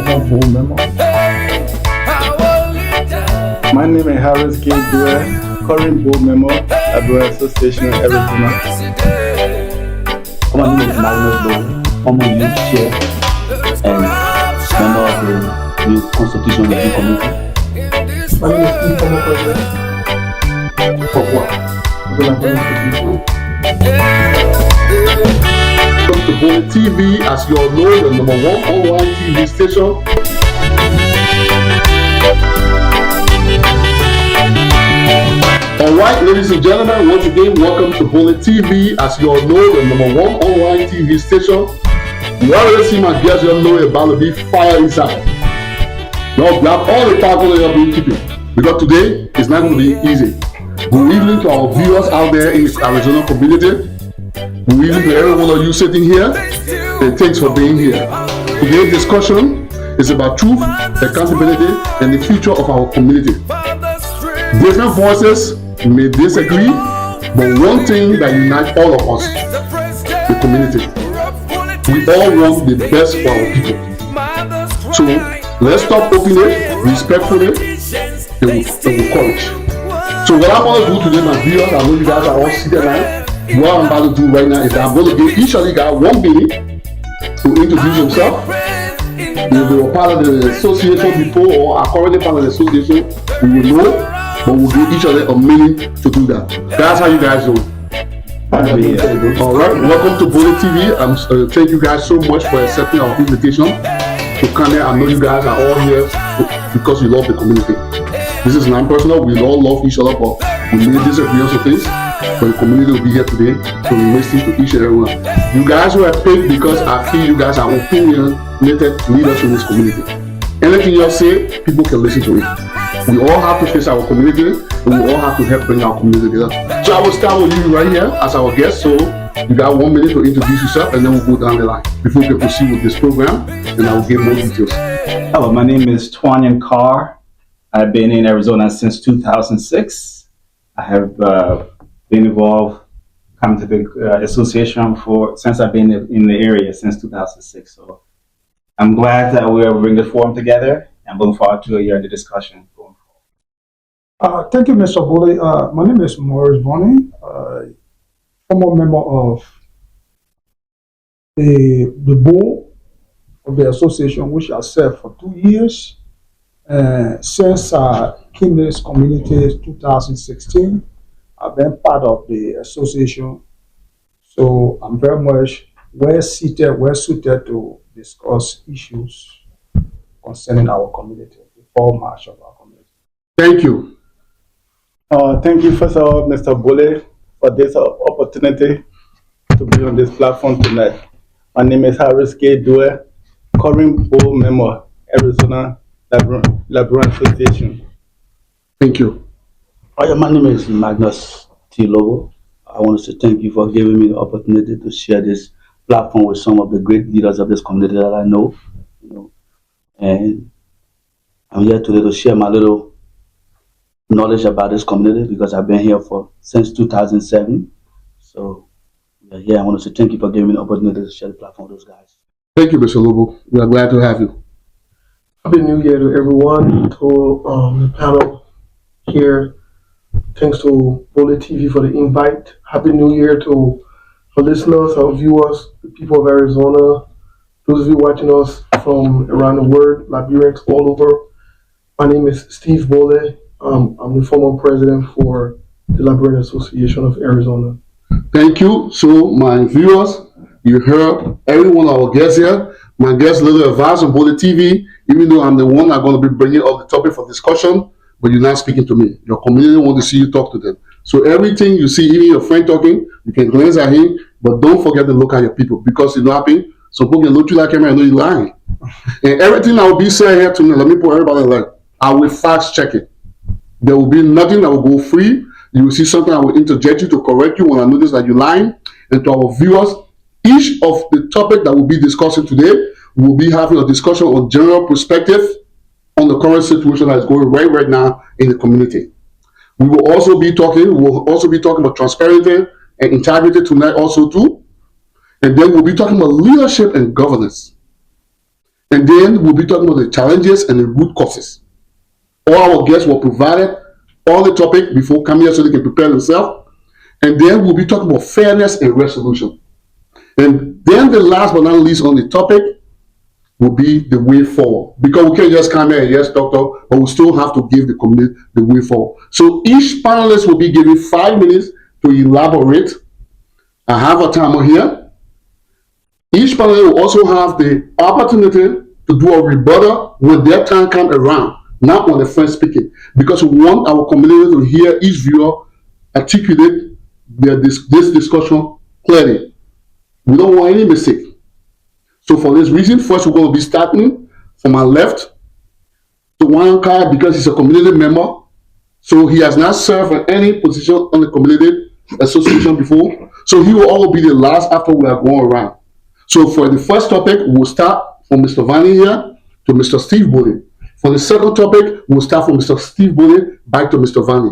former board member. My name is Harris K. Dwyer, current board member at Liberian Association in Arizona. My name is Magnus Dole, former youth chair and member of the Youth Constitution Review Committee. My name is Steve, former president. For what? Welcome to Bullet TV, as you all know, the number one online TV station. Alright, ladies and gentlemen, once again, welcome to Bullet TV, as you all know, the number one online TV station. You already see my guests, you all know about to be fire inside. Now grab all the power that you'll be keeping, because today is not going to be easy. Good evening to our viewers out there in the Arizona community. Good evening to every one of you sitting here, and thanks for being here. Today's discussion is about truth, accountability, and the future of our community. Different voices may disagree, but one thing that unites all of us, the community. We all want the best for our people. So let's talk openly, respectfully, and with courage. So what I'm going to do today, my viewers, I know you guys are all seated now. What I'm about to do right now is that I'm going to give each of you guys 1 minute to introduce yourself. If you were part of the association before or are currently part of the association, we will know, but we'll give each other a minute to do that. That's how you guys do. Alright, welcome to Bullet TV. Thank you guys so much for accepting our invitation to come here. I know you guys are all here because you love the community. This is non-personal, we all love each other, but we may disagree on some things. But the community will be here today, so we listen to each and every one. You guys were picked because I feel you guys are opinionated leaders in this community. Anything you say, people can listen to it. We all have to face our community, and we all have to help bring our community together. So I will start with you right here as our guest. So you got 1 minute to introduce yourself, and then we'll go down the line before we can proceed with this program, and I will give more details. Hello, my name is Twanyan Carr. I've been in Arizona since 2006. I have been involved, come to the association since I've been in the area since 2006. So I'm glad that we're bringing the forum together. I'm looking forward to a year in the discussion going forward. Thank you, Mr. Bully. My name is Maurice Bonnie, former member of the board of the association, which I served for 2 years. Since I came to this community 2016, I've been part of the association, so I'm very much well suited to discuss issues concerning our community, the whole march of our community. Thank you. Thank you, first of all, Mr. Bully, for this opportunity to be on this platform tonight. My name is Harris K. Dwyer, current board member, Arizona Liberian Association. Thank you. My name is Magnus T. Lobo. I want to say thank you for giving me the opportunity to share this platform with some of the great leaders of this community that I know. And I'm here today to share my little knowledge about this community because I've been here since 2007. So I want to say thank you for giving me the opportunity to share the platform with those guys. Thank you, Mr. Lobo. We are glad to have you. Happy New Year to everyone, to the panel here. Thanks to Bullet TV for the invite. Happy New Year to our listeners, our viewers, the people of Arizona, those of you watching us from around the world, Liberians all over. My name is Steve Bullet. I'm the former president for the Liberian Association of Arizona. Thank you. So my viewers, you heard every one of our guests here. My guest, little advice on Bullet TV, even though I'm the one I'm going to be bringing up the topic for discussion, but you're not speaking to me. Your community wants to see you talk to them. So everything you see, even your friend talking, you can glance at him, but don't forget to look at your people, because you know what I mean? Some people can look you like camera and know you're lying. And everything that will be said here tonight, let me put everybody like, I will fact check it. There will be nothing that will go free. You will see something I will interject you to correct you when I notice that you're lying. And to our viewers, each of the topic that we'll be discussing today, we'll be having a discussion on general perspective on the current situation that is going right now in the community. We will also be talking about transparency and integrity tonight also too. And then we'll be talking about leadership and governance. And then we'll be talking about the challenges and the root causes. All our guests were provided on the topic before coming here so they can prepare themselves. And then we'll be talking about fairness and resolution. And then the last but not least on the topic will be the way forward. Because we can't just come here and yes, doctor, but we still have to give the community the way forward. So each panelist will be given 5 minutes to elaborate. I have a timer here. Each panelist will also have the opportunity to do a rebuttal when their time comes around, not when the first speaking. Because we want our community to hear each viewer articulate this discussion clearly. We don't want any mistake. So for this reason, first we're going to be starting from my left to one guy because he's a community member. So he has not served in any position on the community association before. So he will all be the last after we are going around. So for the first topic, we'll start from Mr. Vanny here to Mr. Steve Bully. For the second topic, we'll start from Mr. Steve Bully back to Mr. Vanny.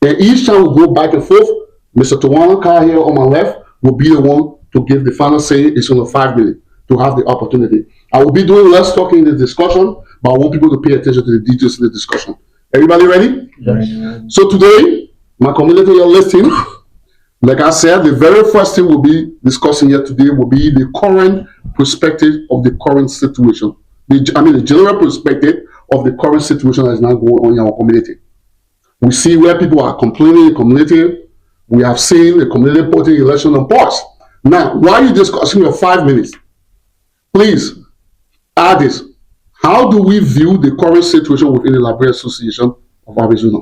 And each time we'll go back and forth. Mr. Tawana Carr here on my left will be the one to give the final say. It's on the 5 minutes to have the opportunity. I will be doing less talking in the discussion, but I want people to pay attention to the details of the discussion. Everybody ready? Yes. So today, my community you're listening, like I said, the very first thing we'll be discussing here today will be the current perspective of the current situation. The general perspective of the current situation that is now going on in our community. We see where people are complaining in the community. We have seen the community putting election on pause. Now, while you're discussing your 5 minutes, please add this. How do we view the current situation within the Liberian Association of Arizona?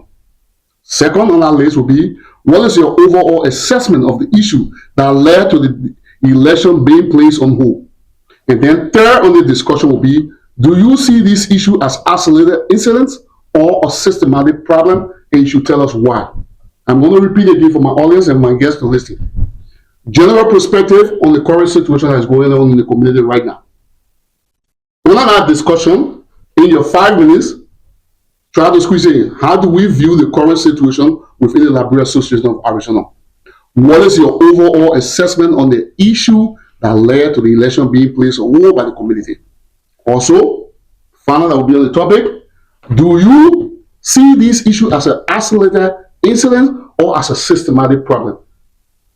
Second on our list will be, what is your overall assessment of the issue that led to the election being placed on hold? And then third on the discussion will be, do you see this issue as isolated incidents or a systematic problem? And you should tell us why. I'm going to repeat again for my audience and my guests to listen. General perspective on the current situation that is going on in the community right now. On our discussion, in your 5 minutes, try to squeeze in. How do we view the current situation within the Liberian Association of Arizona? What is your overall assessment on the issue that led to the election being placed on hold by the community? Also, final that will be on the topic, do you see this issue as an isolated incident or as a systematic problem?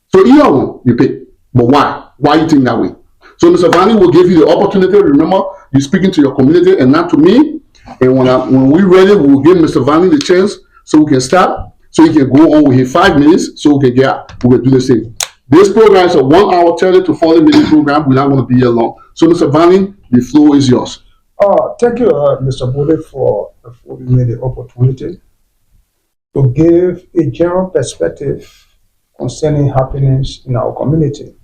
So either one you pick, but why? Why you think that way? So Mr. Vanny will give you the opportunity. Remember, you're speaking to your community and not to me. And when we're ready, we'll give Mr. Vanny the chance so we can start, so he can go on with his 5 minutes, so we can do the same. This program is a 1 hour 30 to 40 minute program. We're not going to be here long. So Mr. Vanny, the floor is yours. Thank you, Mr. Bode, for affording me the opportunity to give a general perspective concerning happenings in our community.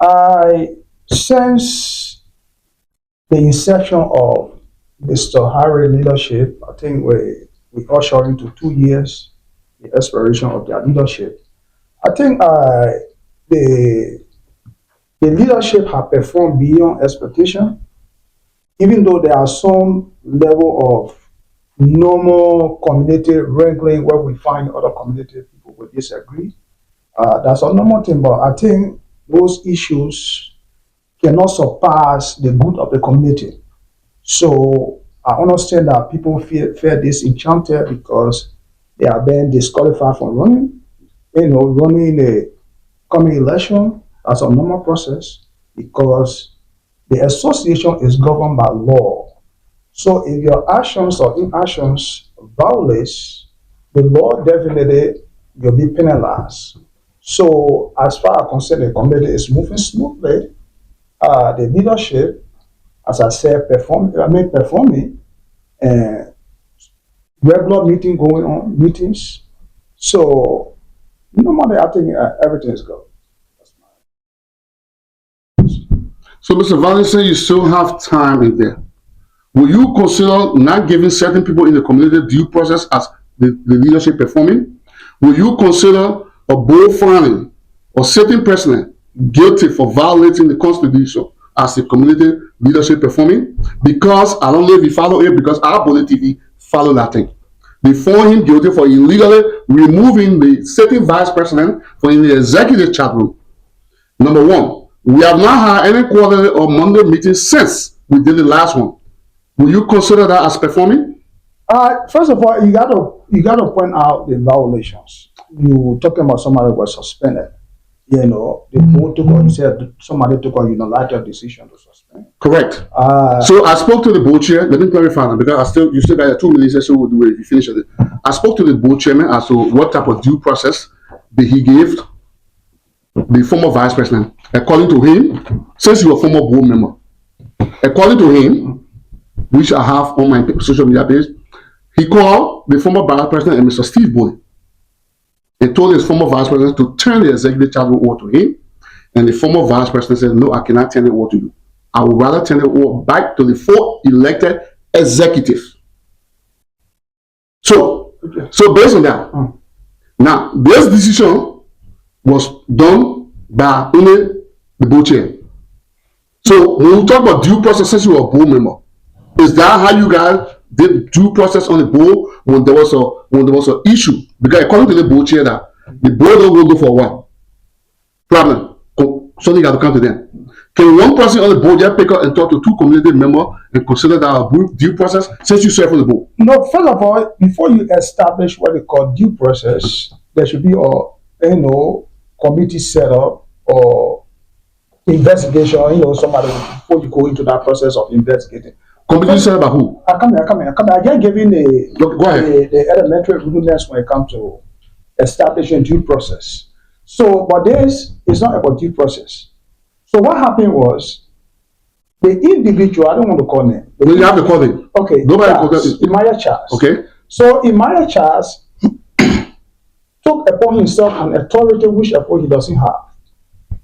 I since the inception of Mr. Harry leadership, I think we usher into 2 years the expiration of their leadership. I think the leadership have performed beyond expectation, even though there are some level of normal community wrangling where we find other community people will disagree. That's a normal thing, but I think those issues cannot surpass the good of the community. So I understand that people feel disenchanted because they are being disqualified from running. Running a coming election as a normal process because the association is governed by law. So if your actions or inactions violates the law, definitely you'll be penalized. So as far as concerned, the committee is moving smoothly. The leadership, as I said, performing regular meetings. So normally I think everything is good. So Mr. Vanny said you still have time in there. Will you consider not giving certain people in the community due process as the leadership performing? Will you consider a bold finding or certain person guilty for violating the Constitution as the community leadership performing? Because I don't know if you follow it, because our Bullet TV follow that thing. They found him guilty for illegally removing the certain vice president from the executive chat room. Number one, we have not had any quarterly or monthly meetings since we did the last one. Will you consider that as performing? First of all, you gotta point out the violations. You talking about somebody who was suspended. You know, the board took on, you said somebody took a unilateral decision to suspend. Correct. So I spoke to the board chair. Let me clarify that because you still got 2 minutes, so we'll do it if you finish it. I spoke to the board chairman as to what type of due process did he give the former vice president. According to him, since you're a former board member, according to him, which I have on my social media page, he called the former vice president and Mr. Steve Bully and told his former vice president to turn the executive charge over to him. And the former vice president said, no, I cannot turn it over to you. I would rather turn it over back to the 4 elected executives. So based on that, now this decision was done by only the board chair. So when we talk about due process, since you are a board member, is that how you guys did due process on the board when there was an issue? Because according to the board chair, that the board don't go for a while. Problem. So you got to come to them. Can one person on the board just pick up and talk to 2 community members and consider that a due process since you serve on the board? No, first of all, before you establish what they call due process, there should be a committee set up or investigation. Somebody before you go into that process of investigating. Committee set up by who? I come here. I just giving the elementary rudiments when it comes to establishing due process. So, but this is not about due process. So what happened was the individual, I don't want to call him. You have to call him. Okay. Nobody Charles, Imaya Charles. Okay. So Imaya Charles took upon himself an authority which he doesn't have.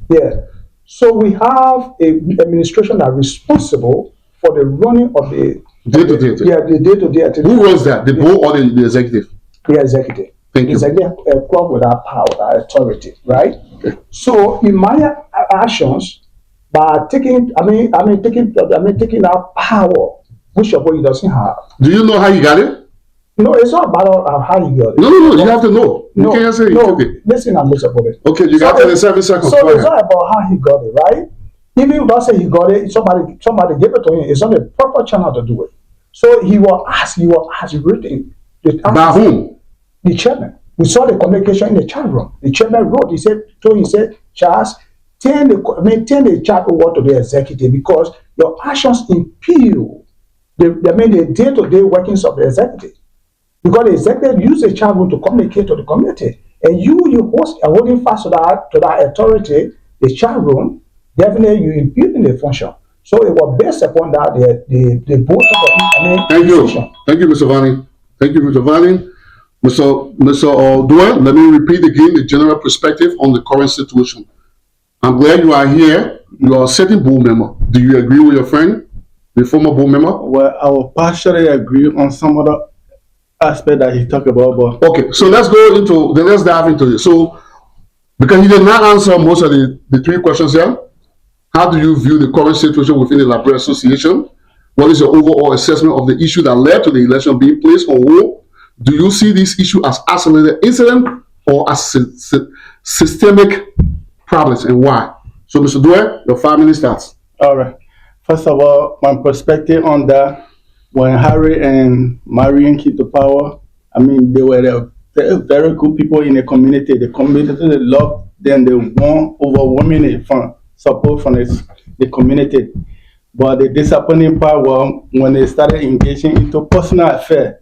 Yeah. So we have an administration that is responsible for the running of the day-to-day. Yeah, the day-to-day activity. Who runs that? The board or the executive? The executive. Thank you. The executive club with that power, that authority, right? Okay. So in my actions, by taking that power, which he doesn't have. Do you know how you got it? No, it's not about how you got it. No, you have to know. You can't say it. Listen and listen about it. Okay, you got 37 seconds. So it's not about how he got it, right? Even if don't say he got it, somebody gave it to him. It's not a proper channel to do it. So he was asked written. By whom? The chairman. We saw the communication in the chat room. The chairman wrote. He said, Charles, turn the chat over to the executive because your actions impede the day-to-day workings of the executive. Because the executive use the chat room to communicate to the community, and you are holding fast to that authority, the chat room. Definitely, you impeding the function. So it was based upon that the board of Thank you, Mr. Vani. Thank you, Mr. Vani. Mr. Duane, let me repeat again the general perspective on the current situation. I'm glad you are here. You are a sitting board member. Do you agree with your friend, the former board member? Well, I will partially agree on some of the aspect that he talked about. But okay, so let's dive into this. So, because he did not answer most of the 3 questions here, how do you view the current situation within the Liberian Association? What is your overall assessment of the issue that led to the election being placed on hold? Do you see this issue as isolated incident or as systemic problems, and why? So, Mr. Dwyer, your 5 minutes starts. All right. First of all, my perspective on that, when Harry and Marion came to power, they were very good people in the community. The community, they loved them. They won overwhelmingly from support from the community. But the disappointing part was when they started engaging into personal affairs,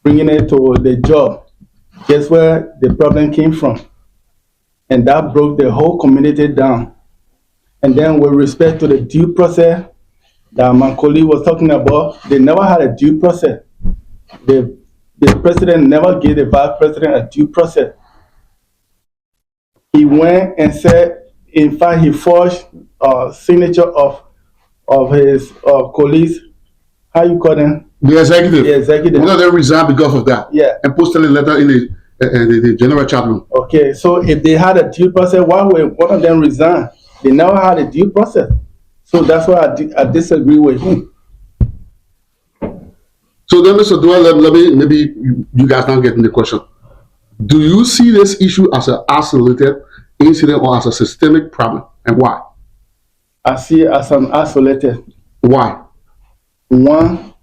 bringing it to the job. Guess where the problem came from? And that broke the whole community down. And then with respect to the due process that my colleague was talking about, they never had a due process. The president never gave the vice president a due process. He went and said, in fact, he forged a signature of his colleagues. How you call them? The executive. The executive. They resigned because of that. Yeah. And posted a letter in the general chat room. Okay, so if they had a due process, why would one of them resign? They never had a due process. So that's why I disagree with him. So then, Mr. Dwell, maybe you guys not getting the question. Do you see this issue as an isolated incident or as a systemic problem, and why? I see it as an isolated. Why? One,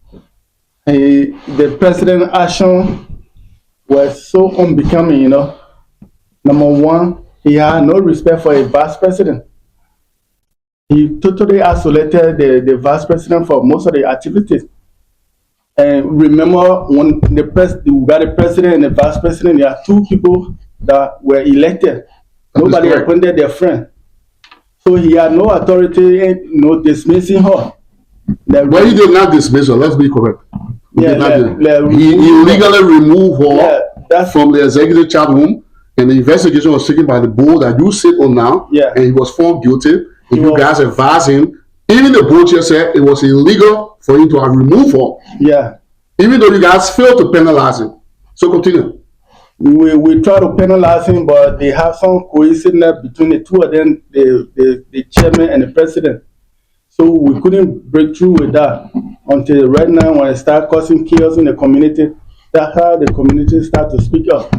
the president action was so unbecoming, you know. Number one, he had no respect for a vice president. He totally isolated the vice president for most of the activities. And remember, when we got the president and the vice president, there are two people that were elected. Nobody correct. appointed their friend. So he had no authority in dismissing her. But he did not dismiss her. Let's be correct. He illegally removed her from the executive chat room, and the investigation was taken by the board that you sit on now. Yeah. And he was found guilty. And you guys advised him. Even the board chair said it was illegal for him to have removed her. Yeah. Even though you guys failed to penalize him. So continue. We try to penalize him, but they have some coincidence between the two of them, the chairman and the president. So we couldn't break through with that until right now when it started causing chaos in the community. That's how the community started to speak up.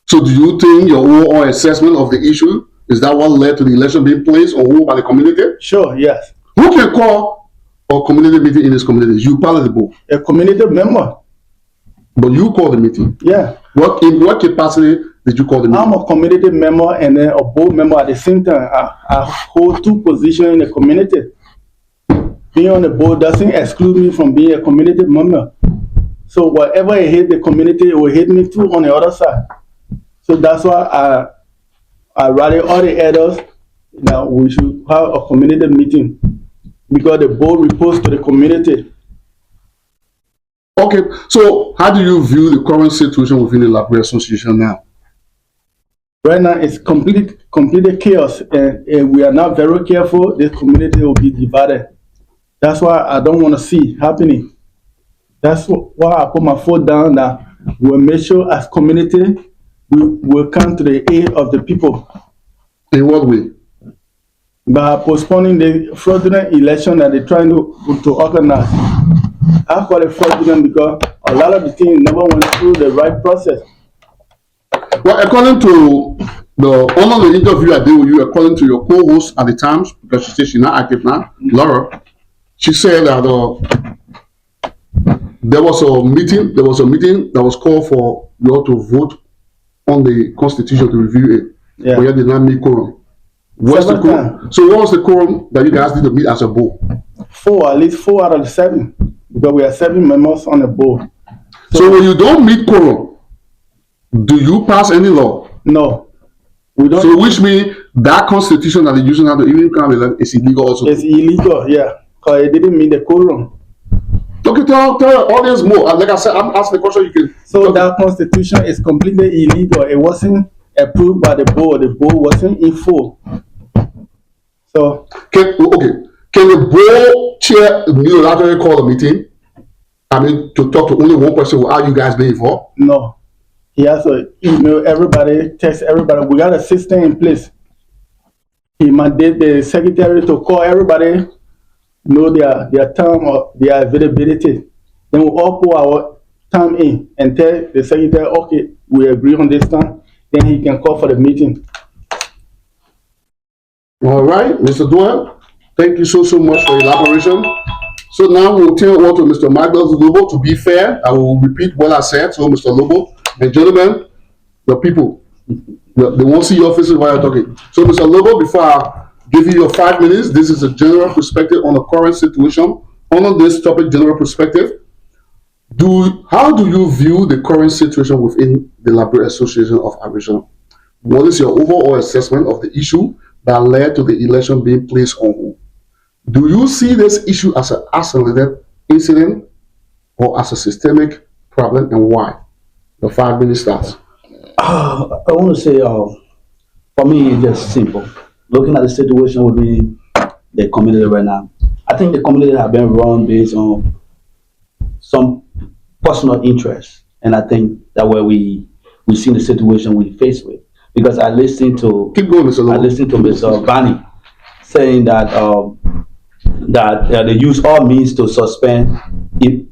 So do you think your overall assessment of the issue, is that what led to the election being placed on hold by the community? Sure, yes. Who can call a community meeting in this community? You part of the board. A community member. But you called the meeting. Yeah. In what capacity did you call the meeting? I'm a community member and then a board member at the same time. I hold two positions in the community. Being on the board doesn't exclude me from being a community member. So whatever it hit the community, it will hit me too on the other side. So that's why I rally all the elders that we should have a community meeting, because the board reports to the community. Okay, so how do you view the current situation within the Liberian Association now? Right now, it's complete chaos, and we are not very careful. This community will be divided. That's why I don't want to see happening. That's why I put my foot down that we'll make sure as community we will come to the aid of the people. In what way? By postponing the fraudulent election that they're trying to organize. I call it fraudulent because a lot of the things never went through the right process. Well, according to one of the interview I did with you, according to your co-host at the Times, because she said she's not active now, Laura, she said that there was a meeting that was called for you all to vote on the Constitution to review it. Yeah. But you did not meet quorum. What's the quorum? So what was the quorum that you guys need to meet as a board? At least four out of the 7, because we are 7 members on the board. So when you don't meet quorum, do you pass any law? No, we don't. So which means that constitution that they're using now to even come is illegal also? It's illegal, yeah, because it didn't meet the quorum. Okay, tell the audience more. Like I said, I'm asking the question you can. So that constitution is completely illegal. It wasn't approved by the board. The board wasn't in full. So Can the board chair unilaterally call a meeting? I mean, to talk to only one person without you guys being involved? no, he has to email everybody, text everybody. We got a system in place. He mandate the secretary to call everybody, know their time or their availability. Then we all put our time in and tell the secretary, okay, we agree on this time. Then he can call for the meeting. All right, Mr. Doyle, thank you so much for elaboration. So now we'll turn over to Mr. Magnus Lobo. To be fair, I will repeat what I said. So, Mr. Lobo and gentlemen, the people, they won't see your faces while you're talking. So, Mr. Lobo, before I give you your 5 minutes, this is a general perspective on the current situation. On this topic, general perspective, how do you view the current situation within the Liberian Association of Aboriginal? What is your overall assessment of the issue that led to the election being placed on hold? Do you see this issue as an isolated incident or as a systemic problem, and why? The 5 minutes starts. I want to say, for me, it's just simple. Looking at the situation within the community right now, I think the community have been run based on some personal interest, and I think that where we see the situation we face with. Because I listened to Mr. Bani saying that they use all means to suspend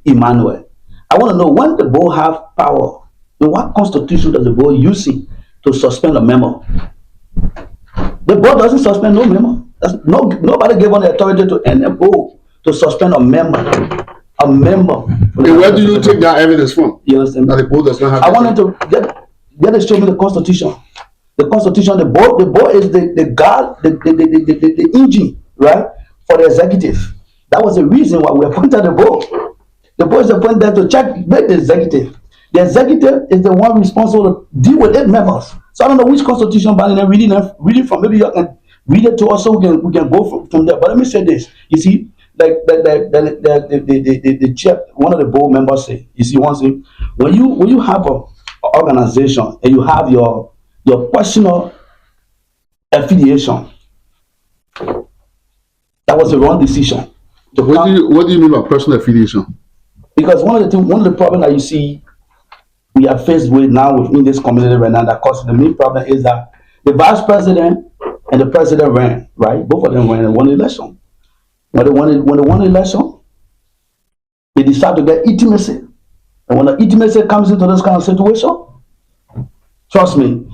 Emmanuel. I want to know, when the board have power, in what constitution does the board using to suspend a member? The board doesn't suspend no member. Nobody gave on the authority to any board to suspend a member. A member. And where do you take that evidence from? You understand? That the board does not have. I wanted to get to show me the Constitution. The Constitution, the board is the guard, the engine, right, for the executive. That was the reason why we appointed the board. The board is appointed to check the executive. The executive is the one responsible to deal with 8 members. So I don't know which Constitution, but I'm reading from. Maybe you can read it to us so we can go from there. But let me say this. You see, like the chair, one of the board members say, you see, one thing, when you have an organization and you have your personal affiliation, that was the wrong decision. What do you mean by personal affiliation? Because one of the problems that you see we are faced with now within this community right now, that causes the main problem is that the vice president and the president ran, right? Both of them ran and won the election. When they won the election, they decide to get intimacy. And when the intimacy comes into this kind of situation, trust me,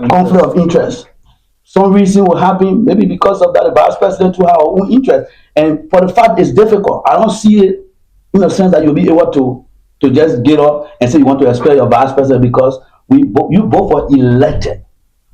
conflict of interest. Some reason will happen, maybe because of that, the vice president will have our own interest. And for the fact it's difficult, I don't see it in the sense that you'll be able to just get up and say you want to expel your vice president because you both were elected.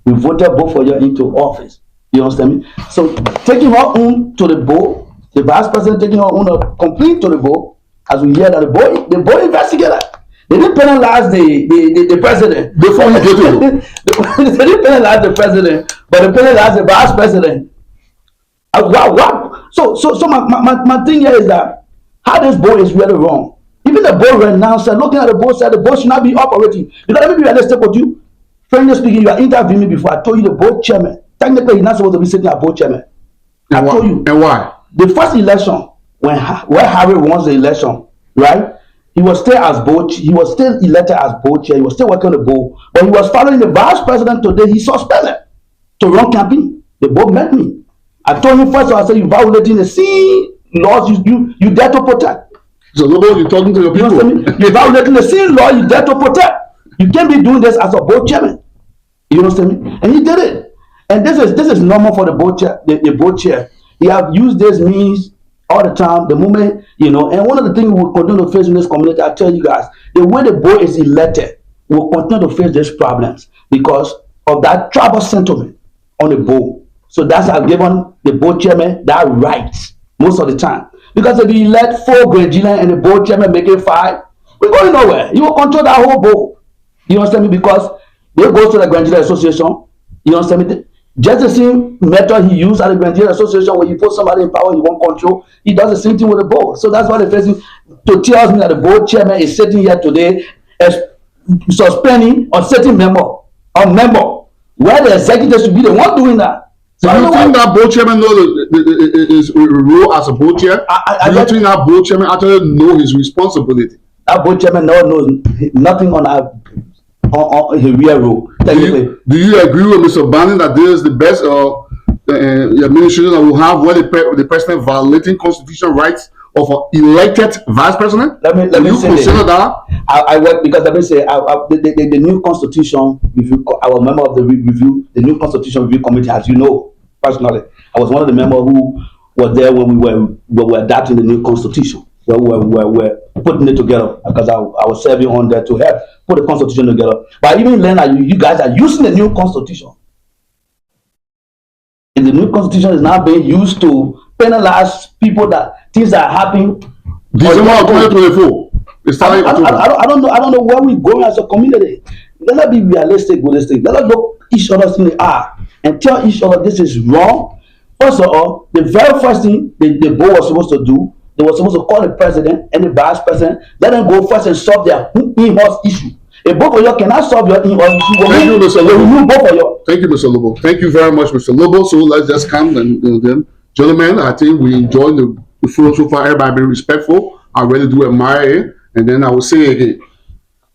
We voted both of you into office. You understand me? So taking her own to the board, the vice president taking her own complaint to the board, as we hear that the board investigator. They didn't penalize the president. Before you get to They didn't penalize the president, but they penalized the vice president. Wow. So my thing here is that how this board is really wrong. Even the board right now said, looking at the board, said the board should not be operating. Because let me be realistic with you. Frankly speaking, you are interviewing me before. I told you the board chairman. Technically, he's not supposed to be sitting as board chairman. I told you. And why? The first election, where Harry won the election, right? He was still elected as board chair. He was still working on the board. But he was following the vice president today. He suspended to run campaign. The board met me. I told him first, I said, you violating the same laws you dare to protect. So nobody, you're talking to your people. You know what I mean? You're violating the same law you dare to protect. You can't be doing this as a board chairman. You know what I mean? And he did it. And this is normal for the board chair. The board chair. He have used this means all the time. The moment, you know, and one of the things we will continue to face in this community, I tell you guys, the way the board is elected, we'll continue to face these problems because of that tribal sentiment on the board. So that's how given the board chairman that right most of the time. Because if you elect 4 Grenadians and the board chairman make it 5, we're going nowhere. You will control that whole board. You understand me? Because they go to the Grenadian Association. You understand me? Just the same method he used at the Grenadian Association when you put somebody in power, he won't control. He does the same thing with the board. So that's why they're facing to tell me that the board chairman is sitting here today as suspending a certain member, where the executive should be the one doing that. So do you think that board chairman knows his role as a board chair? Do you think that board chairman actually knows his responsibility? That board chairman knows nothing on his real role. Do you agree with Mr. Bannon that this is the best administration that will have when the president violating constitutional rights of an elected vice president? Let me say consider that? I work because let me say the new constitution review. I was a member of the new constitution review committee, as you know. Personally, I was one of the members who was there when we were adopting the new constitution, where we were putting it together because I was serving on there to help put the constitution together. But even then, you guys are using the new constitution. And the new constitution is now being used to penalize people that things are happening. December of 2024. I don't know where we're going as a community. Let us be realistic with this thing. Let us look each other in the eye and tell each other this is wrong. First of all, the very first thing the board was supposed to do, they were supposed to call the president and the vice president, let them go first and solve their in-house issue. If both of you cannot solve your in-house issue, thank you, Mr. Lobo. Both of you. Thank you, Mr. Lobo. Thank you very much, Mr. Lobo. So let's just come and then, gentlemen, I think we enjoyed the forum so far. Everybody been respectful. I really do admire it. And then I will say again,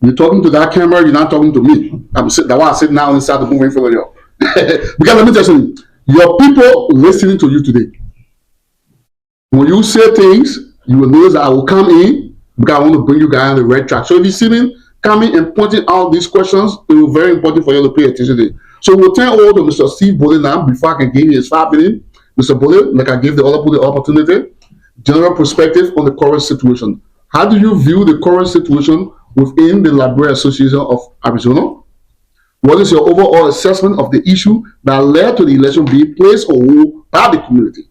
you're talking to that camera, you're not talking to me. That's why I sit now inside the moving for you. Because let me tell you something, your people listening to you today, when you say things, you will notice that I will come in because I want to bring you guys on the right track. So if you see me coming and pointing out these questions, it will be very important for you to pay attention to it. So we'll turn over to Mr. Steve Bolin now before I can give you his 5 minutes. Mr. Bullet, like I gave the other people the opportunity, general perspective on the current situation. How do you view the current situation within the Liberian Association of Arizona? What is your overall assessment of the issue that led to the election being placed on hold by the community?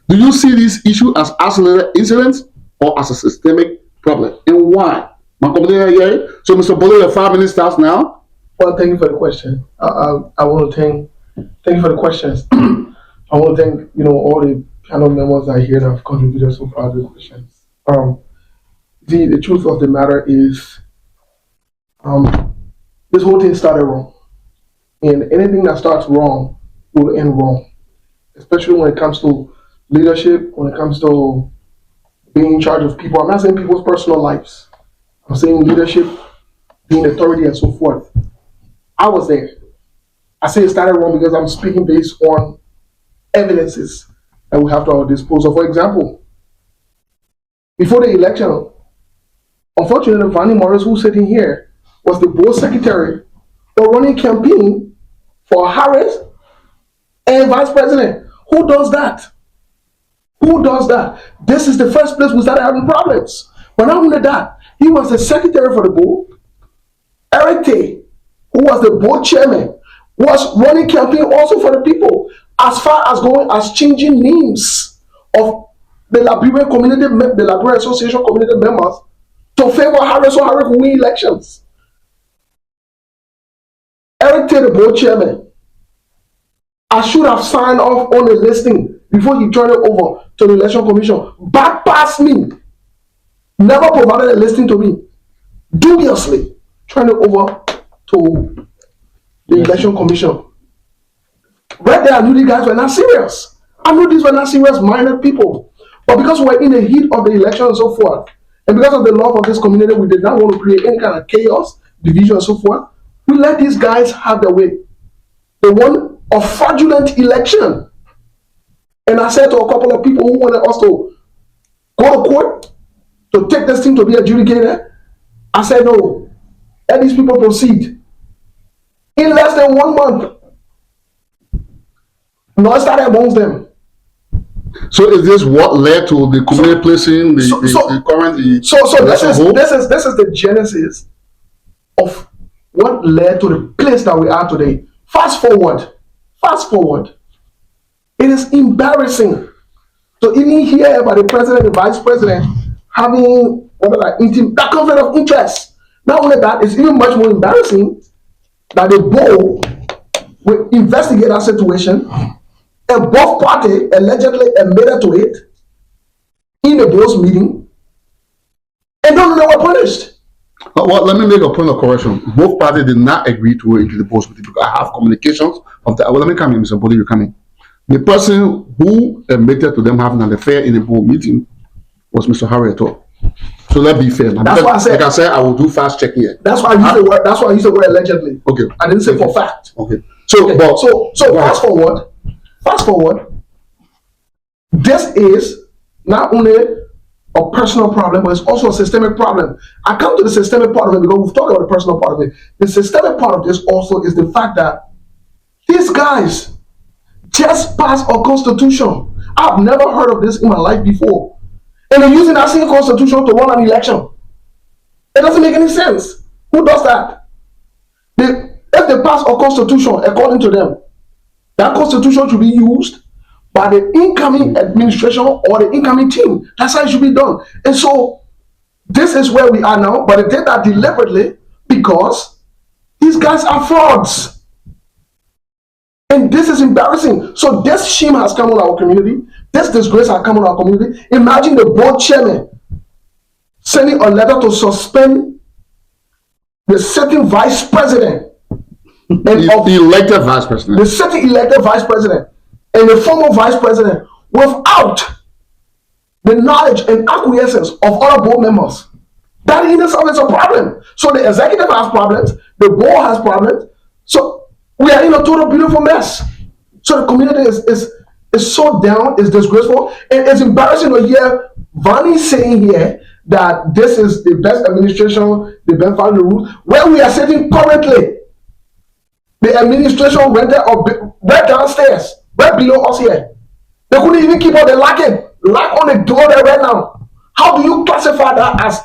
Do you see this issue as isolated incidents or as a systemic problem, and why? So, Mr. Bullet, your 5 minutes starts now. Well, thank you for the question. I want to thank you for the questions. I want to thank all the panel members that are here that have contributed so far to the questions. The truth of the matter is, this whole thing started wrong, and anything that starts wrong will end wrong, especially when it comes to leadership, when it comes to being in charge of people. I'm not saying people's personal lives. I'm saying leadership, being authority, and so forth. I was there. I say it started wrong because I'm speaking based on evidences that we have to our disposal. For example, before the election, unfortunately, Vanny Morris, who's sitting here, was the board secretary for running campaign for Harris and vice president. Who does that? Who does that? This is the first place we started having problems. But not only that, he was the secretary for the board. Eric Tay, who was the board chairman, was running campaign also for the people, as far as going as changing names of the Liberian community, the Liberian Association community members to favor Harris so Harris will win elections. Eric Tay, the board chairman, I should have signed off on the listing before he turned it over to the election commission. Bypassed me, never provided a listing to me, dubiously turned it over to the election commission. Right there, I knew these guys were not serious. I knew these were not serious-minded people. But because we're in the heat of the election and so forth, and because of the love of this community, we did not want to create any kind of chaos, division, and so forth. We let these guys have their way. They won a fraudulent election. And I said to a couple of people who wanted us to go to court to take this thing to be adjudicated, I said, no, let these people proceed. In less than 1 month, noise started amongst them. So is this what led to the community placing the current? So this is the genesis of what led to the place that we are today. Fast forward. It is embarrassing to even hear about the president and vice president having that conflict of interest. Not only that, it's even much more embarrassing that the board will investigate that situation, and both parties allegedly admitted to it in the board's meeting, and none of them were punished. Well, let me make a point of correction. Both parties did not agree to go into the board's meeting because I have communications of that. Well, let me come in, Mr. Bully, you're coming. The person who admitted to them having an affair in the board meeting was Mr. Harriet. So let's be fair. That's why I said. Like I said, I will do fast check here. That's why I used the word. That's why I used the word allegedly. Okay. I didn't say for fact. Okay. So fast forward. This is not only a personal problem, but it's also a systemic problem. I come to the systemic part of it because we've talked about the personal part of it. The systemic part of this also is the fact that these guys just passed a constitution. I've never heard of this in my life before. And they're using that same constitution to run an election. It doesn't make any sense. Who does that? If they pass a constitution, according to them, that constitution should be used by the incoming administration or the incoming team. That's how it should be done. And so this is where we are now, but they did that deliberately because these guys are frauds. And this is embarrassing. So this shame has come on our community. This disgrace has come on our community. Imagine the board chairman sending a letter to suspend the sitting vice president. The elected vice president. The sitting elected vice president and the former vice president without the knowledge and acquiescence of other board members. That in itself is a problem. So the executive has problems, the board has problems. So we are in a total beautiful mess. So the community is so down, it's disgraceful, and it's embarrassing to hear Vani saying here that this is the best administration, the best following the rules, where we are sitting currently. The administration rented right downstairs, right below us here. They couldn't even keep on the lock on the door there right now. How do you classify that as?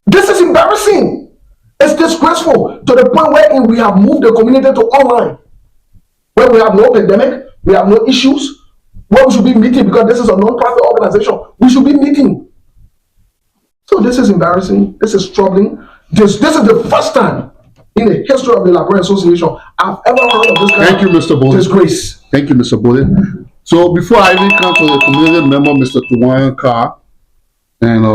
This is embarrassing. It's disgraceful to the point where we have moved the community to online, where we have no pandemic, we have no issues, where we should be meeting because this is a non-profit organization. We should be meeting. So this is embarrassing. This is troubling. This is the first time in the history of the Liberian Association I've ever heard of this kind Thank you, Mr. Bowley. disgrace. Thank you, Mr. Bowley. So before I even come to the community member, Mr. Tuwayan Carr, and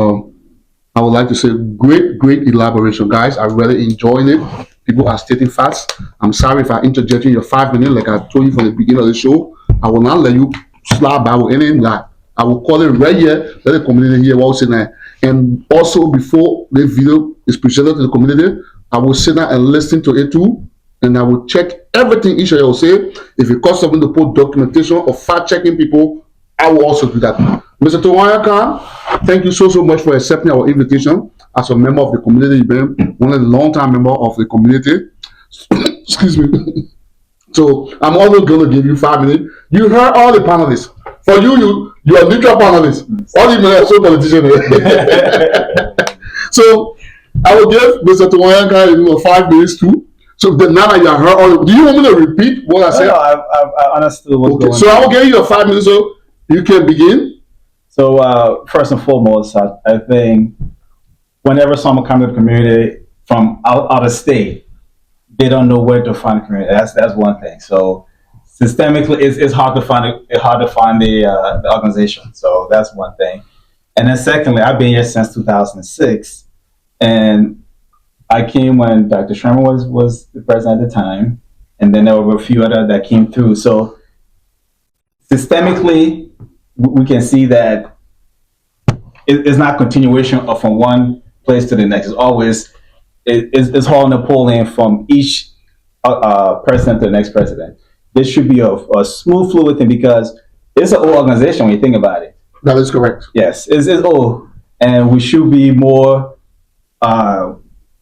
I would like to say great elaboration, guys. I really enjoyed it. People are stating facts. I'm sorry if I interject in your 5 minutes, like I told you from the beginning of the show. I will not let you slide by with anything like I will call it right here. Let the community hear what I'm saying. And also before the video is presented to the community, I will sit down and listen to it too. And I will check everything each of you will say. If it costs something to put documentation or fact checking people, I will also do that. Mr. Tuwayan Carr, thank you so much for accepting our invitation as a member of the community. You've been one of the long-time members of the community. Excuse me. So I'm always going to give you 5 minutes. You heard all the panelists. For you are neutral panelists. All the men are so politicians. So I will give Mr. Tuwayan Carr 5 minutes too. So now that you have heard all, do you want me to repeat what I said? No, I understood what's going on. So I will give you your 5 minutes so you can begin. So first and foremost, I think whenever someone comes to the community from out of state, they don't know where to find the community. That's one thing. So systemically, it's hard to find the organization. So that's one thing. And then secondly, I've been here since 2006, and I came when Dr. Sherman was the president at the time, and then there were a few other that came through. So systemically, we can see that it's not continuation of from one place to the next. It's always it's hauling the polling from each president to the next president. This should be a smooth, fluid thing because it's an old organization when you think about it. That is correct. Yes, it's old, and we should be more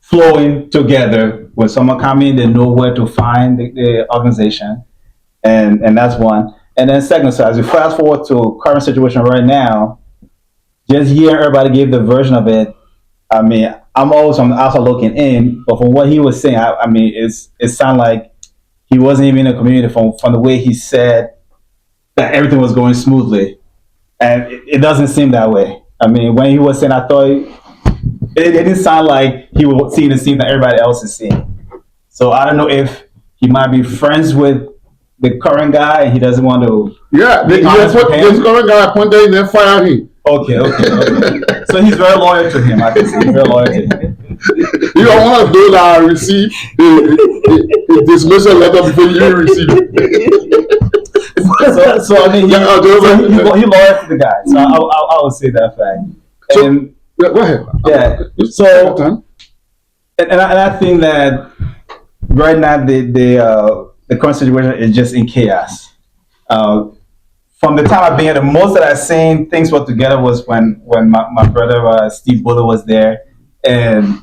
flowing together. When someone come in, they know where to find the organization, and that's one. And then second, so as we fast forward to current situation right now, just hearing everybody give the version of it, I mean, I'm always from the outside looking in, but from what he was saying, I mean, it sounded like he wasn't even in the community from the way he said that everything was going smoothly, and it doesn't seem that way. I mean, when he was saying, I thought it didn't sound like he was seeing the scene that everybody else is seeing. So I don't know if he might be friends with the current guy and he doesn't want to. Yeah, this current guy appointed and then fired him. Okay. So he's very loyal to him. I can see he's very loyal to him. You don't want to do that. Receive a dismissal letter before you receive it. So I mean, he loyal to the guy. So I would say that fact. And go ahead. Yeah. So and I think that right now the current situation is just in chaos. From the time I've been here, the most that I've seen things put together was when my brother Steve Buller was there, and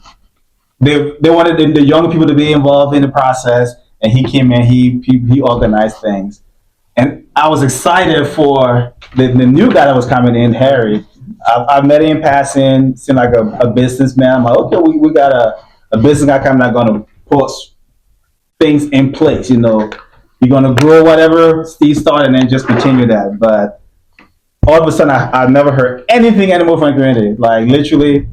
they wanted the younger people to be involved in the process, and he came in, he organized things, and I was excited for the new guy that was coming in, Harry. I met him in passing, seemed like a businessman. I'm like, okay, we got a business guy coming, not going to put things in place, you know. You're going to grow whatever Steve started and then just continue that. But all of a sudden, I've never heard anything anymore from the community. Like, literally,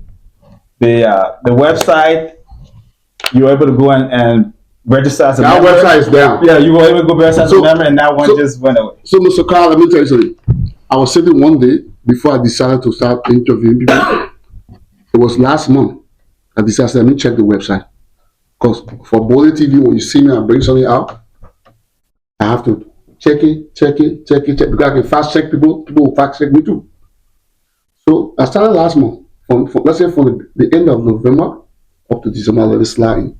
the website, you were able to go and register as a member. Our website is down. Yeah, you were able to go register as a member, and that one just went away. So, Mr. Carl, let me tell you something. I was sitting one day before I decided to start interviewing people. It was last month. I decided, let me check the website. Because for Bowley TV, when you see me, I bring something out, I have to check it. Because I can fast check people will fast check me too. So I started last month, from let's say from the end of November up to December, let it slide in.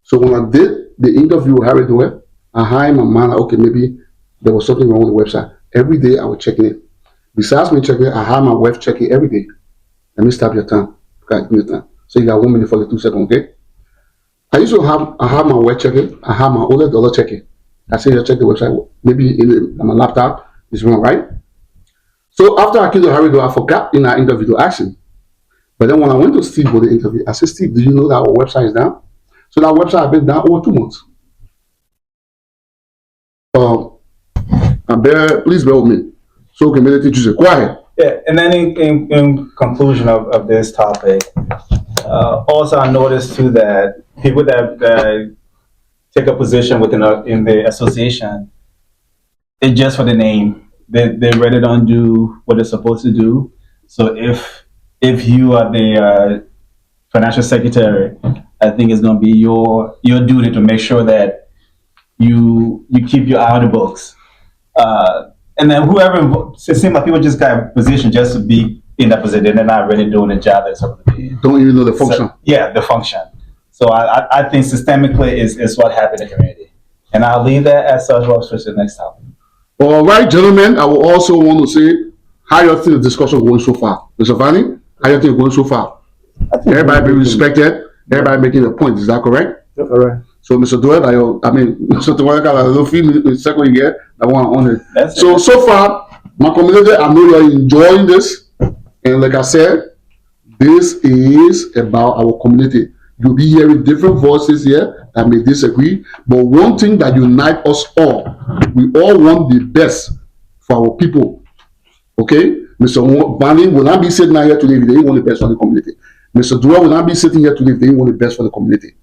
So when I did the interview with Harry Doyle, I hired my man, okay, maybe there was something wrong with the website. Every day I would check it. Besides me checking it, I had my wife check it every day. Let me stop your time. Okay, give me your time. So you got 1 minute 42 seconds, okay? I used to have my wife check it. I have my older daughter check it. I say, check the website, maybe on my laptop, This one, right? So after I killed Harry, I forgot in our interview to ask him. But then when I went to Steve for the interview, I said, Steve, do you know that our website is down? So that website has been down over 2 months. Please bear with me. So community Tuesday, go ahead. Yeah, and then in conclusion of this topic, also I noticed too that people that take a position in the association, it's just for the name. They really don't do what they're supposed to do. So if you are the financial secretary, I think it's going to be your duty to make sure that you keep your eye on the books. And then whoever, it seems like people just got a position just to be in that position. They're not really doing the job they're supposed to be in. Don't even know the function. So, yeah, the function. So I think systemically is what happened in the community. And I'll leave that as such. We'll switch to the next topic. All right, gentlemen, I will also want to say how you think the discussion going so far. Mr. Vanny, how you think going so far? Everybody being respected, everybody making a point. Is that correct? That's correct. So, Mr. Doyle, Mr. Doyle got a little few second here. I want to honor it. So far, my community, I know you're enjoying this. And like I said, this is about our community. You'll be hearing different voices here that may disagree. But one thing that unites us all, we all want the best for our people. Okay? Mr. Vanny will not be sitting here today if they want the best for the community. Mr. Doyle will not be sitting here today if they want the best for the community.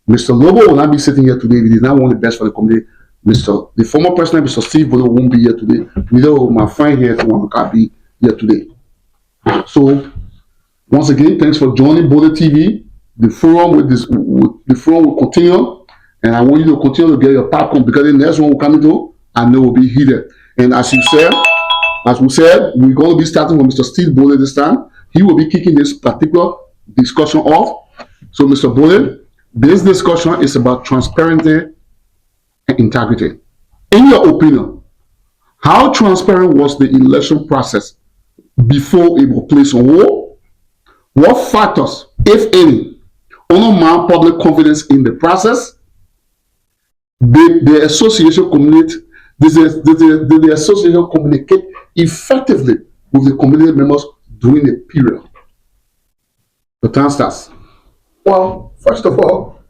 Mr. Lobo will not be sitting here today if he did not want the best for the community. The former president, Mr. Steve Bolo, won't be here today. Neither will my friend here, Tuan be here today. So, once again, thanks for joining Bolo TV. The forum will continue, and I want you to continue to get your popcorn because the next one will come into, I know will be heated. And as we said, we're going to be starting with Mr. Steve Bolo this time. He will be kicking this particular discussion off. So, Mr. Bolo, this discussion is about transparency and integrity. In your opinion, how transparent was the election process before it was placed on hold? What factors, if any, undermine public confidence in the process? Did the association communicate effectively with the community members during the period? The time starts. Well, first of all,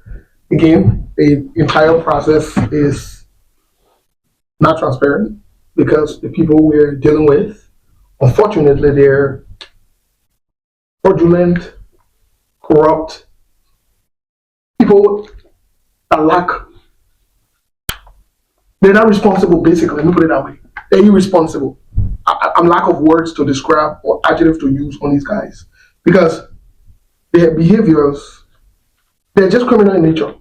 again, the entire process is not transparent because the people we're dealing with, unfortunately, they're fraudulent, corrupt people that they're not responsible, basically. Let me put it that way. They're irresponsible. I'm lack of words to describe or adjective to use on these guys because their behaviors, they're just criminal in nature.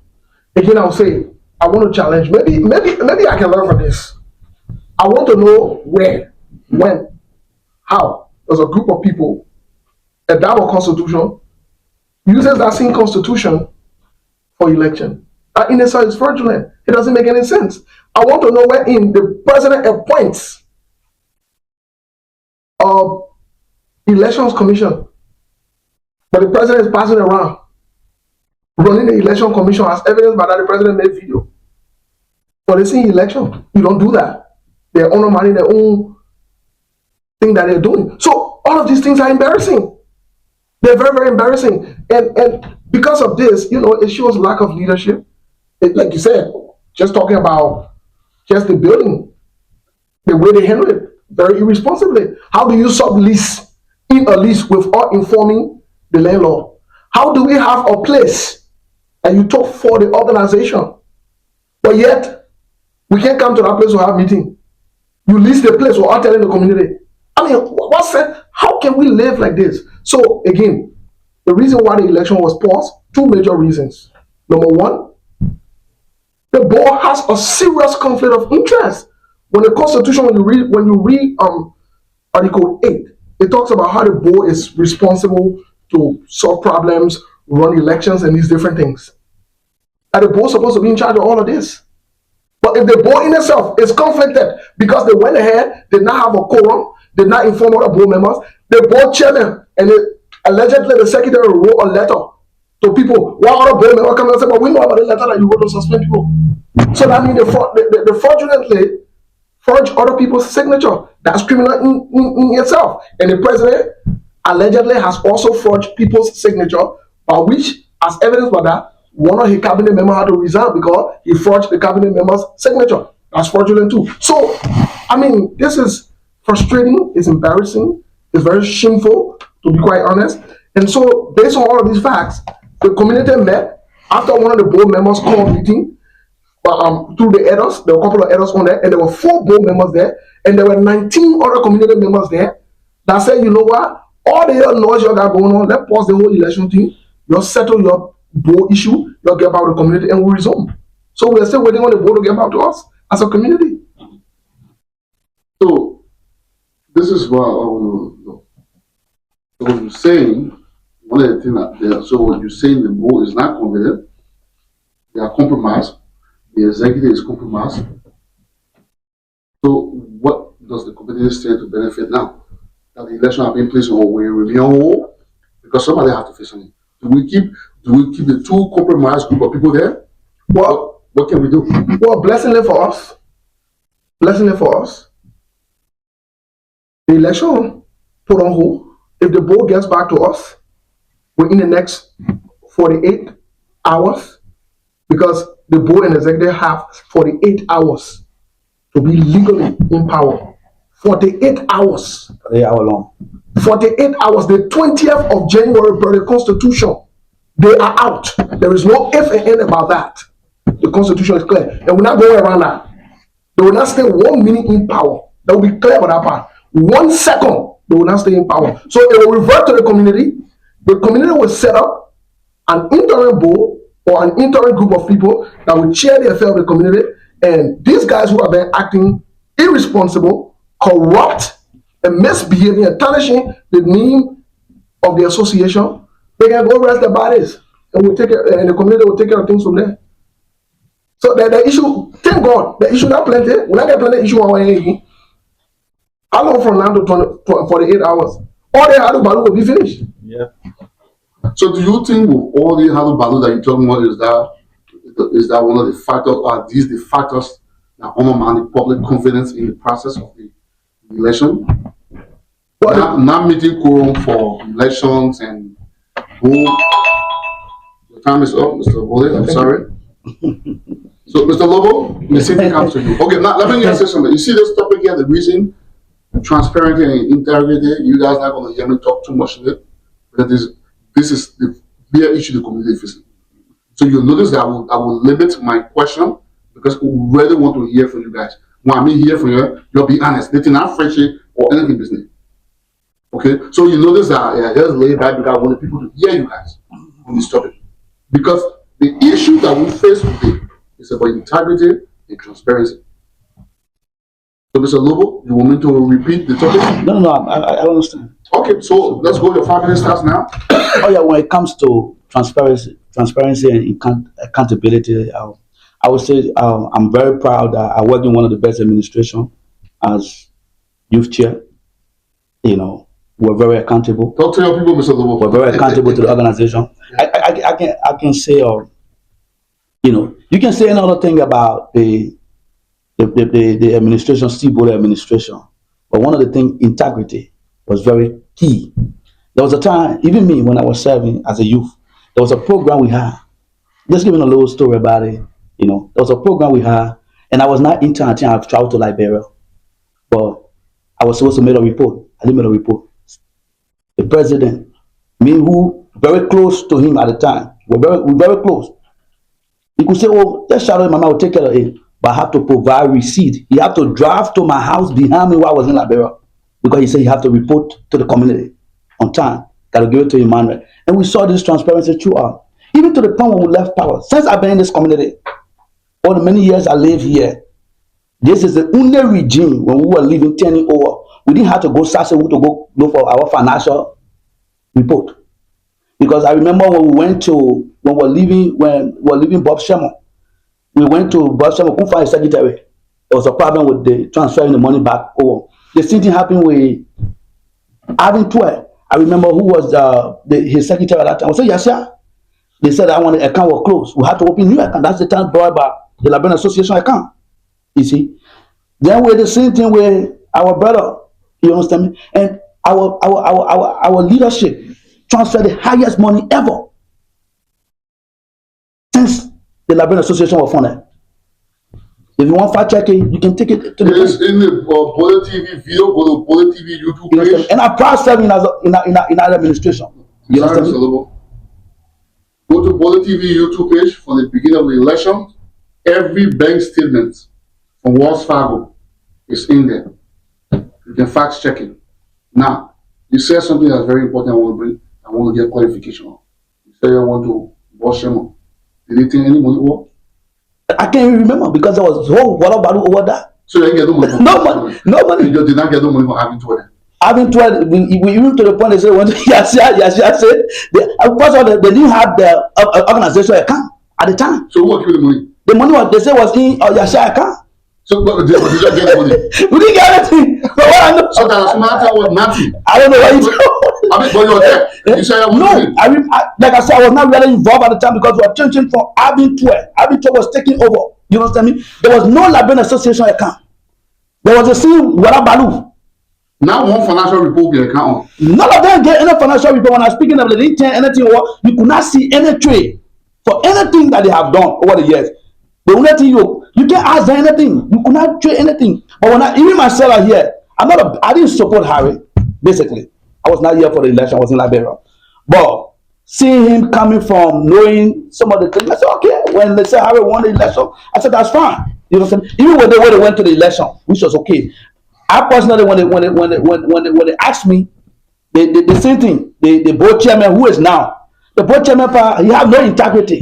Again, I'll say, I want to challenge, maybe I can learn from this. I want to know where, when, how there's a group of people that our constitution uses that same constitution for election. In a sense, it's fraudulent. It doesn't make any sense. I want to know wherein the president appoints elections commission, but the president is passing around running the election commission as evidence by that the president made video for the same election. You don't do that. They're undermining their own thing that they're doing. So all of these things are embarrassing. They're very, very embarrassing. And because of this, it shows lack of leadership. Like you said, just talking about just the building, the way they handle it, very irresponsibly. How do you sublease in a lease without informing the landlord? How do we have a place that you took for the organization, but yet we can't come to that place to have meeting? You lease the place without telling the community. I mean, what's that? How can we live like this? So again, the reason why the election was paused, two major reasons. Number one, the board has a serious conflict of interest. When the Constitution, when you read Article 8, it talks about how the board is responsible to solve problems, run elections, and these different things. And the board is supposed to be in charge of all of this. But if the board in itself is conflicted because they went ahead, did not have a quorum, did not inform other board members, the board chairman and allegedly the secretary wrote a letter to people. While other board members come and say, "But we know about the letter that you wrote to suspend people." So that means the fraudulently forge other people's signature. That's criminal in itself. And the president allegedly has also forged people's signature, by which, as evidence for that, one of his cabinet members had to resign because he forged the cabinet member's signature. That's fraudulent too. So, I mean, this is frustrating, it's embarrassing, it's very shameful, to be quite honest. And so, based on all of these facts, the community met after one of the board members called meeting through the elders. There were a couple of elders on there, and there were 4 board members there, and there were 19 other community members there that said, you know what, all the noise you got going on, let's pause the whole election thing, you'll settle your board issue, you'll get back to the community, and we'll resume. So we're still waiting on the board to get back to us as a community. So this is what I want to know. So what you're saying, one of the things that so what you're saying, the board is not committed, they are compromised, the executive is compromised. So what does the committee stand to benefit now? That the election have been placed on hold, will remain on hold? Because somebody have to face on it. Do we keep the 2 compromised group of people there? Well, what can we do? Well, blessingly for us, the election put on hold. If the board gets back to us within the next 48 hours, because the board and executive have 48 hours to be legally in power. 48 hours. 48 hours long. 48 hours, the 20th of January per the Constitution. They are out. There is no if and end about that. The Constitution is clear. And we're not going around that. They will not stay 1 minute in power. That will be clear about that part. 1 second, they will not stay in power. So it will revert to the community. The community will set up an interim board or an interim group of people that will chair the affair of the community. And these guys who have been acting irresponsible, corrupt, and misbehaving and tarnishing the name of the association, they can go rest their bodies, and we'll take it, and the community will take care of things from there. So the issue, thank God, the issue not plenty. When I get plenty issue on my head, how long from now to 48 hours? All the other battle will be finished. Yeah. So do you think with all the other battle that you're talking about, is that one of the factors, are these the factors that undermine the public confidence in the process of the election? Well, not meeting quorum for elections and who. Your time is up, Mr. Bole. I'm sorry. So, Mr. Lobo, the same thing comes to you. Okay, now let me say something. You see this topic here, the reason, transparency and integrity, you guys not going to hear me talk too much of it, because this is the bigger issue the community facing. So you'll notice that I will limit my question, because we really want to hear from you guys. When I mean hear from you, you'll be honest. Nothing not friendship or anything business. Okay? So you notice that just lay back, because I want the people to hear you guys on this topic. Because the issue that we face today is about integrity and transparency. So, Mr. Lobo, you want me to repeat the topic? No, I understand. Okay, so let's go. Your 5 minutes starts now. Oh yeah, when it comes to transparency and accountability, I would say I'm very proud that I work in one of the best administrations as youth chair. You know, we're very accountable. Talk to your people, Mr. Lobo. We're very accountable to the organization. I can say, you know, you can say another thing about the administration, Steve Bole administration, but one of the things, integrity, was very key. There was a time, even me, when I was serving as a youth, there was a program we had. Just giving a little story about it. You know, there was a program we had, and I was not intern until I traveled to Liberia, but I was supposed to make a report. I didn't make a report. The president, me who very close to him at the time, we're very close. He could say, "Oh, just shout out, Mama, will take care of it." But I have to provide receipt. He have to drive to my house behind me while I was in Liberia, because he said he have to report to the community on time. Got to give it to Emmanuel. And we saw this transparency throughout. Even to the point when we left power. Since I've been in this community, all the many years I live here, this is the only regime when we were living 10 years over. We didn't have to go Sassewood to go look for our financial report. Because I remember when we were leaving Bob Sherman, we went to Bob Sherman, couldn't find his secretary. There was a problem with the transferring the money back over. The same thing happened with Alvin 12. I remember who was his secretary at that time. I said, "Yes, sir." They said, "I want the account was closed. We have to open new account." That's the time brought by the Liberian Association account. You see? Then we're the same thing with our brother. You understand me? And our leadership transfer the highest money ever since the Liberian Association was founded. If you want fact checking, you can take it to the. It's in the Bullet TV video, go to Bullet TV YouTube page. And I'm proud serving in our administration. You Sorry, understand Mr. me? Lobo. Go to Bullet TV YouTube page for the beginning of the election. Every bank statement from Wells Fargo is in there. You can fact check it. Now, you said something that's very important. I want to get clarification on. You said you want to wash him up. Did he take any money over? I can't even remember because there was whole water bottle over that. So you didn't get no money from No money. No money. You did not get no money from having to it. Having 12, we even to the point they said, yes, said, first of all, they didn't have the organization account at the time. So who was giving the money? The money was, they said, was in Yashia account. So did you get the money? We didn't get anything. But what I know, So that was nothing. I don't know what you I mean, but you were there. You said no, like I said, I was not really involved at the time because we were changing from having 12. Having 12 was taking over. You understand me? There was no Liberian Association account. There was a same water balloon. Now one financial report get account. None of them get any financial report. When I was speaking of the didn't tell anything, you could not see any trade for anything that they have done over the years. The only thing you can't ask them anything. You could not trade anything. But when even myself are here, I didn't support Harry, basically. I was not here for the election, I was in Liberia. But seeing him coming from knowing some of the things, I said, okay, when they said Harry won the election, I said, that's fine. You know what I'm saying? Even when they went to the election, which was okay. I personally, when they asked me, the same thing, the board chairman, who is now, the board chairman, he have no integrity.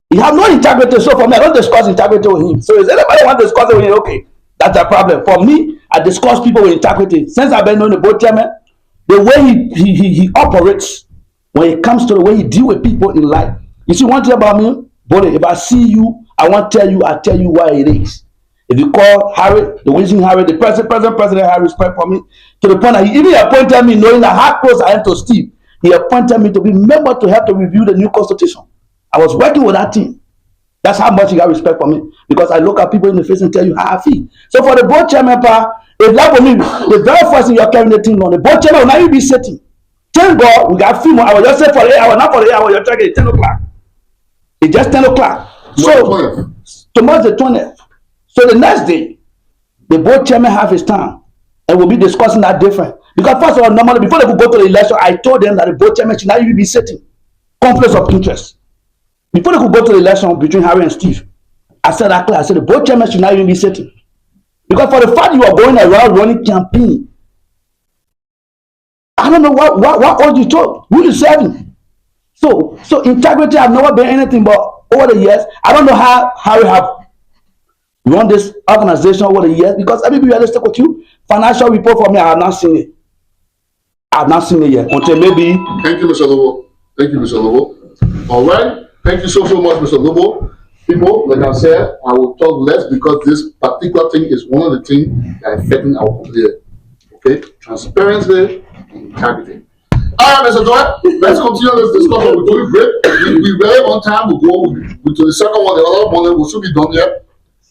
He have no integrity. So for me, I don't discuss integrity with him. So if anybody want to discuss it with him, okay, that's a problem. For me, I discuss people with integrity. Since I've been knowing the board chairman, the way he operates, when it comes to the way he deal with people in life. You see one thing about me, buddy, if I see you, I want to tell you, I'll tell you why it is. If you call Harry, the reason Harry, the President Harry respect for me, to the point that he even appointed me, knowing that how close I am to Steve, he appointed me to be member to help to review the new constitution. I was working with that team. That's how much he got respect for me. Because I look at people in the face and tell you how I feel. So for the board chairman, if that for me, the very first thing you're carrying the team on, the board chairman will not even be sitting. Thank God, we got few more hours. Just say for the 8 hours, not for the 8 hours, you're checking at 10 o'clock. It's just 10 o'clock. So, tomorrow's the 20th. So the next day, the board chairman have his time and we'll be discussing that different. Because first of all, normally, before they could go to the election, I told them that the board chairman should not even be sitting. Conflicts of interest. Before they could go to the election between Harry and Steve, I said that clear. I said the board chairman should not even be sitting. Because for the fact you are going around running campaign, I don't know what all you told. Who you serving? So integrity have never been anything but over the years. I don't know how Harry have run this organization over the years because let me be realistic with you. Financial report for me, I have not seen it. I have not seen it yet until maybe. Thank you, Mr. Lobo. Thank you, Mr. Lobo. All right. Thank you so much, Mr. Lobo. People, like I said, I will talk less because this particular thing is one of the things that is affecting our community. Okay? Transparency and integrity. All right, Mr. Joy, let's continue this discussion. We're doing great. We're very on time. We'll go to the second one. The other one will still be done yet.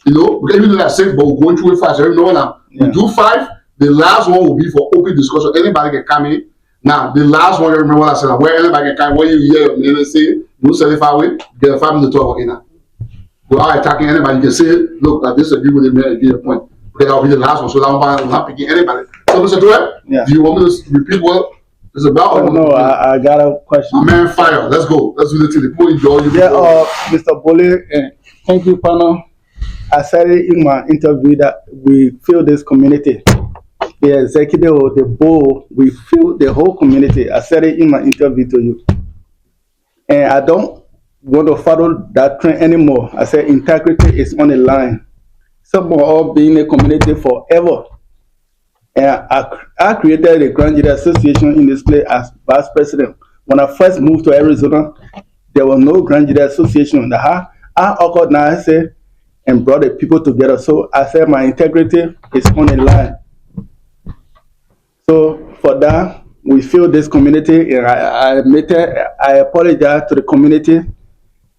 You know, we can even do that 6, but we're going through it fast. You know now. We do 5. The last one will be for open discussion. Anybody can come in. Now, the last one, you remember what I said, where anybody can come, when you hear me say, you say if I wait, get a 5 minute talk, okay now. Without attacking anybody, you can say, look, I disagree with him and get a point. Because that'll be the last one, so I'm not picking anybody. So, Mr. Duet, do you want me to repeat what it's about? Oh, no, I got a question. Man, fire. Let's go. Let's do the thing. People enjoy you. Yeah, Mr. Bole, thank you, panel. I said it in my interview that we feel this community. The executive or the board, we feel the whole community. I said it in my interview to you. And I don't want to follow that trend anymore. I said integrity is on the line. Some of all being a community forever. And I created the Grand Jury Association in this place as vice president. When I first moved to Arizona, there was no Grand Jury Association. I organized it and brought the people together. So I said my integrity is on the line. So for that, we feel this community, and I apologize to the community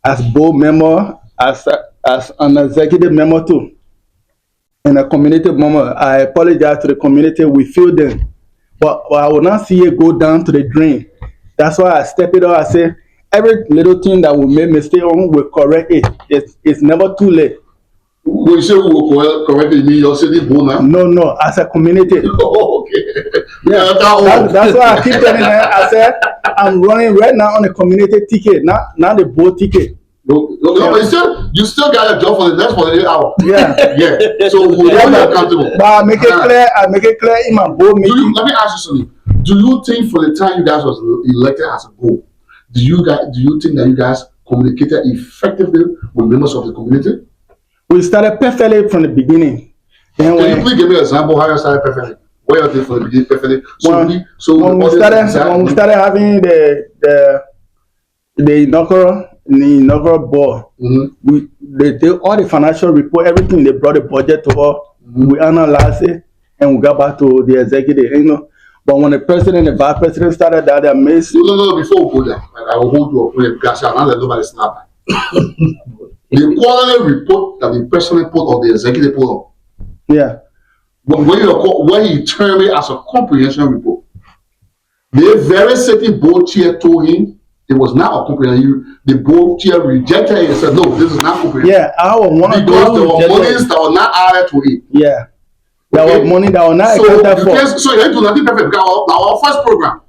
as board member, as an executive member too. in a community moment. I apologize to the community. We feel them, but I will not see it go down to the drain. That's why I step it up. I say every little thing that we make mistake on, we correct it. It's never too late. When you say we will correct it, you mean you're saying Bona? No, as a community. Okay. Yeah, that's why I keep telling them. I said I'm running right now on a community ticket, not the boat ticket. No, but you still got a job for the next 48 hours. Yeah. Yeah. So we hold you accountable. But I make it clear in my board meeting. Let me ask you something. Do you think for the time you guys was elected as a board, do you think that you guys communicated effectively with members of the community? We started perfectly from the beginning. Then can you please give me an example how you started perfectly? Where you did from the beginning perfectly? When we started having the inaugural board, they did all the financial report, everything. They brought the budget to us. We analyzed it and we got back to the executive. But when the president and the vice president started that, they missed. No. Before we go there, I will hold you up because I will not let nobody snap. The quarterly report that the president put or the executive put on. Yeah. When he termed it as a comprehension report, the very same board chair told him it was not a comprehension. The board chair rejected it and said, "No, this is not comprehension." Yeah, because there were monies that were not added to it. Yeah, there was money that was not accounted for. So you have to do nothing perfect because our first program.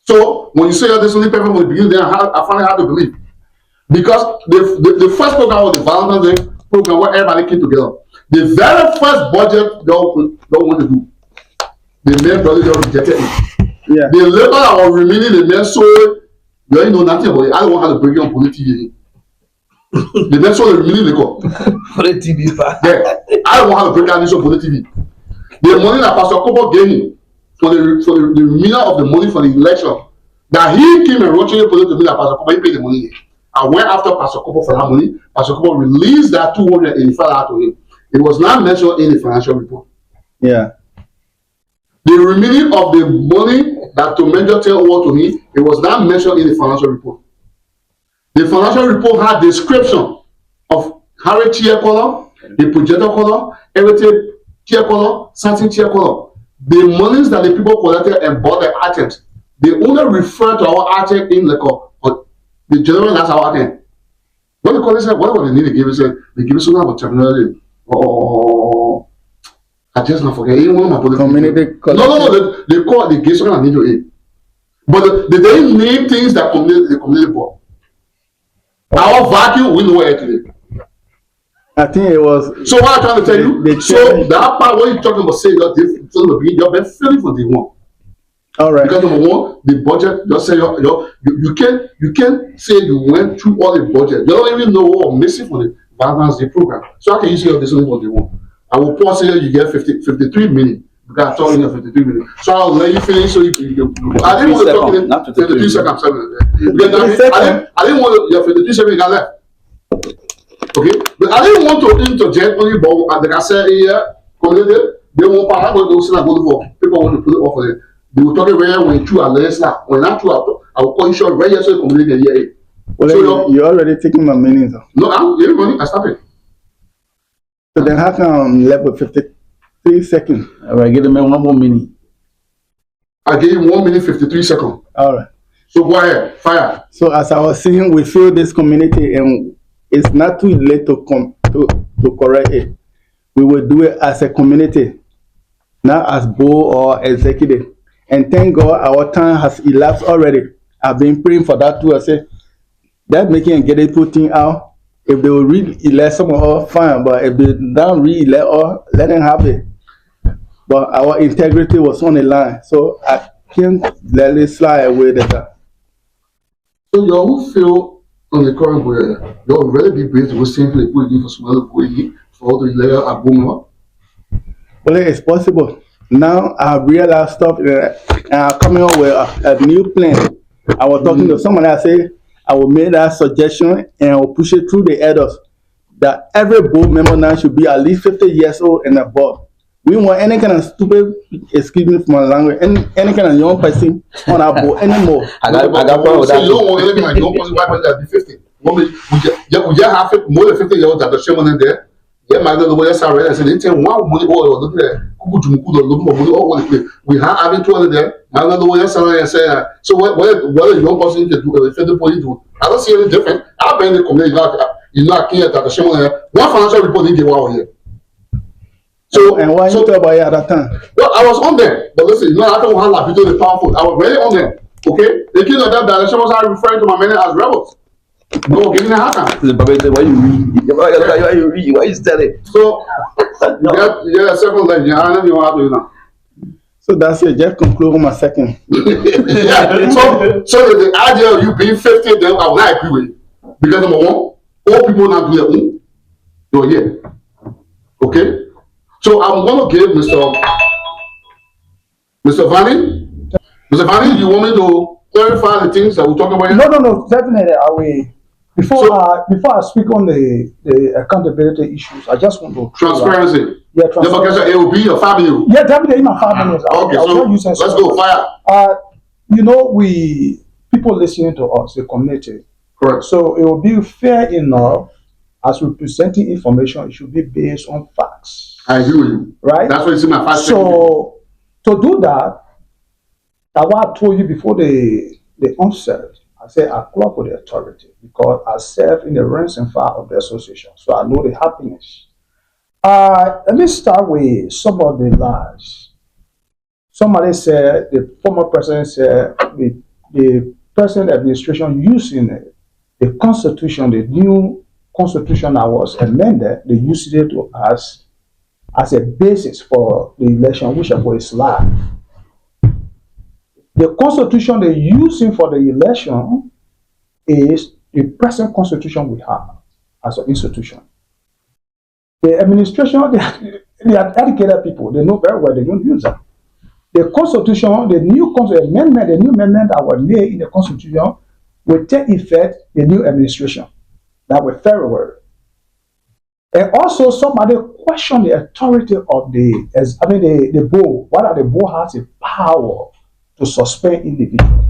So when you say this is only perfect from the beginning, then I finally had to believe. Because the first program was the Valentine's Day program where everybody came together. The very first budget they don't want to do, the men brother just rejected it. Yeah. The labor that was remaining, the men sold, they don't know nothing about it. I don't want how to break it on Bullet TV. The men sold the remaining liquor. Bullet TV. Yeah. I don't want how to break down this on Bullet TV. The money that Pastor Kobo gave me for the remainder of the money for the election, that he came and wrote to me that Pastor Kobo, he paid the money. I went after Pastor Kobo for that money. Pastor Kobo released that 285 out to him. It was not mentioned in the financial report. Yeah. The remaining of the money that to Major tell over to me, it was not mentioned in the financial report. The financial report had description of Harry chair color, the projector color, everything chair color, certain chair color. The monies that the people collected and bought the items, they only refer to our item in the general that's our item. What they call it? What was the name they gave us? They give us some kind of terminology. I just not forget. Even one of my political community. No. They call the gay social and need to aid. But they didn't name things that the community bought. Our vacuum, we know where it is. I think it was. So what I'm trying to tell you, so that part what you're talking about, say you're been feeling for the one. All right. Because number one, the budget, just say you can't say you went through all the budget. You don't even know what missing for the Valentine's Day program. So how can you say this is what they want? I will pause here, you get 53 minutes. Because I told you 53 minutes. So I'll let you finish so you can I didn't want to talk in not 53 seconds. I didn't want to, your 53 seconds got left. Okay? But I didn't want to interject only about, like I said here, they won't part of those things go for. People want to put it off of it. They will talk about when true and less now. When not true, I will call you short right here so you communicate here. Well, so you're already taking my meanings. No, I'm giving money. I stop it. So then how come level 53 seconds? All right, give them 1 more minute. I gave you 1 minute 53 seconds. All right. So go ahead, fire. So as I was saying, we feel this community and it's not too late to correct it. We will do it as a community, not as board or executive. And thank God our time has elapsed already. I've been praying for that too. I say that making and getting put thing out. If they will re-elect some of us, fine. But if they don't re-elect us, let them have it. But our integrity was on the line, so I can't let it slide away that. So you who feel on the current where you'll really be based with simply putting for small going for all the layer at boom. Well, it's possible. Now I realized stuff and I'm coming up with a new plan. I was talking to someone that said I will make that suggestion and I will push it through the elders that every board member now should be at least 50 years old and above. We want any kind of stupid, excuse me for my language, any kind of young person on our board anymore. I got problem with that. So you don't want anything like young person, why would that be 50? We just have more than 50 years old that the chairman in there. Yeah, my little way, I said, I said, they tell one money, look at that. We have having 200 there. My little way, I said, so what a young person can do, if the police do. I don't see any different. I've been in the community, I can't at the same one financial report they give out here. So, and why you talk about it at that time? Well, I was on there, but listen, I don't want to be the powerful. I was really on there. Okay? The kids of that direction was I referring to my men as rebels. No, give me a hard time. Why you read? Why you read? Why you study? So, you got several left. I know you want to do now. So that's it. Just conclude on my second. Yeah. So the idea of you being 50, then I will not agree with you. Because number one, all people not do their own. You're here. Okay? So I'm going to give Mr. Vanny. Mr. Vanny, you want me to clarify the things that we're talking about here? No, definitely. I will. Before I speak on the accountability issues, I just want to transparency. Yeah, transparency. It will be a 5 minutes. Yeah, definitely in my 5 minutes. Okay, so let's go fire. People listening to us, the community. Correct. So it will be fair enough as we're presenting information. It should be based on facts. I agree with you. Right. That's what you see my 5 seconds. So to do that, that's what I told you before the onset. I said I clock with the authority because I serve in the ranks and file of the association, so I know the happiness. Let me start with some of the lies. Somebody said the former president said the present administration using the constitution, the new constitution that was amended, they used it as a basis for the election, which is lie. The constitution they're using for the election is the present constitution we have as an institution. The administration, they are educated people. They know very well they don't use them. The constitution, the new amendment that were made in the constitution will take effect the new administration. That was February. And also somebody questioned the authority of the board. Whether the board has the power to suspend individuals.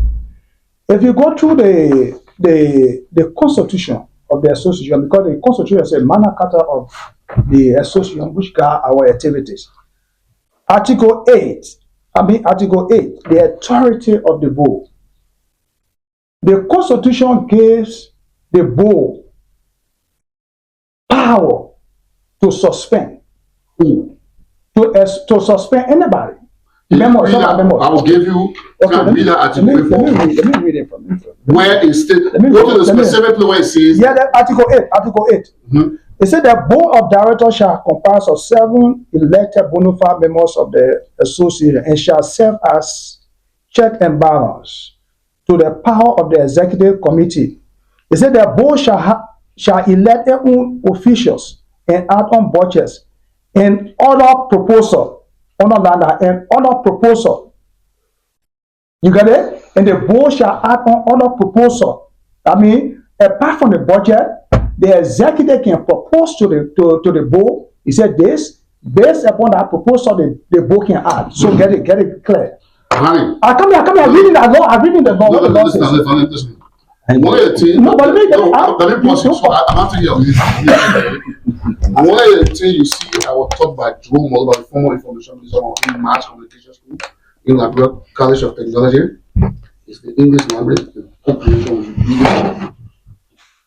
If you go through the constitution of the association, because the constitution is a manner cutter of the association which guide our activities. Article 8, the authority of the board. The constitution gives the board power to suspend. Who? To suspend anybody. I will give you. Let me read it from you. Where is it? Go to the specific where it says. Yeah, Article 8. Mm-hmm. It said the board of directors shall comprise of 7 elected bona fide members of the association and shall serve as check and balance to the power of the executive committee. It said the board shall elect their own officials and act on budgets and other proposal. And other proposal. You get it? And the board shall act on other proposal. I mean, apart from the budget, the executive can propose to the board. He said this, based upon that proposal, the board can act. So get it clear. Honey, I come here, I'm reading the law. I'm reading the law. Listen. One of the things. No, but let me pause you. So I'm not telling you. One of the things you see, I was taught by Jerome Mulder, the former information minister in mass communication school in Liberian College of Technology. It's the English language, the comprehension of English.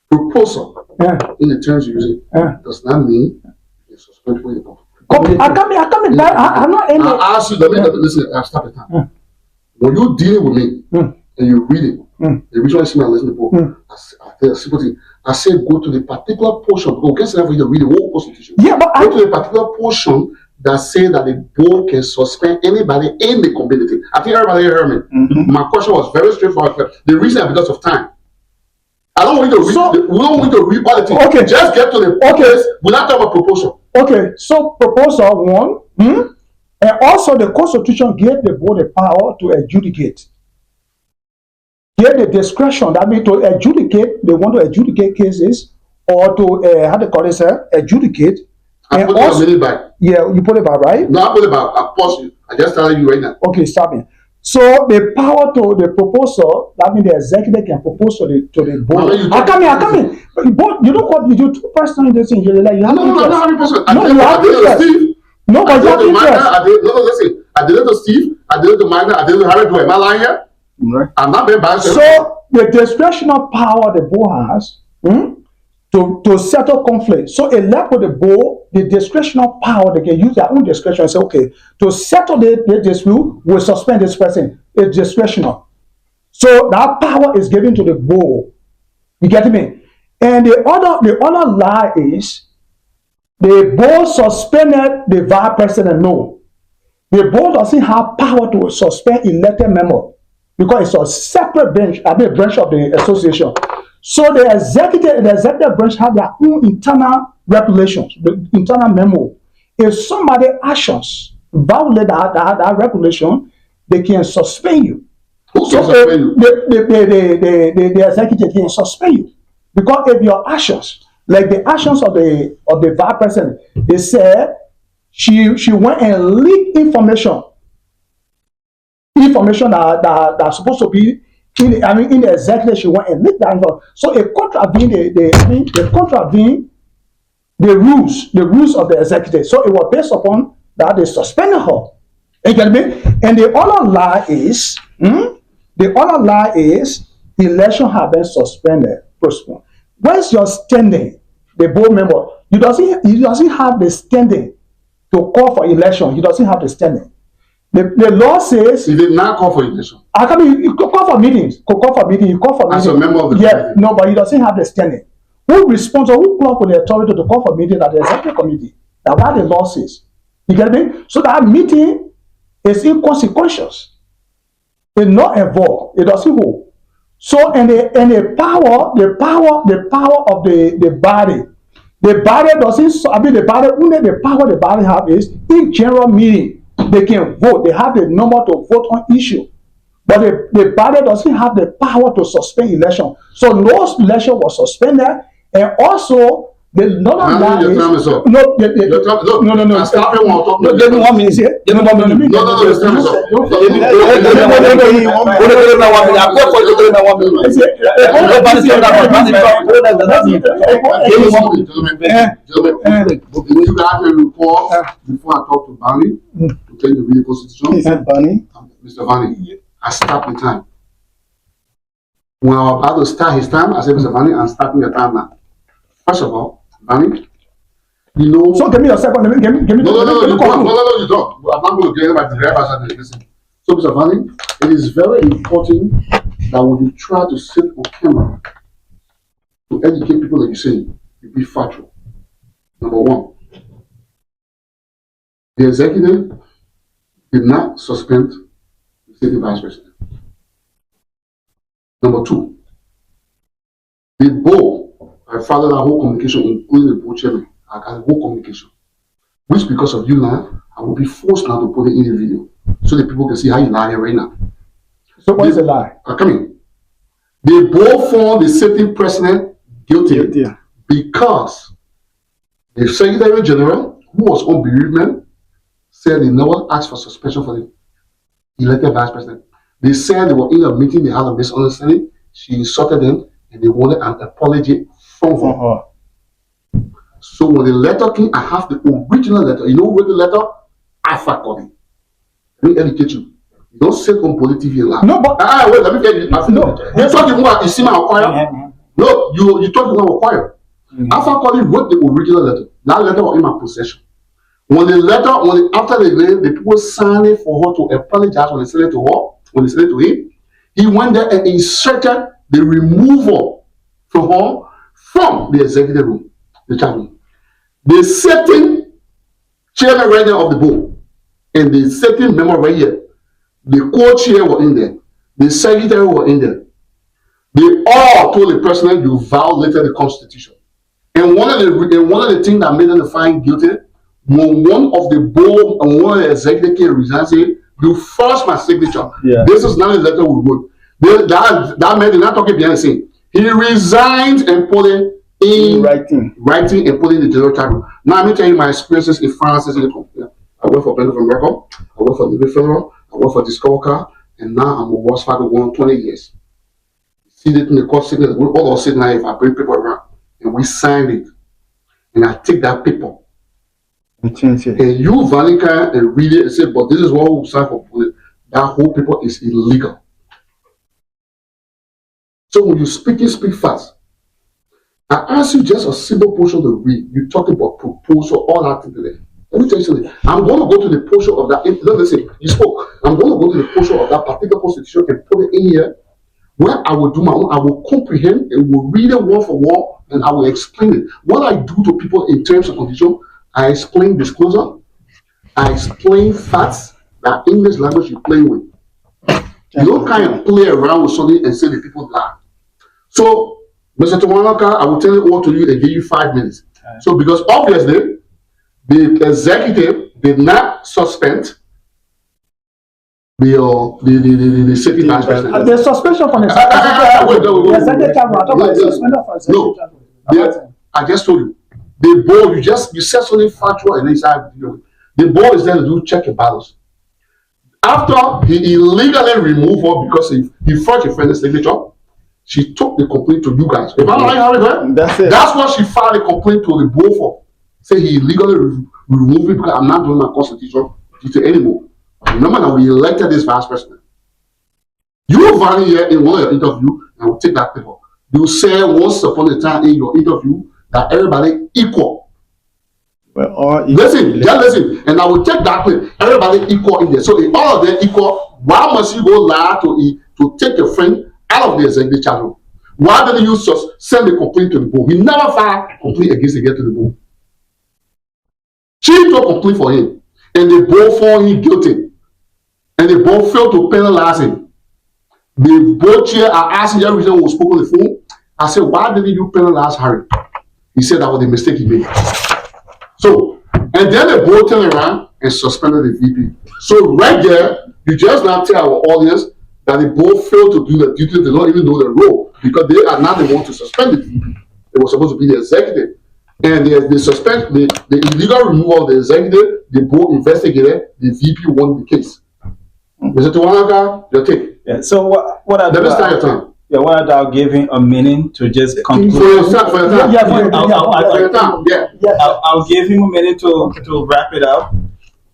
Proposal, in the terms you use it, does not mean it's suspended. I come here. I'm not in it. I ask you, listen, I'll stop it now. When you're dealing with me and you read it, the reason I see my listening book, I tell a simple thing. I said go to the particular portion, because guess enough for you to read the whole constitution. Yeah, but go to the particular portion that says that the board can suspend anybody in the community. I think everybody heard me. Mm-hmm. My question was very straightforward. The reason is because of time. I don't want you to read. We don't want you to read all the things. Okay. Just get to the place. We're not talking about proposal. Okay. So proposal 1, and also the constitution gave the board the power to adjudicate. Give the discretion. That means to adjudicate. They want to adjudicate cases or to adjudicate. I put it by. Yeah, you put it by, right? No, I put it by. I pause you. I just tell you right now. Okay, stop me. So the power to the proposal, that means the executive can propose to the board. I come in. But you know what you do two person in this thing, you like you have No, interest. I'm not 100%. No, you have interest. No, but you have interest. No, listen. I did it to Steve. I did it to Minor. I did it to Harry. Am I lying here? Right. I'm not being biased. So the discretional power the board has to settle conflict. So it left with the board the discretional power. They can use their own discretion and say, okay, to settle the dispute, we'll suspend this person. It's discretional. So that power is given to the board. You get me? And the other lie is the board suspended the vice president. No. The board doesn't have power to suspend elected member because it's a separate branch, branch of the association. So the executive branch have their own internal regulations, the internal memo. If somebody actions violate that regulation, they can suspend you. Who can suspend you? The executive can suspend you. Because if your actions, like the actions of the vice president, they said she went and leaked information that's supposed to be in the executive, she went and leaked that information. So it contravened the rules of the executive. So it was based upon that they suspended her. You get me? And the other lie is the election have been suspended, postponed. Where's your standing? The board member, he doesn't have the standing to call for election. He doesn't have the standing. The law says he did not call for election. You could call for meetings. You call for meeting. As a member of the committee. No, but he doesn't have the standing. Who responds or who call for the authority to call for meeting at the executive committee? That's what the law says. You get me? So that meeting is inconsequential. It's not involved. It doesn't hold. So and the power of the body. The body doesn't. Only the power the body have is in general meeting. They can vote. They have the number to vote on issue. But the body doesn't have the power to suspend election. So no election was suspended. And also, the another lie is... No. Stop it while talking. Give me 1 minute here. Give me 1 minute. No, it's time is up. You got a report before I talk to Barney to take the real constitution. Mr. Barney, I start the time. When I'm about to start his time, I said, Mr. Barney, I'm starting the time now. First of all, Barney, you know. So give me a second. Give me. No, you talk. I'm not going to get anybody to drive us and listen. So, Mr. Barney, it is very important that when you try to sit on camera to educate people like you say, you be factual. Number one, the executive did not suspend the city vice president. Number two, the board, I followed that whole communication, including the board chairman. I got the whole communication, which because of you now, I will be forced now to put it in the video so that people can see how you lie right now. So what is a lie? Come in. They both found the sitting president guilty because the Secretary General, who was on bereavement, said they never asked for suspension for the elected vice president. They said they were in a meeting, they had a misunderstanding, she insulted them, and they wanted an apology from her. So when the letter came, I have the original letter. You know who wrote the letter? Alpha copy. Let me educate you. You don't sit on Poly TV and laugh. No, but wait, let me tell you. No, you thought you want to see my acquire? No, you thought you want to acquire. Alpha Copy wrote the original letter. That letter was in my possession. When the letter, after the people signed it for her to apologize when they sent it to her, when they sent it to him, he went there and inserted the removal from her from the executive room, the chairman. The sitting chairman right there of the board and the sitting member right here, the co-chair were in there, the secretary were in there. They all told the president you violated the constitution. And one of the things that made them find guilty, when one of the board and one of the executive came resign, say, you forced my signature. Yeah. This is not a letter we wrote. That man did not talk behind the scene. He resigned and put it in writing and put it in the general tablet. Now let me tell you my experiences in France. I work for Bank of America. I work for Liberian Federal. I work for Discover Car. and now I'm a Wells Fargo 20 years. See it in the court sitting, we all are sitting here if I bring people around and we sign it. And I take that paper. And change it. And you Valinka and read it and say, but this is what we sign for. That whole paper is illegal. So when you speak fast. I ask you just a simple portion to read. You talk about proposal, all that thing today. Let me tell you something. I'm going to go to the portion of that. Listen, you spoke. I'm going to go to the portion of that particular constitution and put it in here where I will do my own. I will comprehend and will read it word for word and I will explain it. What I do to people in terms of condition, I explain disclosure. I explain facts that English language you play with. You don't kind of play around with something and say the people lie. So, Mr. Tawanaka, I will tell it all to you and give you 5 minutes. So, because obviously, the executive did not suspend the city vice president. The suspension from the I just told you. The board, you said something factual and inside. The board is there to do check and balance. After he illegally removed her because he forged a friend's signature, she took the complaint to you guys. If I'm right, that's what she filed a complaint to the board for. Say he illegally removed it because I'm not doing my constitution duty anymore. Remember that we elected this vice president. You value here in one of your interviews and we'll take that paper. You say once upon a time in your interview that everybody equal. Well, listen, and I will take that clip. Everybody equal in there. So if all of them equal, why must you go lie to take your friend out of the executive chat room? Why didn't you just send the complaint to the board? He never filed a complaint against the girl to the board. She took a complaint for him, and they both found him guilty, and they both failed to penalize him. The board chair, I asked him the reason we spoke on the phone. I said, why didn't you penalize Harry? He said that was the mistake he made. So, and then the board turned around and suspended the VP. So right there, you just now tell our audience that the board failed to do the duty, they don't even know the role, because they are not the one to suspend the VP. It was supposed to be the executive. And they suspend the illegal removal of the executive, the board investigated, the VP won the case. Mr. Tawanaka, your take. Yeah, so what I do, Let me start your time. Yeah, what I do, I'll give him a minute to just conclude. For your time. Yeah, For your time. I'll give him a minute to wrap it up,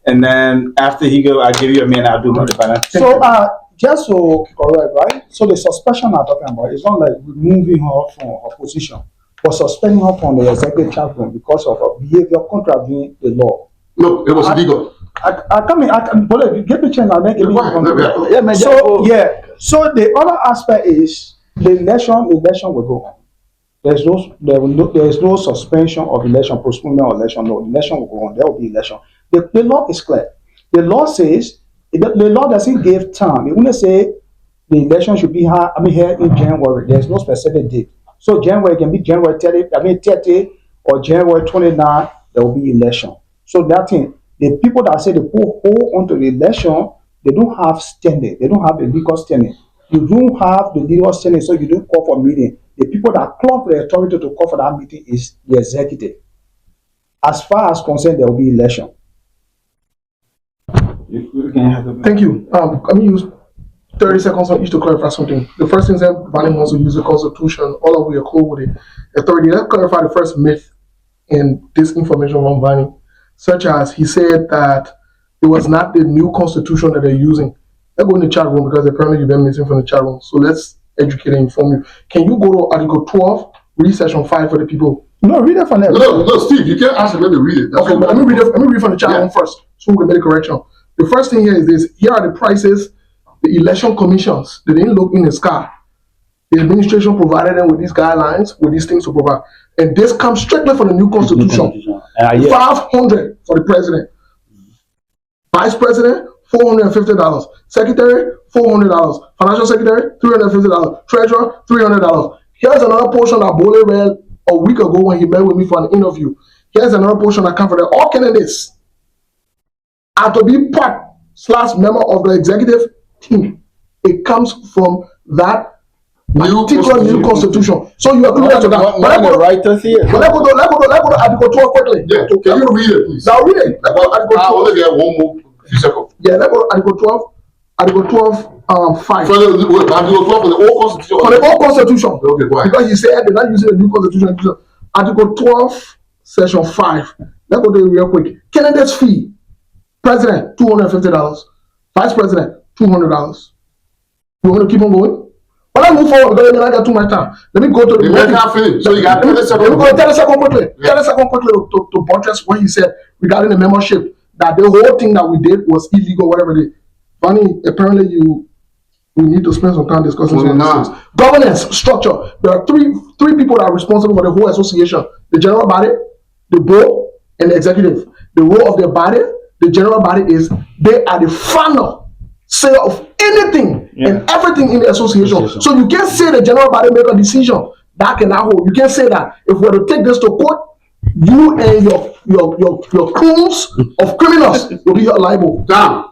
and then after he go, I'll give you a minute. I'll do my final. So, just to correct, right? So the suspension I'm talking about is not like removing her from her position, but suspending her from the executive chaplain because of her behavior contravening the law. No, it was illegal. I come in, but give me a chance, I'll make it. So the other aspect is the election will go on. There is no suspension of election, postponement of election. No, election will go on. There will be election. The law is clear. The law says the law doesn't give time. It wouldn't say the election should be here in January. There is no specific date. So January can be January 30 or January 29. There will be election. So that thing, the people that say they hold on to the election, they don't have standing. They don't have the legal standing. You don't have the legal standing, so you don't call for a meeting. The people that call for the authority to call for that meeting is the executive. As far as concerned, there will be election. Thank you. Let me use 30 seconds on each to clarify something. The first thing is that Bonnie wants to use the Constitution. All of we are cool with it. Authority. Let's clarify the first myth in this information from Bonnie, such as he said that it was not the new Constitution that they're using. Let's go in the chat room because apparently you've been missing from the chat room. So let's educate and inform you. Can you go to Article 12, read section 5 for the people? No, read it from there. No, Steve, you can't ask them to read it. Okay, but let me read from the chat room first, so we can make a correction. The first thing here is this. Here are the prices the election commissions, they didn't look in the sky. The administration provided them with these guidelines, with these things to provide. And this comes strictly from the new constitution. 500 for the president. Vice president, $450. Secretary, $400. Financial secretary, $350. Treasurer, $300. Here's another portion that Bole read a week ago when he met with me for an interview. Here's another portion that comes from all candidates are to be part/member of the executive team. It comes from that particular new constitution. So you agree to that. But let's go to Article 12 quickly. Yeah, can you read it, please? Now read it. Let's go to Article 12. I only get one more few seconds. Yeah, let's go to Article 12. Article 5. For the 12 for the old constitution. For the old constitution. Okay, go ahead. Because he said they're not using the new constitution. Article 12, section 5. Let's go to it real quick. Candidate's fee. President, $250. Vice President, $200. You want to keep on going? But let's move forward because I got too much time. Let me go to the. You can't finish. So you got 30 seconds. Let me go 30 seconds quickly. 30 seconds quickly to buttress what he said regarding the membership. That the whole thing that we did was illegal, whatever it is. Funny, apparently we need to spend some time discussing some of these things. Governance structure. There are three people that are responsible for the whole association: the general body, the board, and the executive. The role of the body, the general body, is they are the final say of anything and everything in the association. So you can't say the general body make a decision that cannot hold. You can't say that if we're to take this to court, you and your crews of criminals will be liable. Damn.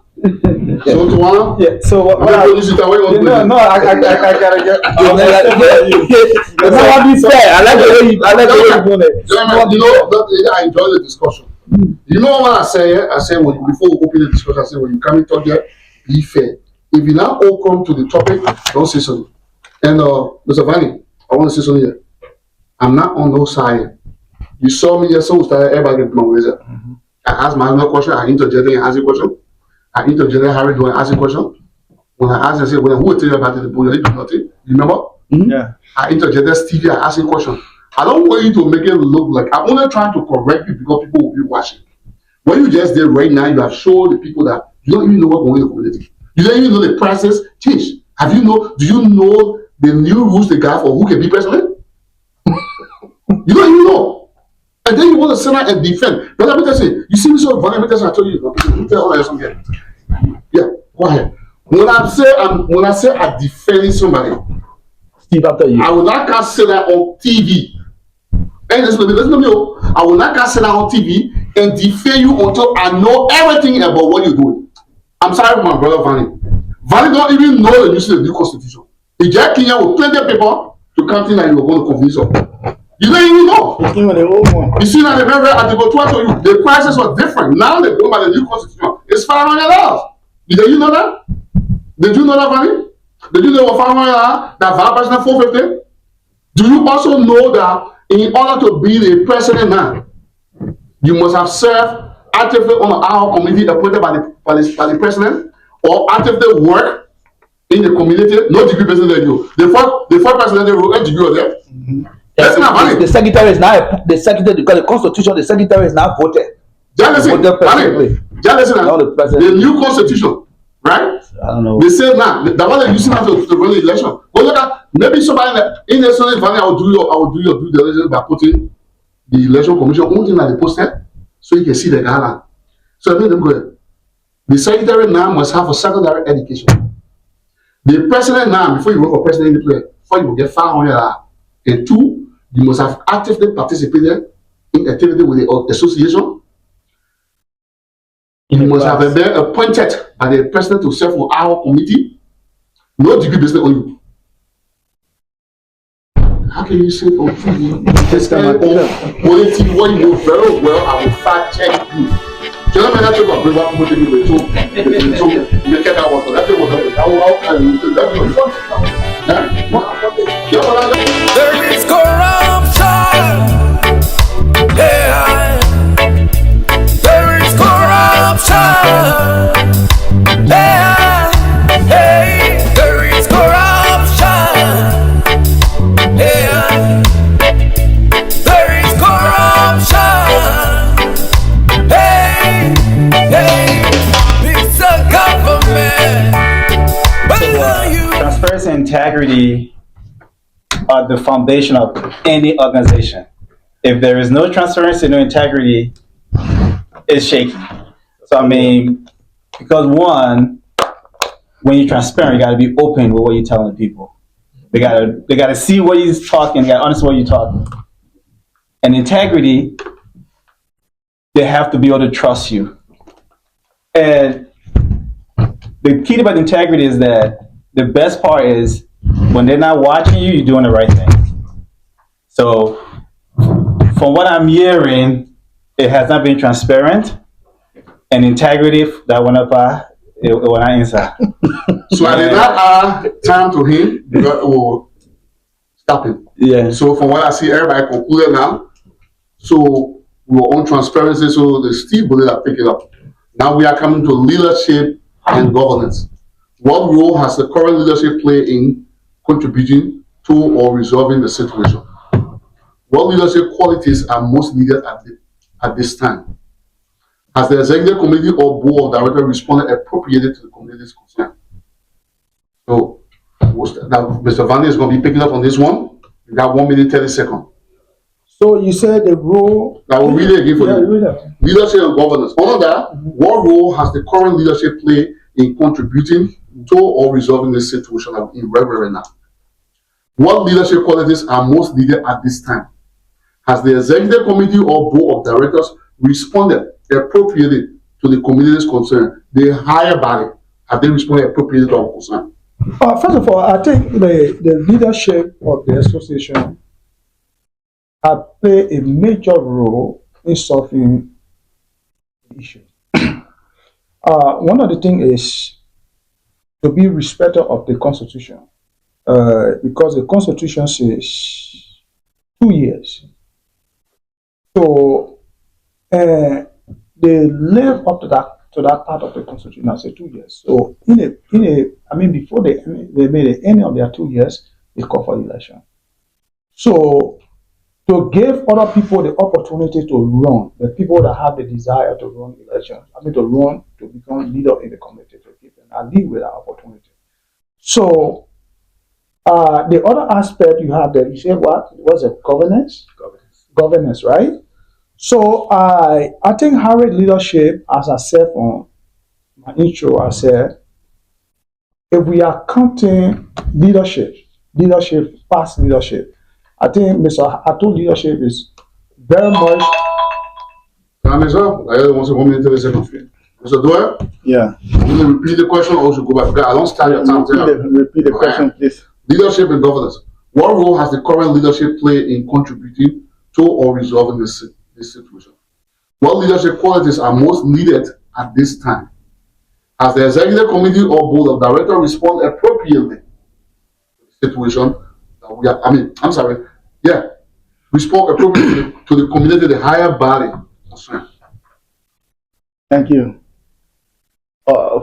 So tomorrow? Yeah. So what? I gotta get. gotta get. I'll be fair. I like the way you doing it. I enjoy the discussion. You know what I say? I say before we open the discussion, I say when you come and talk here, be fair. If you now all come to the topic, don't say something. And Mr. Vanny, I want to say something here. I'm not on no side. You saw me yesterday, everybody get my ways. I asked my other question, I interjected and asked a question. I interjected Harry doing ask a question. When I asked, I said, who will tell you about the boy? You do nothing. You remember? Mm-hmm. Yeah. I interjected Stevie, I asked a question. I don't want you to make it look like I'm only trying to correct you because people will be watching. What you just did right now, you have shown the people that you don't even know what's going on in the community. You don't even know the process change. Do you know the new rules they got for who can be president? You don't even know. And then you want to sit out and defend. But let me tell you, you see me so vulnerable, I told you, yeah, go ahead. When I say I'm defending somebody, Steve, after you. I will not can say that on TV. Hey, listen to me. I will not can say that on TV and defend you until I know everything about what you're doing. I'm sorry for my brother Vanny. Vanny don't even know the use of the new constitution. He just came here with plenty of people to come in and you were going to convince us. You don't even know. You see that the very article 12 told you the prices were different. Now they're going by the new constitution. It's $500. Did you know that? Did you know that, Vanny? Did you know what $500 that valid president $450? Do you also know that in order to be the president now, you must have served actively on our committee appointed by the president, or actively work in the community? No degree president than you. The first president they wrote a degree there. Mm-hmm. That's not money. The secretary is now because the constitution. The secretary is now voted. Just listen, the new constitution, right? I don't know. They say now the one they're using now to run the election. But look at maybe somebody in the Senate, I will do your due diligence by putting the election commission only thing that they posted, so you can see the guideline. So I made them go ahead. The secretary now must have a secondary education. The president now, before you work for president in the play, before you will get $500. And 2, you must have actively participated in activity with the association. You must have been appointed by the president to serve for our committee. No degree based on you. How can you say on TV? This kind of quality what you know very well, I will fact check you. Gentlemen, that's what bring up people to the so make it out water. That's what there is corruption. Yeah. There is corruption. Yeah. Hey. There is corruption. Yeah. There is corruption. Hey. Hey. It's a government. Transparency and integrity are the foundation of any organization. If there is no transparency, no integrity, it's shaky. So I mean, because one, when you're transparent, you got to be open with what you're telling people. They gotta see what you're talking. They gotta understand what you're talking. And integrity, they have to be able to trust you. And the key about integrity is that the best part is when they're not watching you, you're doing the right thing. So from what I'm hearing, it has not been transparent, and integrity that went up When I answer. So I did not add time to him because it will stop him. Yeah. So from what I see, everybody concluded now. So we were on transparency, so the Steve Bullet that pick it up. Now we are coming to leadership and governance. What role has the current leadership played in contributing to or resolving the situation? What leadership qualities are most needed at this time? Has the executive committee or board of directors responded appropriately to the community's concern? So now Mr. Vandy is going to be picking up on this one. You got 1 minute 30 seconds. So you said the role. I will read it again for Yeah, you. read it. Leadership and governance. Under that, what role has the current leadership played in contributing to or resolving this situation in right now? What leadership qualities are most needed at this time? Has the executive committee or board of directors responded appropriately to the community's concern? The higher body, have they responded appropriately to our concern? First of all, I think the leadership of the association have played a major role in solving the issue. One of the things is to be respecter of the Constitution, because the Constitution says 2 years. So they live up to that part of the Constitution. I say 2 years. So before they made any of their 2 years, they call for election. So to give other people the opportunity to run, the people that have the desire to run elections, to become leader in the community, to give them a lead with that opportunity. So the other aspect you have there, you say what? Was it governance? Governance, right? So I think Harvard leadership, as I said on my intro, I said, if we are counting leadership, past leadership, I think Mr. Ato leadership is very much. Time is up. I only want 1 minute 30 seconds. Mr. Doyle? Yeah. Will you repeat the question or should go back? I don't start your time. Repeat the question, please. Leadership and governance. What role has the current leadership played in contributing to or resolving this situation? What leadership qualities are most needed at this time? Has the executive committee or board of directors responded appropriately to the situation that we are? Respond appropriately to the community, the higher body concern. Thank you.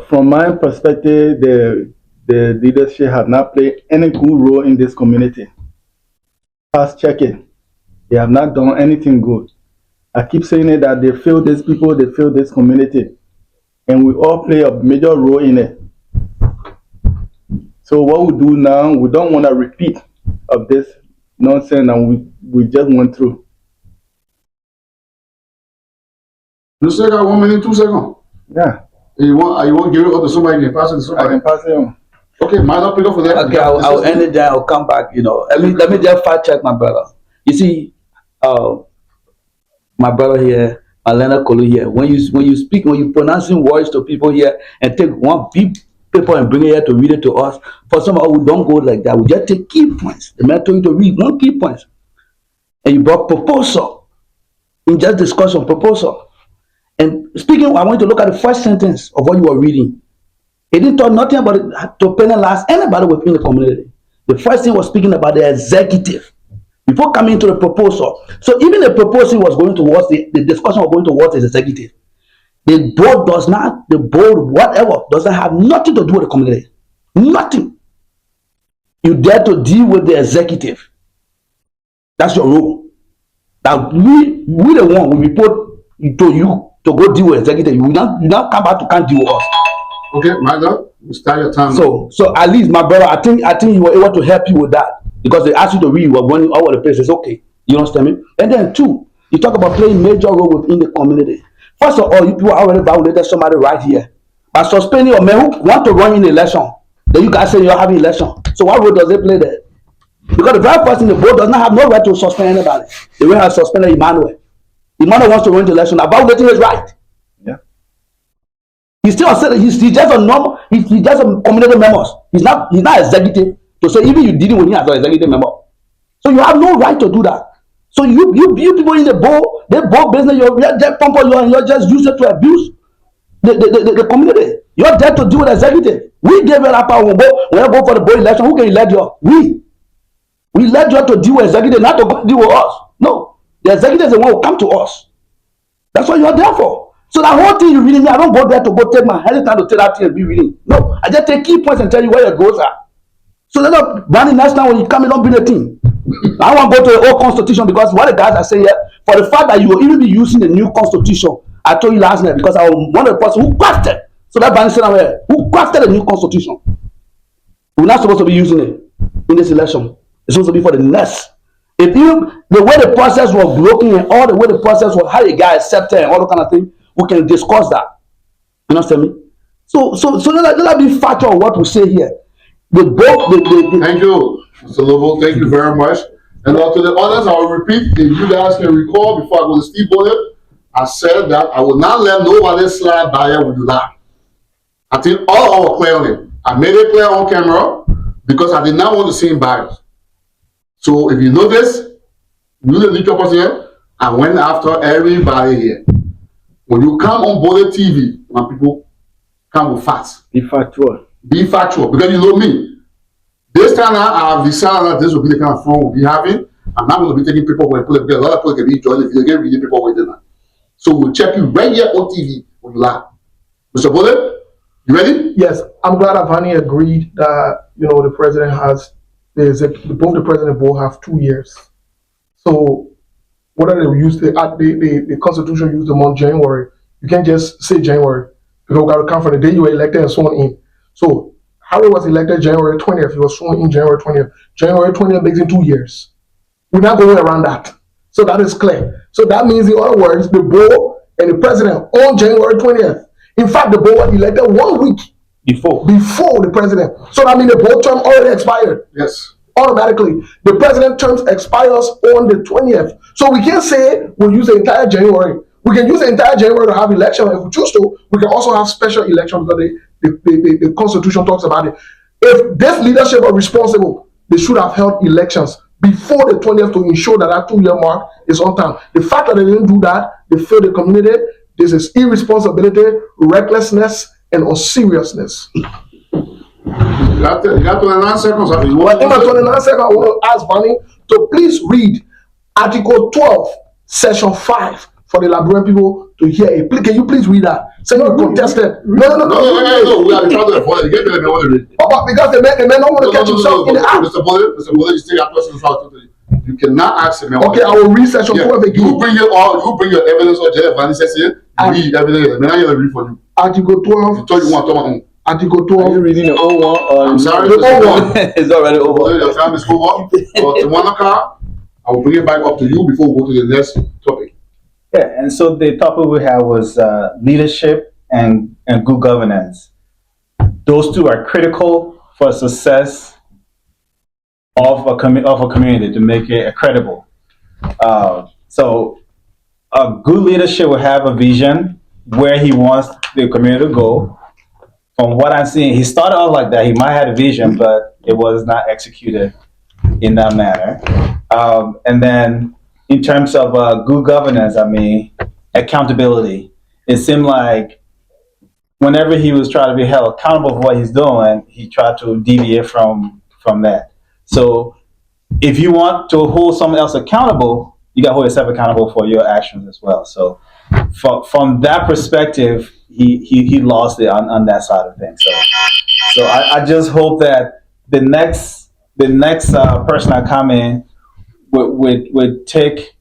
From my perspective, the leadership have not played any good role in this community. Past checking, they have not done anything good. I keep saying it that they fail these people, they fail this community, and we all play a major role in it. So what we do now, we don't want to repeat of this nonsense and we just went through. You still got 1 minute 2 seconds. Yeah. You want to give it up to somebody? You can pass it to I somebody. can pass it on. Okay, might not pick up for that. Okay, I'll end it there. I'll come back. Let me just fact check my brother. You see, my brother here, Alena Kolu here. When you speak, when you pronouncing words to people here, and take one big paper and bring it here to read it to us. For some of us who don't go like that, we just take key points. The man told you to read one key point, and you brought proposal. You just discuss on proposal. And speaking, I want you to look at the first sentence of what you were reading. It didn't talk nothing about it to penalize anybody within the community. The first thing was speaking about the executive before coming to the proposal. So even the proposal was going towards the discussion was going towards the executive. The board whatever, doesn't have nothing to do with the community. Nothing. You dare to deal with the executive. That's your role. Now we the one will report to you to go deal with executive. You not come back to can't deal with us. Okay, my God, you start your time. So at least my brother, I think he was able to help you with that because they asked you to read, you were going all over the places. Okay, you understand me? And then two, you talk about playing major role within the community. First of all, you people already violated somebody right here by suspending a man who want to run in the election. Then you guys say you're having election. So what role does it play there? Because the very person in the board does not have no right to suspend anybody. They will have suspended Emmanuel. Emmanuel wants to run the election. Now violating his right. Yeah. He's still he's just a normal. He's just a community member. He's not executive. To say even you dealing with him as an executive member. So you have no right to do that. So you people in the board, they board business, you're just pump on you and you're just use it to abuse the community. You're there to deal with executive. We gave you that power when we go for the board election. Who can elect you? We elect you to deal with executive, not to go deal with us. No. The executive is the one who come to us. That's what you're there for. So that whole thing you reading me, I don't go there to go take my head time to take that thing and be reading. No. I just take key points and tell you where your goals are. So let up running next time when you come in, don't bring a team. I want to go to the old constitution because what the guys are saying here, for the fact that you will even be using the new constitution, I told you last night because I was one of the person who crafted. So that Banny said, who crafted the new constitution. We're not supposed to be using it in this election. It's supposed to be for the next. If you, the way the process was broken and all the way the process was how the guy accepted and all that kind of thing, we can discuss that. You understand me? So let be factor of what we say here. Thank you, Mr. Lobo. Thank you very much. And to the others, I will repeat, if you guys can recall, before I go to Steve Bullet, I said that I will not let nobody slide by here with that. I think all our clear on it. I made it clear on camera because I did not want to see him bias. So if you notice, you the leader person here, I went after everybody here. When you come on Bullet TV, when people come with facts. Be factual. Be factual, because you know me. This time I have decided that this will be the kind of fun we'll be having. I'm not going to be taking paperwork because a lot of people can be joining if you get reading paperwork dinner. So we'll check you right here on TV when you laugh. Mr. Bullet, you ready? Yes, I'm glad Avani agreed that the president has both the president and both have 2 years. So whether they use the Constitution used the month January, you can't just say January because we got to come from the day you were elected and sworn in. So Harry was elected January 20th. He was sworn in January 20th. January 20th makes it 2 years. We're not going around that. So that is clear. So that means, in other words, the board and the president on January 20th. In fact, the board was elected 1 week before the president. So that means the board term already expired. Yes. Automatically. The president terms expires on the 20th. So we can't say we'll use the entire January. We can use the entire January to have election. If we choose to, we can also have special election because the Constitution talks about it. If this leadership are responsible, they should have held elections before the 20th to ensure that that 2-year mark is on time. The fact that they didn't do that, they failed the community. This is irresponsibility, recklessness, and unseriousness. You got 29 seconds. Well, in my 29 seconds, I want to ask Bonnie to please read Article 12, Section 5 for the Liberian people to hear it. Can you please read that? Say you contested. No. We are trying to avoid it. Get them want to read. Because the man don't want to catch himself in the act. Mr. Bullet, you still have questions. You cannot ask him. Okay, I will read Section 12 again. You bring your evidence or Jeff Vanny says here. Read evidence. I'm going to read for you. Article 12. You told you want to talk about Article 12. Are you reading the old one? I'm sorry. The old one. It's already over. Your time is over. But to one car, I will bring it back up to you before we go to the next topic. Yeah, and so the topic we had was leadership and good governance. Those two are critical for success of a community to make it credible. So a good leadership will have a vision where he wants the community to go. From what I'm seeing, he started off like that. He might have a vision, but it was not executed in that manner. And then in terms of good governance, accountability. It seemed like whenever he was trying to be held accountable for what he's doing, he tried to deviate from that. So if you want to hold someone else accountable, you got to hold yourself accountable for your actions as well. So from that perspective, he lost it on that side of things. So I just hope that the next person that come in would take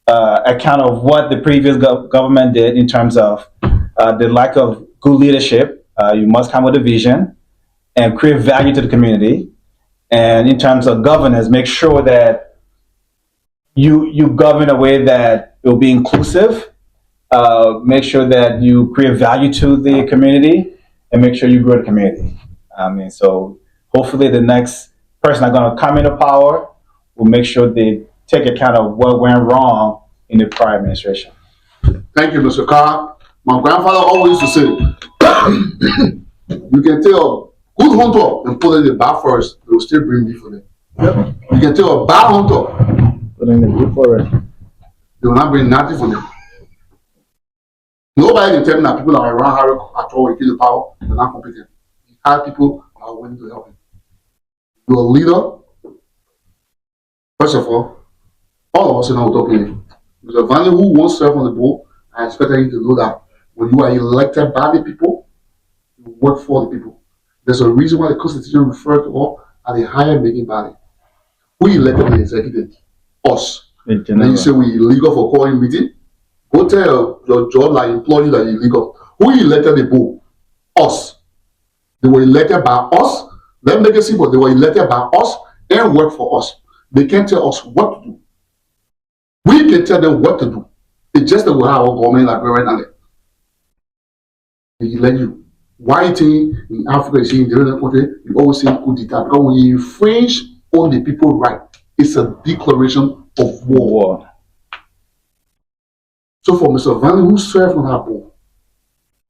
account of what the previous government did in terms of the lack of good leadership. You must come with a vision and create value to the community. And in terms of governance, make sure that you govern in a way that will be inclusive. Make sure that you create value to the community and make sure you grow the community. So hopefully the next person that's going to come into power will make sure they take account of what went wrong in the prior administration. Thank you, Mr. Carr. My grandfather always used to say, you can tell a good hunter and put in the bad forest, they will still bring meat for them. Yep. You can tell a bad hunter, Put in the good forest. they will not bring nothing for them. Nobody can tell me that people that are around Harry at all in the power, they're not competent. You have people that are willing to help him. You're a leader, first of all of us are now talking. There's a value who wants to serve on the board. I expect you to know that when you are elected by the people, you work for the people. There's a reason why the Constitution refers to all as the higher making body. Who elected the executive? Us. And you say we illegal for calling meeting? Go tell your job like employee that you're illegal. Who elected the board? Us. They were elected by us. Let me make it simple. They were elected by us and work for us. They can't tell us what to do. We can tell them what to do. It's just that we have our government like right now. They elect you. Why you think in Africa, you see in the other country, you always say coup d'etat? Because when you infringe on the people's right, it's a declaration of war. So for Mr. Vanley, who served on our board,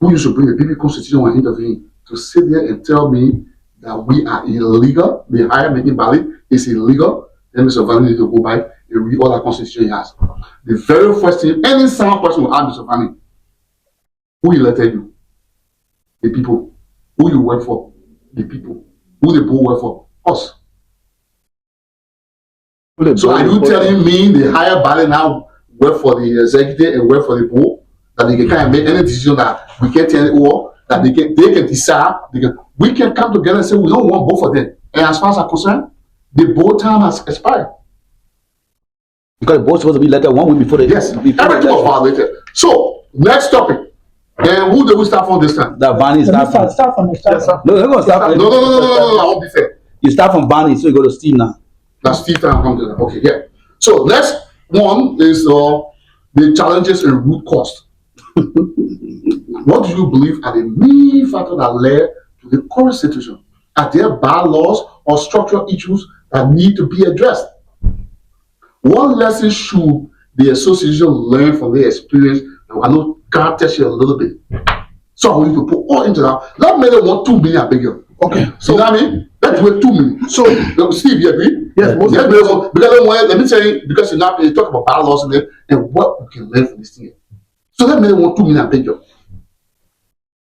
who used to bring the people constitution and intervene, to sit there and tell me that we are illegal, the higher making body is illegal, then Mr. Vanley needs to go back and read all that constitution he has. The very first thing any sound person will ask Mr. Vanley, who elected you? The people. Who you work for? The people. Who the board work for? Us. So are you telling me the higher body now work for the executive and work for the board? That they can kind of make any decision that we can't tell it all, that they can decide, we can come together and say we don't want both of them. And as far as I'm concerned, the board time has expired. Because the board supposed to be elected 1 week before the everything was violated. So next topic. And who do we start from this time? That Vanny start from the start. Yes, sir. No, they're gonna start. No, I won't be fair. You start from Vanny, so you go to Steve now. That's Steve time come to that. Okay, yeah. So next one is the challenges and root cause. What do you believe are the main factors that led to the current situation? Are there bylaws or structural issues that need to be addressed? What lessons should the association learn from their experience? I know God touched you a little bit. So I want you to put all into that. Let me want 2 million bigger. Okay. So you know what I mean? Let's wait 2 million. So Steve, you agree? Yes, most yes, because let me tell you, because you talk about bylaws and what we can learn from this thing. So let me want 2 million bigger.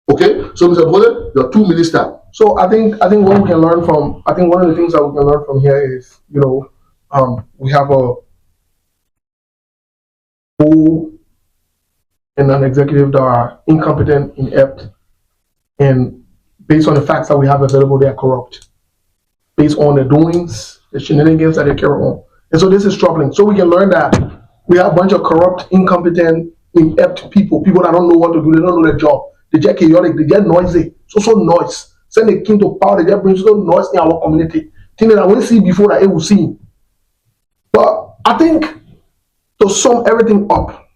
Okay, so Mr. Bole, your 2 million start. So I think what we can learn from, I think one of the things that we can learn from here is, we have a board and an executive that are incompetent, inept, and based on the facts that we have available, they are corrupt. Based on the doings, the shenanigans that they carry on. And so this is troubling. So we can learn that we have a bunch of corrupt, incompetent, inept people that don't know what to do, they don't know their job. They get chaotic, they get noisy, so noise. Send the king to power, they just bring so noise in our community. Thing that I won't see before that it will see. But I think to sum everything up,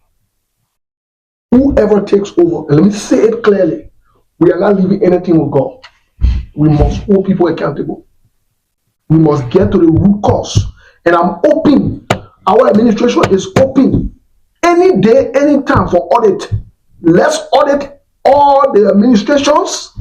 whoever takes over, and let me say it clearly, we are not leaving anything with God. We must hold people accountable. We must get to the root cause. And I'm open. Our administration is open. Any day, any time for audit. Let's audit all the administrations.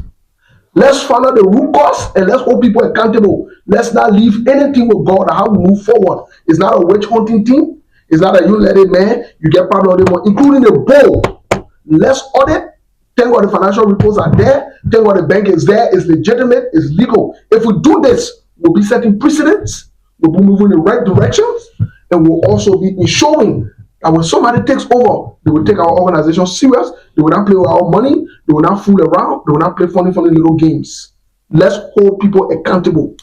Let's find out the root cause and let's hold people accountable. Let's not leave anything with God. How we move forward. It's not a witch hunting thing. It's not that you let it, man. You get part of them, including the board. Let's audit. Thank God the financial reports are there. Thank God the bank is there. It's legitimate. It's legal. If we do this, we'll be setting precedents. We'll be moving in the right directions. And we'll also be ensuring that when somebody takes over, they will take our organization serious. They will not play with our money. They will not fool around. They will not play funny little games. Let's hold people accountable.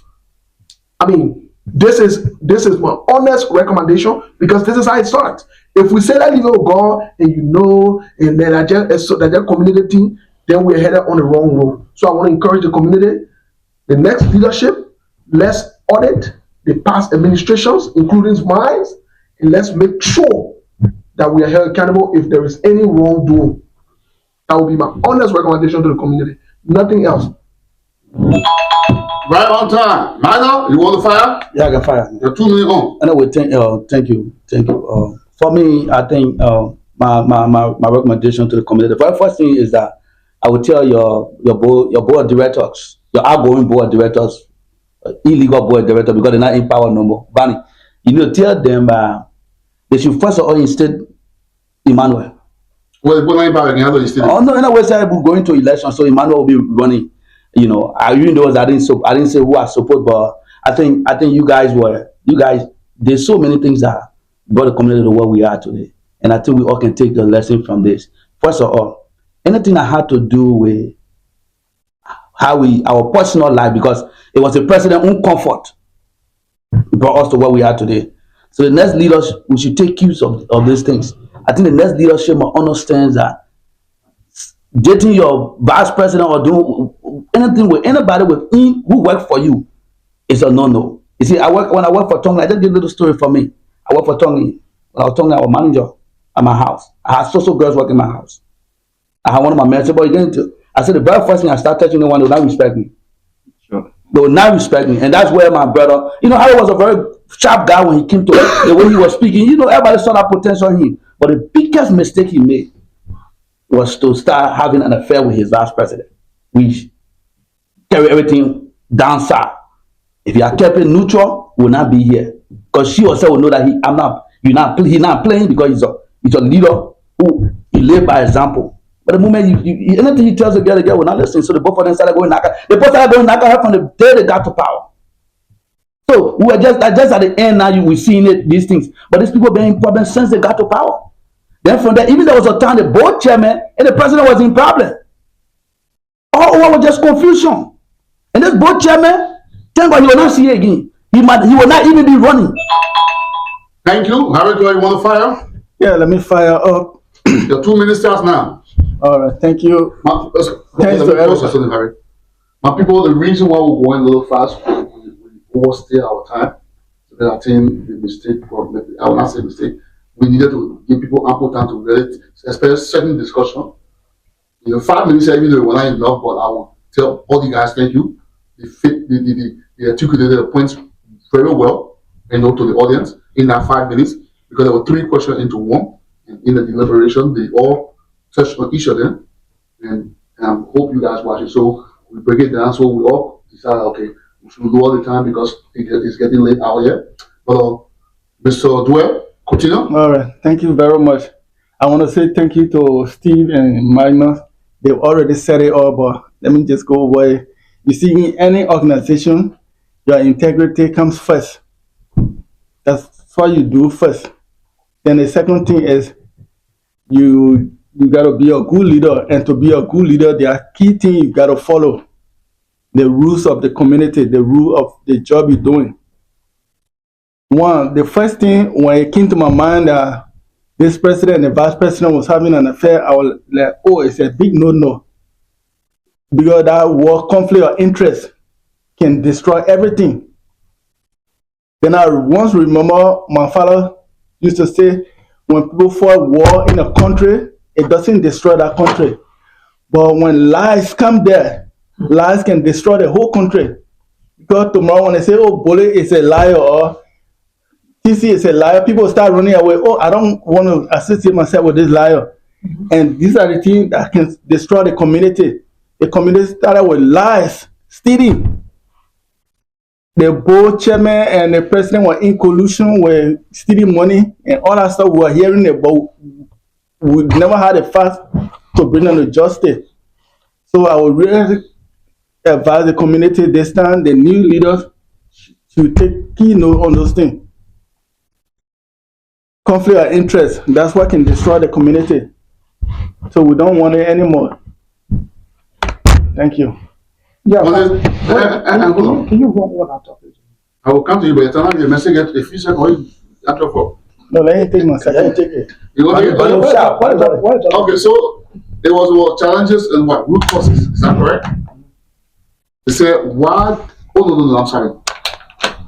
I mean, this is my honest recommendation because this is how it starts. If we say that leave it with God and then that community thing, then we're headed on the wrong road. So I want to encourage the community, the next leadership, let's audit the past administrations, including mine, and let's make sure that we are held accountable if there is any wrongdoing. That will be my honest recommendation to the community. Nothing else. Right on time. Minor, you want to fire? Yeah, I can fire. You're 2 minutes on. Anyway, thank you. For me, I think my recommendation to the community. The very first thing is that I would tell your board of directors, your outgoing board of directors, illegal board of directors, because they're not in power no more. Barney, you know, tell them they should first of all instead Emmanuel. Well, what about again? How do you still? Oh no, in a way, say we're going to election, so Emmanuel will be running. You know, I even though I didn't say who I support, but I think you guys. There's so many things that brought the community to where we are today, and I think we all can take the lesson from this. First of all, anything that had to do with how our personal life, because it was the president own comfort brought us to where we are today. So the next leaders, we should take cues of these things. I think the next leadership must understand that dating your vice president or doing anything with anybody within who work for you is a no-no. You see, when I work for Tongue, I just give a little story for me. I work for Tongue. When I was Tongue, I was manager at my house. I had social girls working in my house. I had one of my men say, "Boy, you're going to." I said, the very first thing I start touching anyone, they will not respect me. Sure. They will not respect me. And that's where my brother, you know, Harry was a very sharp guy when he came to the way he was speaking. You know, everybody saw that potential in him. But the biggest mistake he made was to start having an affair with his vice president. We carry everything down south. If you are kept it neutral, will not be here. Because she herself will know that he's not playing because he's a leader who he live by example. But the moment anything he tells the girl will not listen. So the both of them started going knock her. They both started going knock her from the day they got to power. So we are just at the end now. We're seeing these things. But these people been in problem since they got to power. Then from there, even there was a time the board chairman and the president was in problem. All over was just confusion. And this board chairman, thank God he will not see it again. He will not even be running. Thank you. Harry, do you want to fire? Yeah, let me fire up. Your 2 minutes starts now. All right, thank you. Thanks to everyone. Harry. My people, the reason why we're going a little fast, we overstay our time. So then I think the mistake, I will not say mistake, we needed to give people ample time to really express certain discussion. 5 minutes, even though it was not enough, but I will tell all the guys thank you. They articulated the points very well, to the audience in that 5 minutes, because there were 3 questions into one. And in the deliberation, they all touched on each of them, and I hope you guys watch it. So we break it down, so we all decide, okay, we should do all the time because it's getting late out here. But Mr. Dwell, continue. All right, thank you very much. I want to say thank you to Steve and Magnus. They've already said it all, but let me just go away. You see, in any organization, your integrity comes first. That's what you do first. Then the second thing is you got to be a good leader, and to be a good leader, there are key things you got to follow. The rules of the community, the rule of the job you're doing. One, the first thing when it came to my mind that this president and the vice president was having an affair, I was like, oh, it's a big no-no. Because that war conflict of interest can destroy everything. Then I once remember my father used to say, when people fight war in a country, it doesn't destroy that country. But when lies come there, lies can destroy the whole country. Because tomorrow when they say, oh, Bole is a liar, or TC is a liar, people start running away. Oh, I don't want to associate myself with this liar. And these are the things that can destroy the community. The community started with lies, stealing. The board chairman and the president were in collusion with stealing money and all that stuff. We were hearing about. We never had a facts to bring them to justice. So I would really advise the community this time, the new leaders, to take key note on those things. Conflict of interest, that's what can destroy the community. So we don't want it anymore. Thank you. Yeah, Hold on. can you run what I'm talking to? I will come to you, but the message get a few seconds or after 4. No, let me take my second. Take it. You want to What Okay, so there was challenges and what root causes. Is that correct? They said why? Oh no, I'm sorry.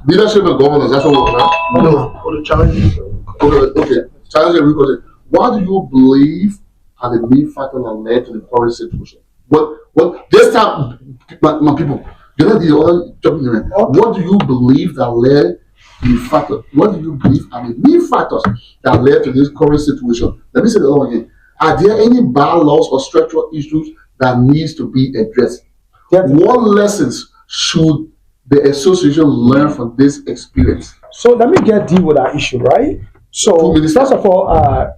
Leadership and governance. That's what we're right? No, for the challenges. Okay. Challenge and root causes. Why do you believe are the main factor that led to the current situation? What this time, my people, you're not the other jumping in. What do you believe that led to the factor? What do you believe are the main factors that led to this current situation? Let me say the other one again. Are there any bylaws or structural issues that needs to be addressed? What lessons should the association learn from this experience? So let me get deal with that issue, right? So first of all,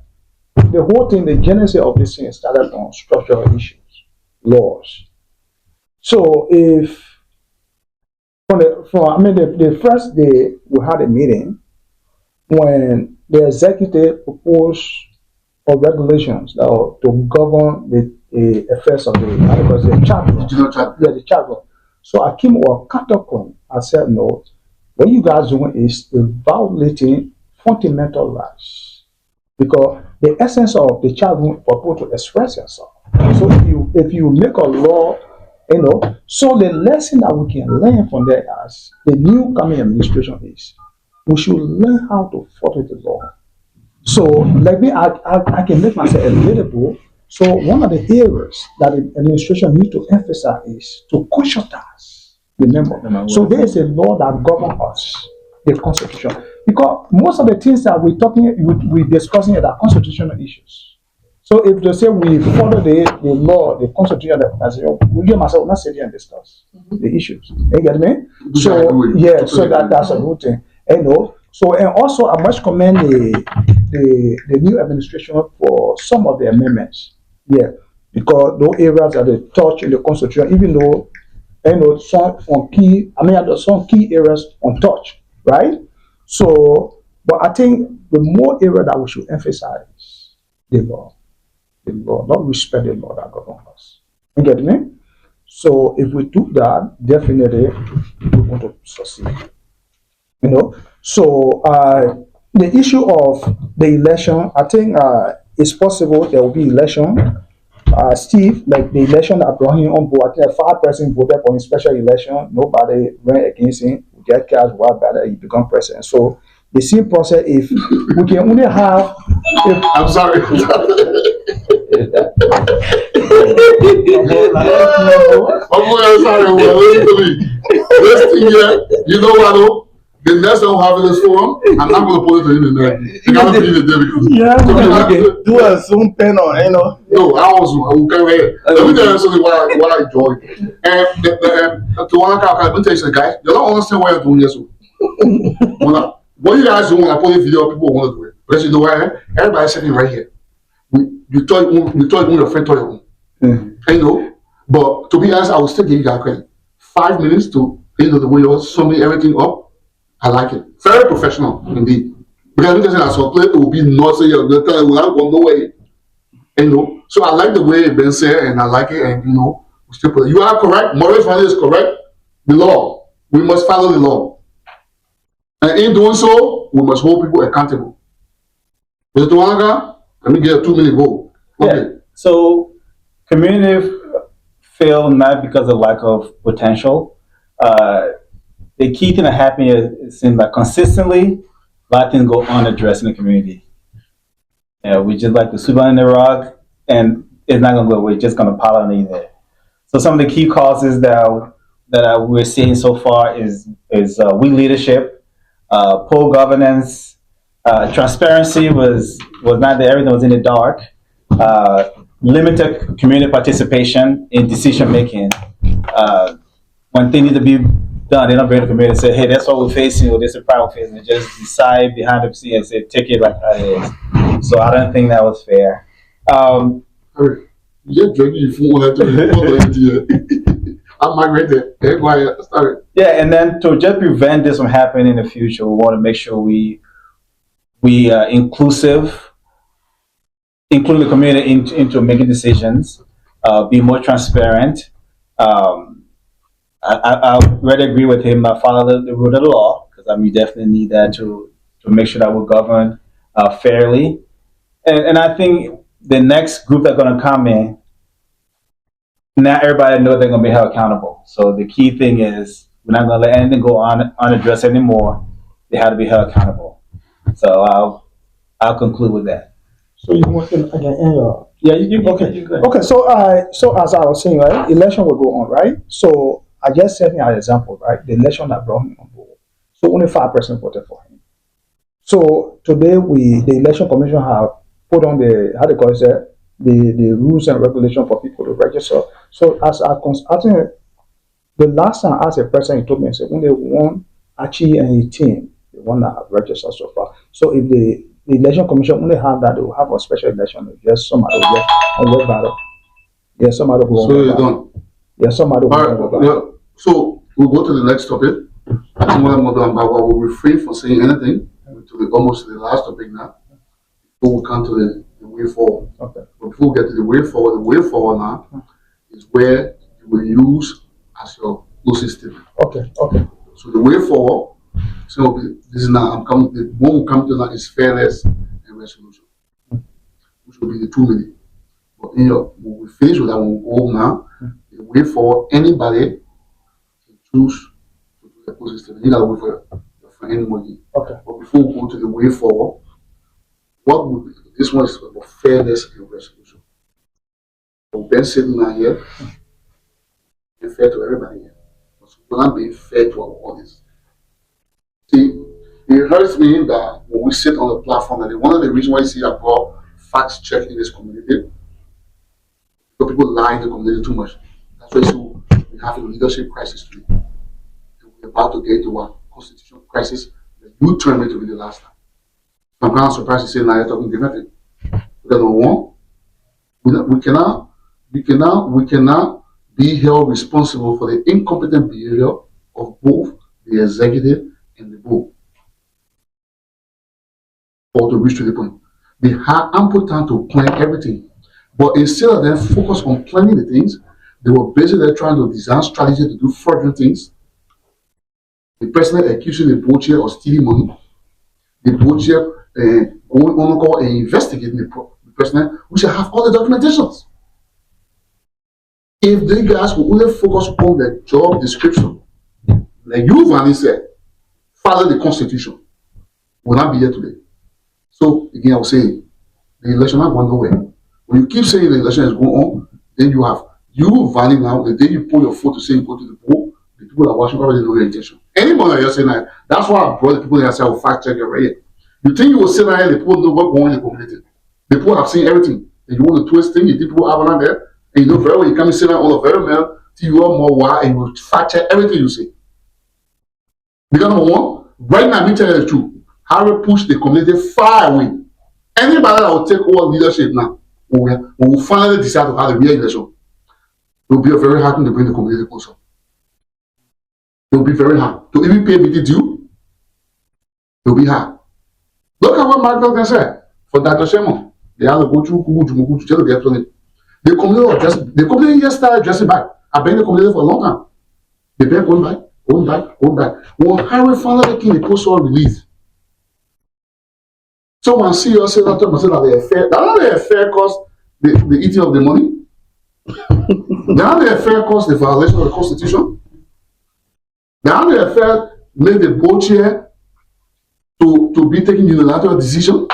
the whole thing, the genesis of this thing started on structural issues, laws. So if the first day we had a meeting when the executive proposed of regulations that are to govern the affairs of the chat room. Yeah, the chat room. So I came with a counterclaim. I said, no, what you guys doing is violating fundamental rights. Because the essence of the chat room for people to express yourself. So if you make a law, so the lesson that we can learn from there as the new coming administration is we should learn how to follow the law. So, like me, I can make myself available. So, one of the areas that the administration needs to emphasize is to conscientize the member. So, there is a law that governs us, the Constitution. Because most of the things that we're discussing are constitutional issues. So, if they say we follow the law, the Constitution, we give myself not sit here and discuss the issues. You get me? So, yeah, so that's a good thing. So, and also I must commend the new administration for some of the amendments. Yeah, because those areas that they touch in the Constitution, even though some key areas untouched, right? So, but I think the more area that we should emphasize the law, not respect the law that governs us. You get me? So, if we do that, definitely we're going to succeed. So the issue of the election, I think it's possible there will be election. Steve, like the election that brought him on board, I think 5% voted for his special election. Nobody ran against him. We get cast what better he become president. So the same process. If we can only have, I'm sorry. I'm sorry. Listen to me. Listen here. You know what? Though? The next time we have this forum, I'm not going to put it in there. You got to be the day because do a Zoom panel, No, I will right here. Let me tell you something what I enjoy. And to one let me tell you something, guys. You don't understand why you're doing this. What you guys do when I put a video, people want to do it. Because you know why? Everybody's sitting right here. You told your friend told you. But to be honest, I will still give you guys credit. 5 minutes to the way you're summing everything up. I like it. Very professional indeed. Because I'm just saying, as a player, it will be not say you're going to go nowhere. So I like the way it's been said, and I like it, and we still put it. You are correct. Morris Valley is correct. The law. We must follow the law. And in doing so, we must hold people accountable. Mr. Tuanga, let me get a 2-minute vote. Okay. Yeah. So community fail not because of lack of potential. The key thing that happened is seems like consistently, a lot of things go unaddressed in the community. We just like to sweep under the rug, and it's not going to go away. It's just going to pile on there. So some of the key causes that we're seeing so far is weak leadership, poor governance, transparency was not there. Everything was in the dark. Limited community participation in decision making. When things need to be done, they don't bring the community and say, hey, that's what we're facing, or this is the problem we're facing. They just decide behind the scene and say, take it like that is. So I don't think that was fair. You're drinking your food on that. I'm migrated. Everybody started. Yeah, and then to just prevent this from happening in the future, we want to make sure we inclusive, include the community into making decisions, be more transparent. I really agree with him. I follow the rule of the law because we definitely need that to make sure that we're governed fairly. And I think the next group that's going to come in, now everybody knows they're going to be held accountable. So the key thing is we're not going to let anything go on unaddressed anymore. They have to be held accountable. So I'll conclude with that. So you want to again? Yeah, you okay. Okay, so as I was saying, right, election will go on, right? So I just set an example, right? The election that brought him on board. So only 5% voted for him. So today the election commission have put on the rules and regulations for people to register. So I think the last time I asked a person, he told me, he said only one Archie and his team, the one that have registered so far. So if the election commission only have that. They will have a special election. Just somebody will get on web battle. Yeah, somebody will So you're done. Yeah, somebody will All right. Yeah. So we'll go to the next topic. I think what I'm going to do, but we'll refrain from saying anything almost to the last topic now. Before we come to the way forward. Okay. But before we get to the way forward now is where you will use as your closing statement. Okay. Okay. So the way forward, so this is now, the one we come to now is fairness and resolution, which will be the 2 minutes. But when we finish with that one, we'll go now. The way forward, anybody can choose to do the closing statement. You gotta wait for your friend anybody. Okay. But before we go to the way forward, what would be, this one is about fairness and resolution. So Ben sitting now here, be fair to everybody here. But we're not being fair to our audience. See, it hurts me that when we sit on the platform, and one of the reasons why you see I brought facts check in this community, because people lie in the community too much. That's why we have a leadership crisis today. And we're about to get into a constitutional crisis that you term it to be the last time. I'm kind of surprised to say now you're talking different thing. Because number one, we cannot be held responsible for the incompetent behavior of both the executive and the board. Or to reach to the point. They had ample time to plan everything. But instead of them focus on planning the things, they were basically trying to design strategy to do fraudulent things. The president accusing the board chair of stealing money. The board chair going on call and investigating the president, we should have all the documentations. If the guys will only focus on the job description, like you, Vanny said, follow the constitution, will not be here today. So again, I will say, the election not going nowhere. When you keep saying the election is going on, then you have you, Vanny, now, the day you pull your foot to say you go to the poll, the people that are watching already know your intention. Anyone that you're saying that, that's why I brought the people that say, I will fact check your right here. You think you will sit there and the people know what's going on in the community. The people have seen everything. And you want to twist things, you think people have around there, and you know very well you come and sit down all of very well, till you are more why, and you fact check everything you say. Because number one, right now, let me tell you the truth. How we push the community far away. Anybody that will take over leadership now, when we finally decide to have a real election, it will be a very hard thing to bring the community closer. It will be very hard. To even pay the due, it will be hard. Look at what Mark Duncan said for Dr. Shemo. They have to go through Kugu to tell the electronic. The community just started dressing back. I've been in the community for a long time. They've been going back. When Harry finally came, the post all released. So when I see you say that they are fair cause the eating of the money. They are fair cause the violation of the constitution. They are fair make the board chair to be taking unilateral decision.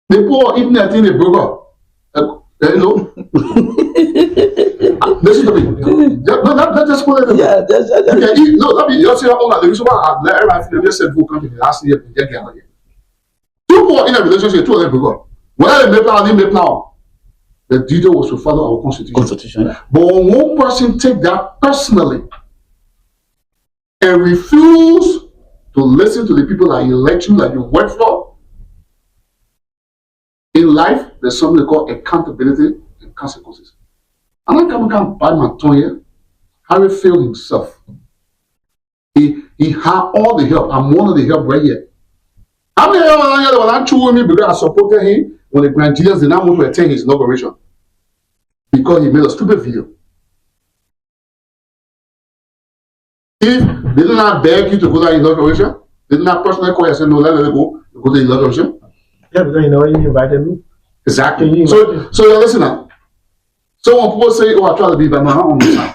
The poor even I think they broke up. You know. Listen to me. Just put it. Yeah, You can eat. No, that means you say all that. The reason why I let everybody feel just said who come to the last year and get again. Two more in a relationship, two of them broke up. Whether they make plan or they make plan, the duty was to follow our constitution. But when one person take that personally and refuse to listen to the people that elect you, that you work for, in life, there's something called accountability and consequences. And I can't buy my tongue here. Harry failed himself. He had all the help. I'm one of the help right here. How many of you when I chose me because I supported him when the Nigerians did not want to attend his inauguration? Because he made a stupid video. If they did not beg you to go to the inauguration, they did not personally call you and say, no, let it go to the inauguration. Yeah, because you know you invited me. Exactly. So you're listening. So when people say, oh, I try to be, but no, I don't understand.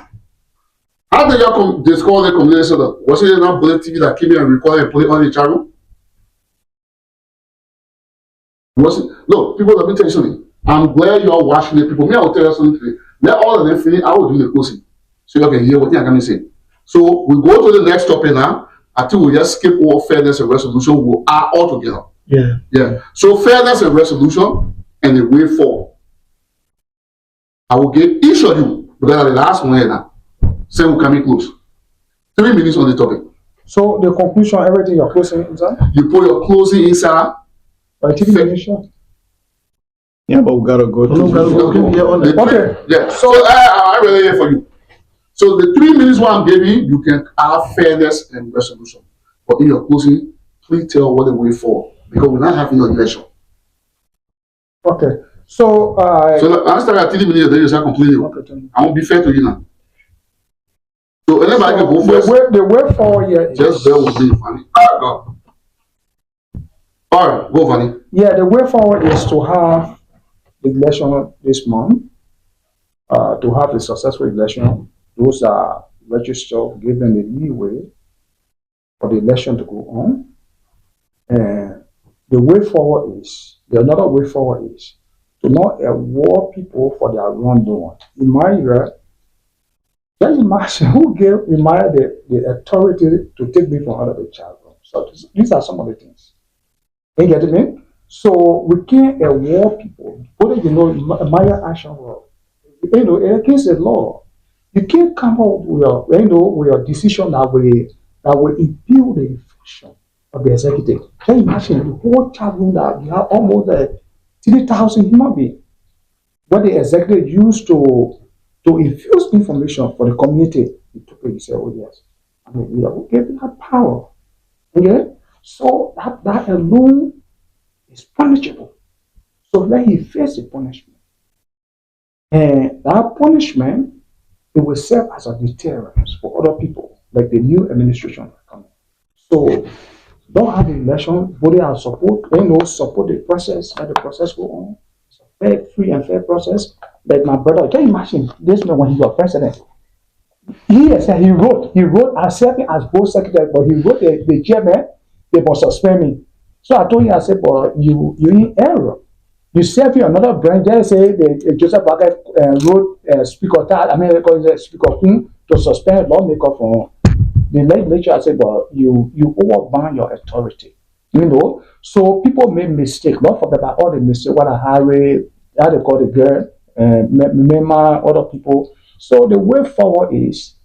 How did y'all discover the community center? Was it not Bullet TV that came here and recorded and put it on the channel? Was it? Look, people, let me tell you something. I'm glad you're watching the people. Me, I will tell you something today. Let all of them finish. I will do the closing. So you can hear what I'm going to say. So we go to the next topic now. I think we'll just skip all fairness and resolution. We'll add all together. Yeah. So fairness and resolution and the way forward. I will give each of you, because the last one here now, say we're coming close. 3 minutes on the topic. So the conclusion, everything you're closing inside? You put your closing inside. By TV Nation? Yeah, but we gotta go to Okay. Yeah. So I really here for you. So the 3 minutes what I'm giving, you can have fairness and resolution. But in your closing, please tell what the way for, because we're not having an election. Okay. So so I start at 3 minutes, then you start completing. Okay, I won't be fair to you now. So anybody can go first. The way forward here is just bear with me, Fanny. Go. All right, go, Fanny. Yeah, the way forward is to have the election this month, to have a successful election. Those are registered, given the leeway for the election to go on. And the way forward is, another way forward is to not award people for their wrongdoing. In my area, just imagine who gave Emmanuel the authority to take me from out of the child room. So these are some of the things. You get me? So we can't award people. What do you know? Emmanuel action law. You know, against the law, you can't come up with your decision that will impede the function of the executive. Can you imagine the whole child room that you have almost 3,000 human beings? What the executive used to infuse information for the community, he took it and said, oh yes. I mean, we are giving that power. Okay? So that alone is punishable. So let him face the punishment. And that punishment, it will serve as a deterrent for other people, like the new administration coming. So don't have the election, vote out support, support the process, let the process go on. It's a fair, free and fair process. Like my brother, can you imagine this man when he was president? He wrote as serving as board secretary, but he wrote the chairman, they must suspend me. So I told him, I said, but you in error. You serve in another branch, they say the Joseph Baker wrote Speaker Speaker to suspend lawmaker from the legislature. I said, but you overbound your authority. So people make mistakes. Don't forget about all the mistakes. What Harry, how they call the girl, Mema, other people. So the way forward is,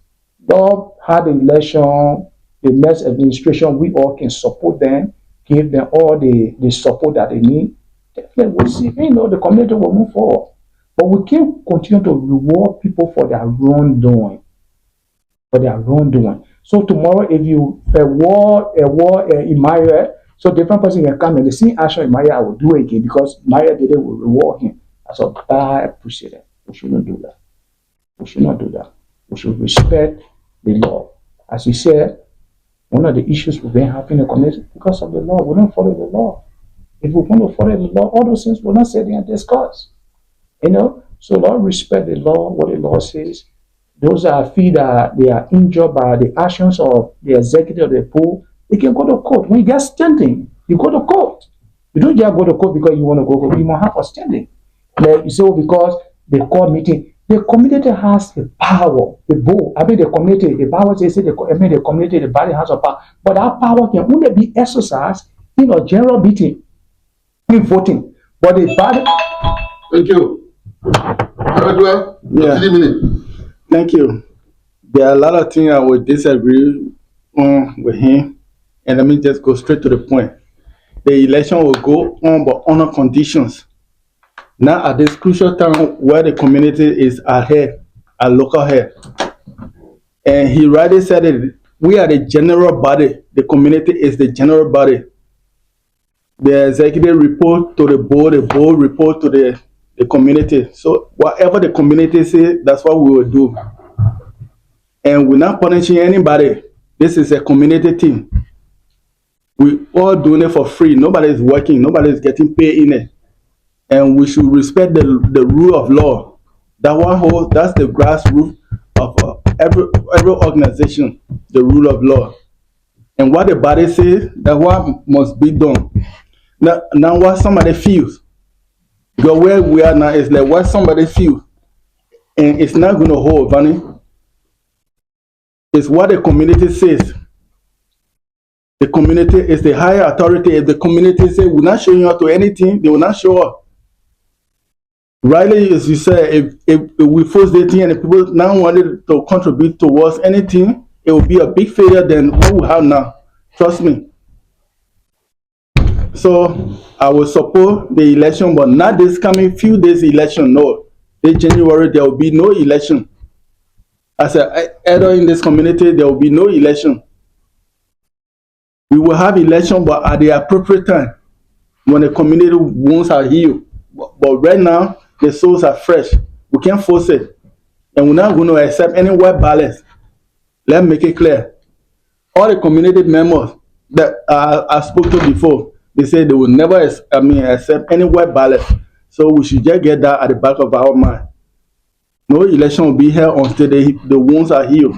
don't have the election, the next administration, we all can support them, give them all the support that they need. Definitely we'll see, the community will move forward. But we can't continue to reward people for their wrongdoing. So tomorrow, if you award Emmanuel, so different person can come and the same action Emmanuel, I will do it again because Emmanuel did it, will reward him. That's a bad precedent. We should not do that. We should respect the law. As you said, one of the issues we've been having in the community because of the law. We don't follow the law. If we want to follow the law, all those things will not sit there and discuss. So Lord, respect the law, what the law says. Those that feel that they are injured by the actions of the executive of the pool, they can go to court. When you get standing, you go to court. You don't just go to court because you want to go to court. You must have a standing. Like you say, because the court meeting, the community has the power, the community, the power says the community, the body has a power. But that power can only be exercised in a general meeting, in voting. But the body. Thank you. Yeah. 3 minutes. Thank you. There are a lot of things I would disagree on with him. And let me just go straight to the point. The election will go on, but under conditions. Now at this crucial time where the community is ahead, at local head. And he rightly said it, we are the general body. The community is the general body. The executive report to the board report to the community. So whatever the community says, that's what we will do. And we're not punishing anybody. This is a community team. We all doing it for free. Nobody is working. Nobody is getting paid in it. And we should respect the rule of law. That's the grassroots of every organization, the rule of law. And what the body says, that's what must be done. Now what somebody feels. Because where we are now is like what somebody feels. And it's not going to hold, Vanny. It's what the community says. The community is the higher authority. If the community says we're not showing up to anything, they will not show up. Rightly, as you said, if we force the thing and the people now wanted to contribute towards anything, it will be a big failure than what we have now. Trust me. So I will support the election, but not this coming few days election. No, this January there will be no election. As an elder in this community, there will be no election. We will have election, but at the appropriate time, when the community wounds are healed. But right now, the souls are fresh. We can't force it, and we're not going to accept any web ballots. Let's make it clear. All the community members that I spoke to before, they said they will never accept any web ballot. So we should just get that at the back of our mind. No election will be held until the wounds are healed.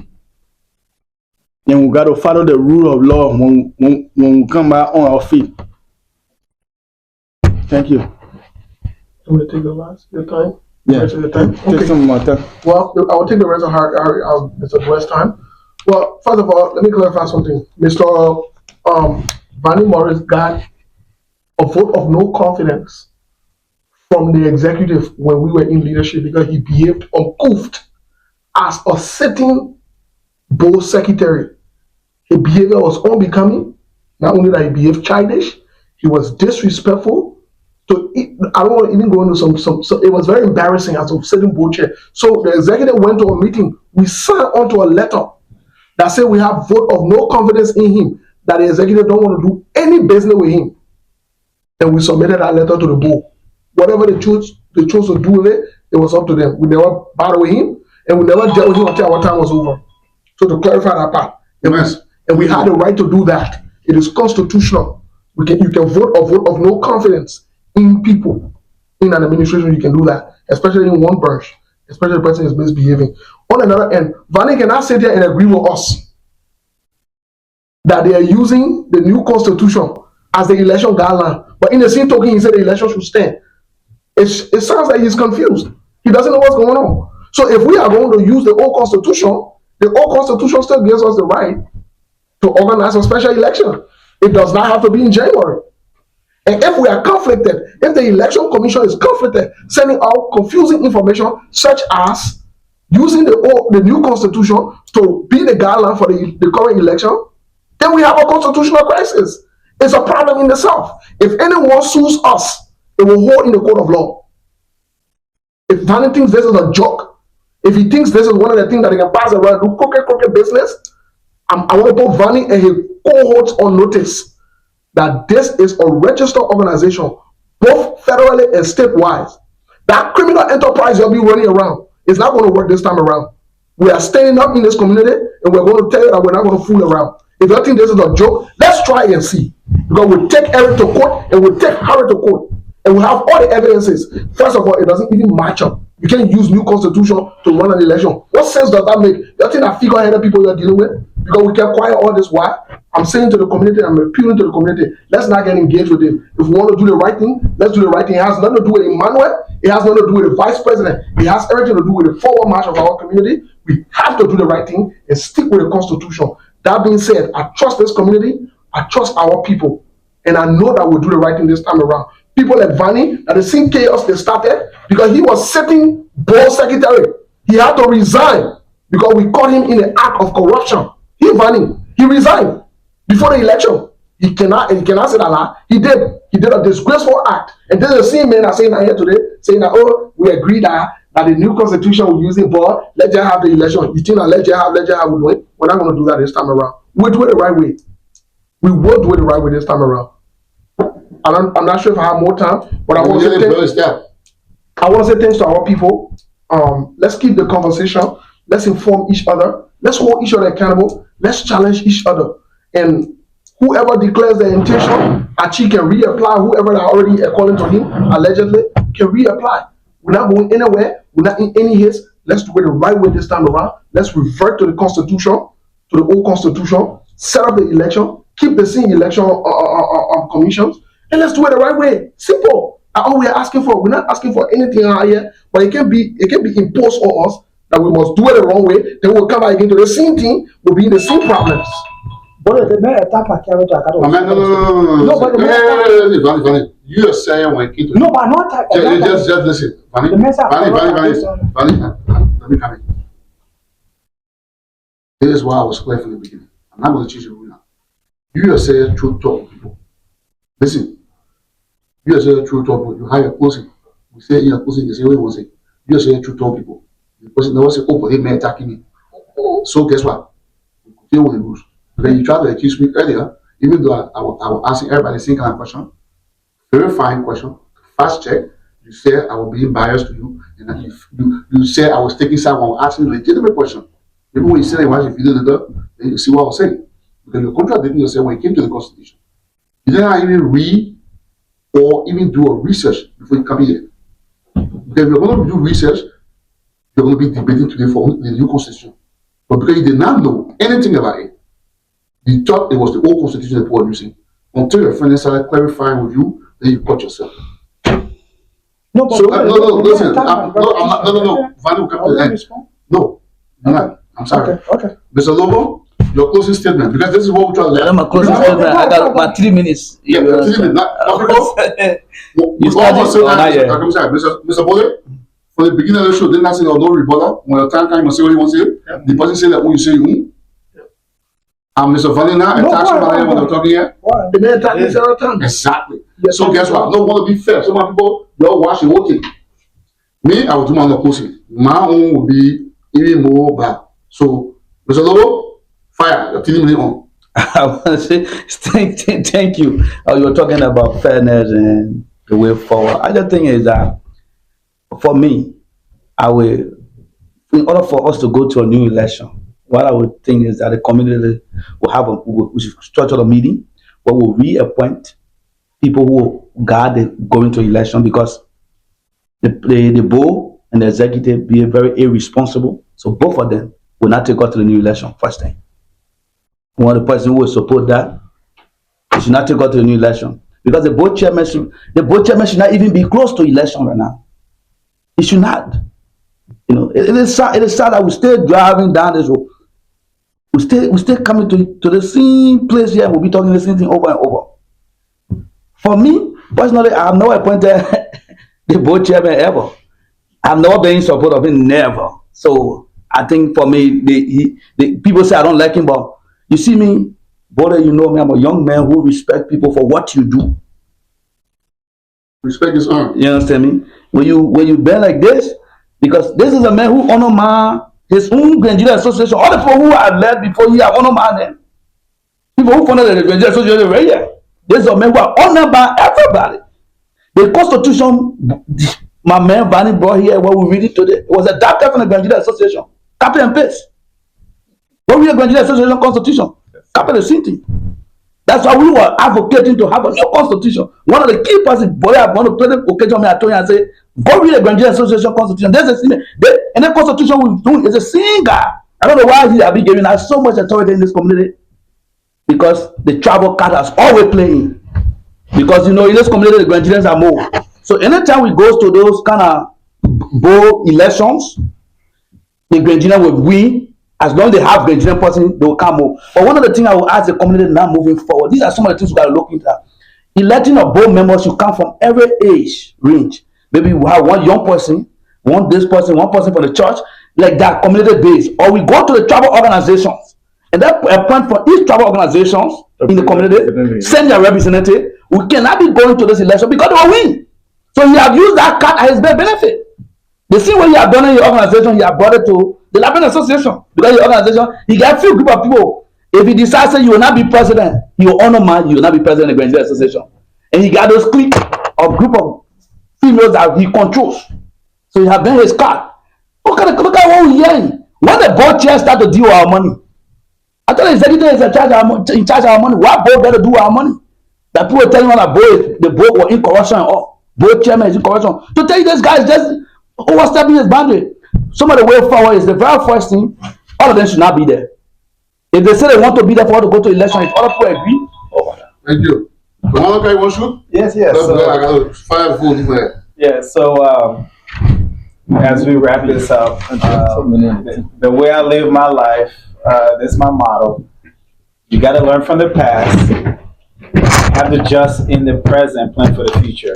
And we got to follow the rule of law when we come back on our feet. Thank you. I'm going to take the last your time. Yeah. Rest of your time. Take some more time. Well, I will take the rest of Mr. Blair's time. Well, first of all, let me clarify something. Mr. Vanny Morris got a vote of no confidence from the executive when we were in leadership because he behaved uncouth as a sitting board secretary. His behavior was unbecoming. Not only that, he behaved childish, he was disrespectful. So I don't want to even go into some. It was very embarrassing as a sitting board chair. So the executive went to a meeting. We signed onto a letter that said we have vote of no confidence in him, that the executive don't want to do any business with him. And we submitted that letter to the board. Whatever they chose to do with it, it was up to them. We never battled with him, and we never dealt with him until our time was over. So to clarify that part, and we had the right to do that. It is constitutional. You can vote a vote of no confidence in people, in an administration. You can do that, especially in one branch, especially the person is misbehaving. On another end, Vanny cannot sit there and agree with us that they are using the new constitution as the election guideline. But in the same token, he said the election should stand. It sounds like he's confused. He doesn't know what's going on. So if we are going to use the old constitution, the old constitution still gives us the right to organize a special election. It does not have to be in January. And if we are conflicted, if the election commission is conflicted, sending out confusing information such as using the new constitution to be the guideline for the current election, then we have a constitutional crisis. It's a problem in itself. If anyone sues us, it will hold in the court of law. If Vanny thinks this is a joke, if he thinks this is one of the things that he can pass around, do crooked business, I want to put Vanny and his cohorts on notice that this is a registered organization, both federally and statewide. That criminal enterprise you'll be running around is not going to work this time around. We are standing up in this community, and we're going to tell you that we're not going to fool around. If you think this is a joke, let's try and see. Because we'll take Eric to court, and we'll take Harry to court, and we have all the evidences. First of all, it doesn't even match up. You can't use new constitution to run an election. What sense does that make? You think that figure-headed people you're dealing with? Because we kept quiet all this while. I'm saying to the community, I'm appealing to the community, let's not get engaged with it. If we want to do the right thing, let's do the right thing. It has nothing to do with Emmanuel. It has nothing to do with the vice president. It has everything to do with the forward march of our community. We have to do the right thing and stick with the constitution. That being said, I trust this community. I trust our people. And I know that we'll do the right thing this time around. People like Vanny, that the same chaos they started because he was sitting board secretary. He had to resign because we caught him in the act of corruption. He resigned before the election. He cannot say that lie. He did a disgraceful act. And then the same men are saying that here today, saying that, oh, we agree that the new constitution we're using, but let's just have the election. You think that let's just have, we do it? We're not going to do that this time around. We'll do it the right way. We will do it the right way this time around. I'm not sure if I have more time, but I want to say thanks to our people. Let's keep the conversation. Let's inform each other. Let's hold each other accountable. Let's challenge each other. And whoever declares their intention, Achi can reapply. Whoever are already according to him, allegedly, can reapply. We're not going anywhere. We're not in any haste. Let's do it the right way this time around. Let's revert to the constitution, to the old constitution, set up the election, keep the same election commissions, and let's do it the right way. Simple. That's all we are asking for. We're not asking for anything out here, but it can be imposed on us that we must do it the wrong way. Then we'll come back again to the same thing. We'll be in the same problems. But the man attack my character. No, but you are saying when Kinto. No, but not attack. Just listen. Vanny, let me come in. This is why I was clear from the beginning. I'm not going to change the rule now. You yourself truth talk people. Listen, you yourself truth talk people. You hire a closing. We say in a closing, you say what you want to say. You yourself truth talk people. The person never say, oh, but they may attacking me. So guess what? We fulfill with the rules. Then you try to accuse me earlier, even though I was asking everybody the same kind of question, verifying question, fast check. You said I was being biased to you, and then you said I was taking someone asking a legitimate question. Maybe when you said I watch a video later, then you see what I was saying. Because you're contradicting yourself when it came to the Constitution. You didn't even read or even do a research before you come here. Because if you're going to do research, you're going to be debating today for the new Constitution. But because you did not know anything about it, you thought it was the old Constitution that people were using. Until your friend started clarifying with you, then you caught yourself. No, but So, listen. No. Value come to the end. respond? No, you're not. I'm sorry. Okay. Mr. Lobo, your closing statement, because this is what we're trying to Let my closing statement. I got my 3 minutes. Yeah, You 3 minutes. Not because You started? I'm sorry, Mr. Bole, from the beginning of the show, didn't I say there was no rebuttal? When the time came, you say what you want to say. The person said that when you say you. And Mr. Valina attacks somebody when they're talking here. The man attacked me several times. Exactly. So guess what? I don't want to be fair. Some people, they'll watch the whole thing. Me, I will do my own opposing. My own will be even more bad. So, Mr. Lobo, fire. You're 3 minutes on. I want to say thank you. You were talking about fairness and the way forward. Other thing is that for me, in order for us to go to a new election, what I would think is that the community will should structure a meeting where we'll reappoint people who will guard the going to election, because the board and the executive be very irresponsible. So both of them will not take us to the new election. First thing. One of the person who will support that, they should not take us to the new election, because the board chairman should not even be close to election right now. It should not. You know, it is sad that we stay driving down this road. We stay coming to the same place here. We'll be talking the same thing over and over. For me, personally, I have never appointed the board chairman ever. I've never been in support of him, never. So I think for me, the people say I don't like him, but you see me, brother, you know me, I'm a young man who respect people for what you do. Respect is earned. You understand me? When you been like this, because this is a man who honor his own Grandier Association. All the people who have led before you have honored my name. People who founded the Grandier Association right here. This is a man who are honored by everybody. The Constitution, my man Vanny brought here, what we read it today, it was adapted from the Grandier Association. Copy and paste. When we read Grandier Association Constitution, copy the same thing. That's why we were advocating to have a new constitution. One of the key persons, boy, I want to play the occasion, I told you and say, go read the Grandier Association Constitution. There's a and the constitution we're doing is a same guy. I don't know why he has been giving us so much authority in this community. Because the tribal card has always playing. Because you know, in this community, the Grandians are more. So anytime we go to those kind of bold elections, the Grandian will win. As long as they have Grandian person, they will come more. But one of the things I will ask the community now moving forward, these are some of the things we got to look into. Electing of board members should come from every age range. Maybe we have one young person, one person from the church, like that community based. Or we go to the tribal organizations, and that appoint for each tribal organizations in the community, send their representative. We cannot be going to this election because they will win. So you have used that card as his benefit. The same way you have done in your organization, you have brought it to the Liberian Association. Because your organization, he got a few group of people. If he decides that you will not be president, he will honor man, you will not be president of the Grandier Association. And he got those clique of group of females that he controls. So he have been his card. Look at what we're hearing. When the board chair start to deal with our money, I thought the executive is in charge of our money. Why board better do our money? That people telling me that the board were in corruption or board chairman is in corruption. To tell you this guy is just overstepping his boundary. Some of the way forward is the very first thing. All of them should not be there. If they say they want to be there for us to go to election, if other people agree. Thank you. Commander, you want to shoot? Yes. So, I got to fire full there. Yeah. So as we wrap this up, the way I live my life, this is my motto. You got to learn from the past. Have to just in the present plan for the future.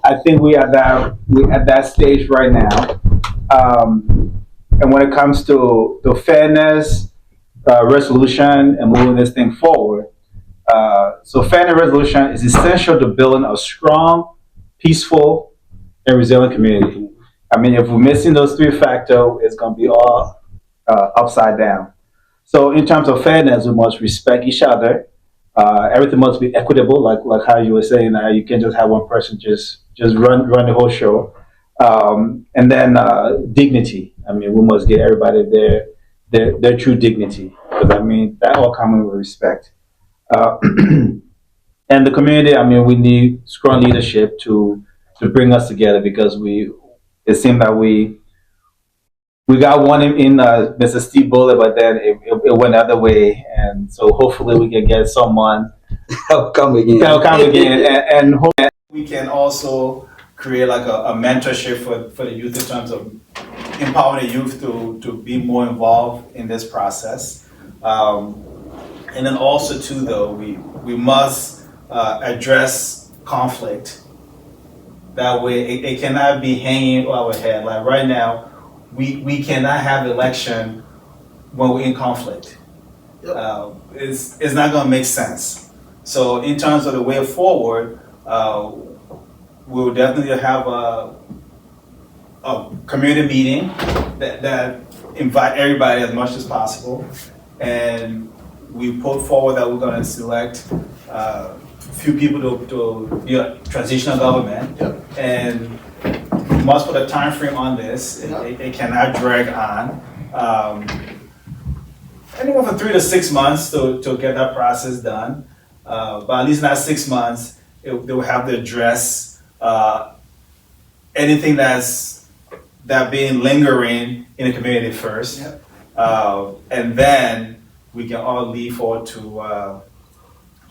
I think we at that stage right now. And when it comes to fairness, resolution and moving this thing forward. So fairness resolution is essential to building a strong, peaceful, and resilient community. I mean, if we're missing those three factors, it's going to be all upside down. So in terms of fairness, we must respect each other. Everything must be equitable, like how you were saying. You can't just have one person just run the whole show. And then dignity. I mean, we must give everybody their true dignity. Because I mean, that all comes with respect. And the community. I mean, we need strong leadership to bring us together because it seemed that we got one in Mr. Steve Bullet, but then it went the other way, and so hopefully we can get someone I'll come again. that'll come again, and hope that we can also create like a mentorship for the youth in terms of empowering the youth to be more involved in this process. And then also too, though, we must address conflict. That way, it cannot be hanging over our head. Like right now, we cannot have election when we're in conflict. It's not going to make sense. So in terms of the way forward, we'll definitely have a community meeting that invite everybody as much as possible. And we put forward that we're going to select a few people to be a transitional government. Yep. And we must put a time frame on this. It cannot drag on. Anywhere from 3 to 6 months to get that process done. But at least not 6 months, they will have to address anything that being lingering in the community first. Yep. And then we can all lead forward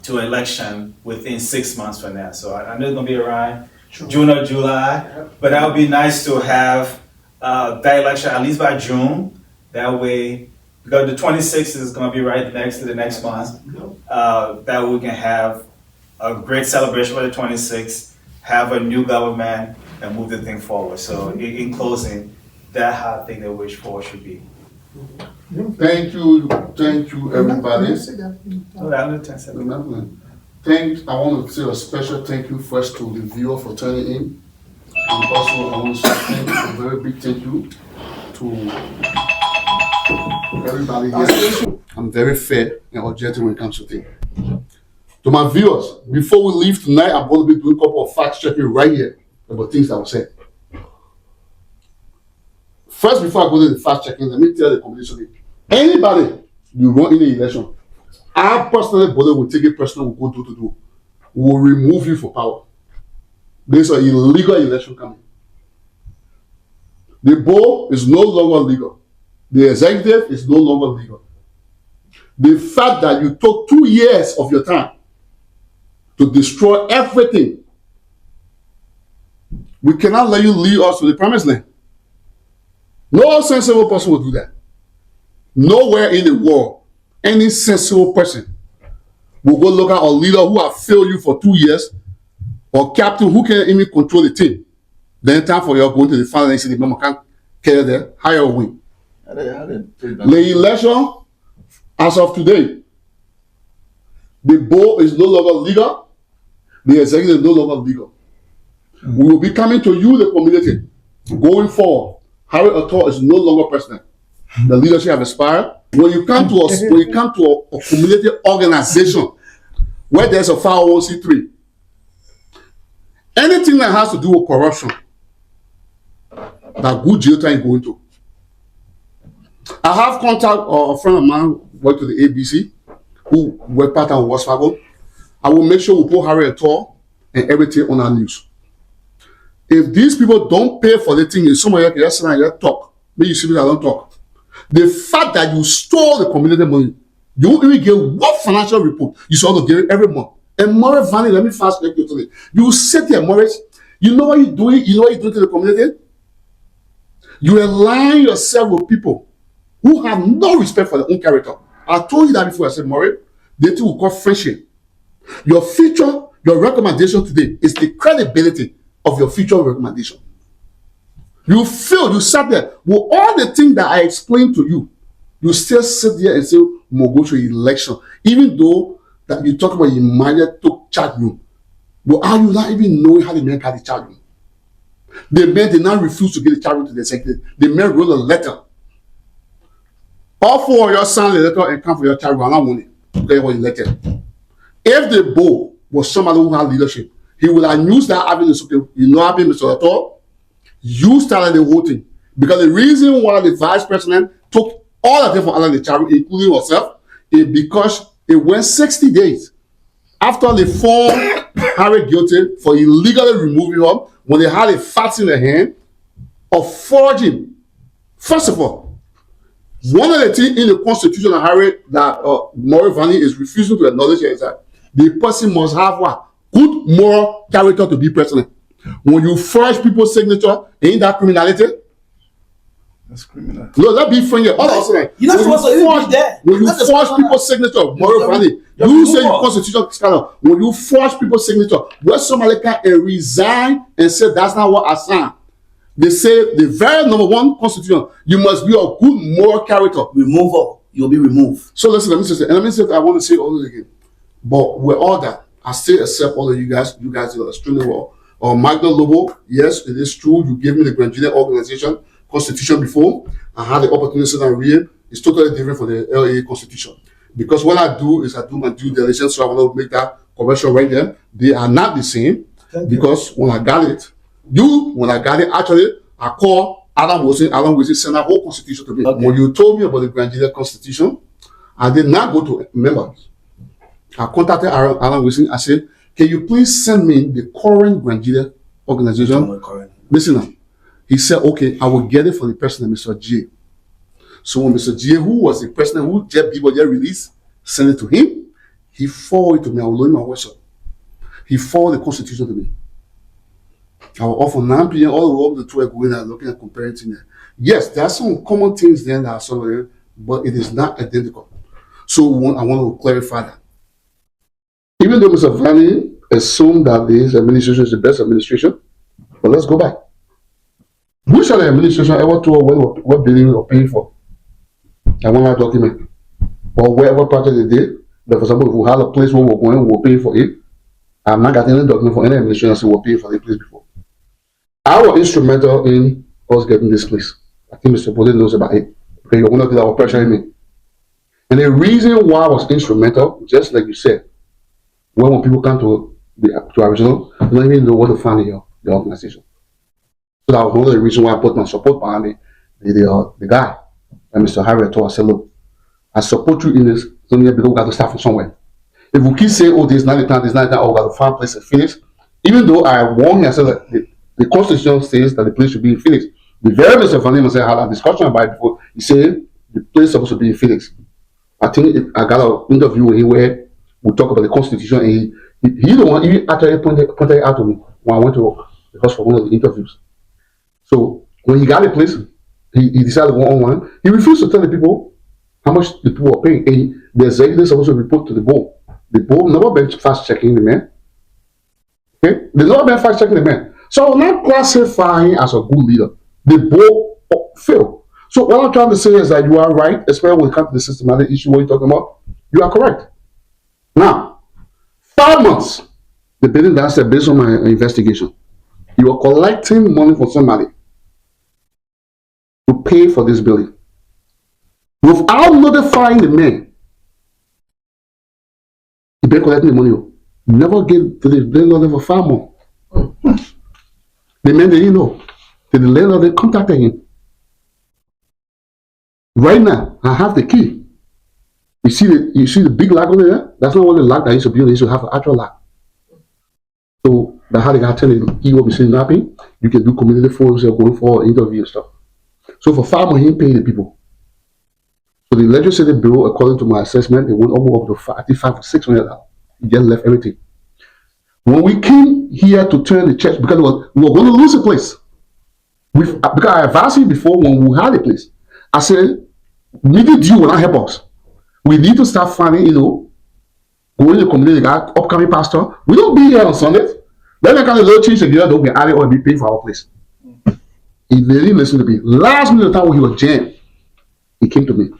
to election within 6 months from now. So I know it's gonna be around June or July, but that would be nice to have that election at least by June. That way, because the 26th is gonna be right next to the next month. That we can have a great celebration for the 26th, have a new government, and move the thing forward. So in closing, that's how I think the wish for should be. Thank you, everybody. Thanks. I want to say a special thank you first to the viewer for tuning in, and also I want to say thank you, a very big thank you to everybody here. I'm very fair and objective when it comes to things. To my viewers, before we leave tonight, I'm going to be doing a couple of fact checking right here about things that were said. First, before I go to the fact checking, let me tell the community something. Anybody you run in the election, I personally believe will take it personal, will go do. Will remove you for power. There's an illegal election coming. The board is no longer legal. The executive is no longer legal. The fact that you took 2 years of your time to destroy everything, we cannot let you lead us to the promised land. No sensible person will do that. Nowhere in the world, any sensible person will go look at a leader who have failed you for 2 years, or captain who can even control the team. Then time for you going to the final and say the member can't carry the higher wing. The election, as of today, the board is no longer legal, the executive is no longer legal. We will be coming to you, the community, going forward. Harry Ator is no longer president. The leadership has expired. When you come to a community organization where there's a 501c3, anything that has to do with corruption, that good jail time going to. I have contact a friend of mine worked to the ABC who work part of West Fargo. I will make sure we put Harry Ator and everything on our news. If these people don't pay for the thing, if somebody can just sit down and talk, maybe you see me, I don't talk. The fact that you stole the community money, you won't even get one financial report. You should also get it every month. And Maurice Vanny, let me fast check you today. You sit there, Maurice. You know what you're doing? You know what you're doing to the community? You align yourself with people who have no respect for their own character. I told you that before. I said, Maurice, they too will call friendship. Your future, your recommendation today is the credibility of your future recommendation. You failed, you sat there with all the things that I explained to you. You still sit there and say, will go to election, even though that you talk about your manager took charge room. But how you not even knowing how the man got the charge room? The man did not refuse to get the charge room to the executive. The man wrote a letter. All four of your sign the letter and come for your charge room. I don't want it. They were elected. If the board was somebody who had leadership, he would have used that avenue. You know, having Mr. Otto, you started the whole thing. Because the reason why the vice president took all of them from under the charge, including herself, is because it went 60 days after they found Harry guilty for illegally removing him when they had a fact in their hand of forging. First of all, one of the things in the Constitution of Harry that Maury Vani is refusing to acknowledge is that the person must have what? Good moral character to be president. When you forge people's signature, ain't that criminality? That's criminal. No, let's be frank. All I'm saying, You're not supposed to even be there. when you forge people's signature, Maury Vani, you say your Constitution scholar. When you forge people's signature, where somebody can resign and say that's not what I signed. They say the very number one Constitution, you must be of good moral character. Removal, you'll be removed. So listen, let me say I want to say all this again. But with all that, I still accept all of you guys. You guys did extremely well. Magna Lobo, yes, it is true. You gave me the Grand Junior Organization Constitution before. I had the opportunity to sit and read. It's totally different from the LA Constitution. Because what I do is I do my due diligence, so I want to make that commercial right there. They are not the same. Because when I got it, actually, I called Adam Wilson sent a whole constitution to me. Okay. When you told me about the Grand Junior Constitution, I did not go to members. I contacted Alan Wilson. I said, can you please send me the current Grand Junior organization? Listen now. He said, okay, I will get it for the president, Mr. J. So when Mr. J, who was the president who people just released, sent it to him, he forwarded it to me. I will load my WhatsApp. He forwarded the constitution to me. I was off from 9 p.m. all the way up to 12 going and looking and comparing things there. Yes, there are some common things there that are somewhere, but it is not identical. So I want to clarify that. Even though Mr. Vani assumed that this administration is the best administration, but let's go back. Which other administration ever told what building we were paying for? I want that document. Or wherever project they did, that for example, if we had a place where we were going, we were paying for it. I'm not getting any document for any administration that we were paying for the place before. I was instrumental in us getting this place. I think Mr. Bode knows about it. Okay, you're one of that were pressuring me. And the reason why I was instrumental, just like you said, when people come to Arizona, they don't even know what to find in the organization. So that was one of the reasons why I put my support behind the guy, and Mr. Harriet told. I said, look, I support you in this, so because we got to start from somewhere. If we keep saying, oh, this is not the time, oh, we got to find a place in Phoenix, even though I warned him, I said that the Constitution says that the place should be in Phoenix. The very Mr. Van Leeuwen said, I had a discussion about it before. He said the place is supposed to be in Phoenix. I think I got an interview with him where we talk about the Constitution, and he the one he actually pointed it out to me when I went to the house for one of the interviews. So when he got a place, he decided to go on one. He refused to tell the people how much the people were paying, and the executive supposed to report to the board. The board never been fast checking the man. Okay, they never been fast checking the man. So I will not classify him as a good leader. The board failed. So what I'm trying to say is that you are right, especially when it comes to the systematic issue what you're talking about. You are correct. Now, 5 months, the building that said based on my investigation, you are collecting money from somebody to pay for this building without notifying the man. He been collecting the money. Never gave to the landlord for 5 months. The man didn't know. The landlord they contacted him. Right now, I have the key. You see the big lock over there? That's not only the lock that used to be on. He should have an actual lock. So that's how they got telling him he will be sitting napping. You can do community forums and going for interview and stuff. So for 5 months, he paid the people. So the legislative bureau, according to my assessment, it went almost up to $500 or $600. He just left everything. When we came here to turn the church, because we were going to lose a place. Because I advised him before when we had a place. I said, needed you will not help us. We need to start finding, going to the community, got upcoming pastor. We don't be here on Sundays. Then I kind of little change the girl, don't get added or be paid for our place. He didn't listen to me. Last minute, the time when he was jammed, he came to me.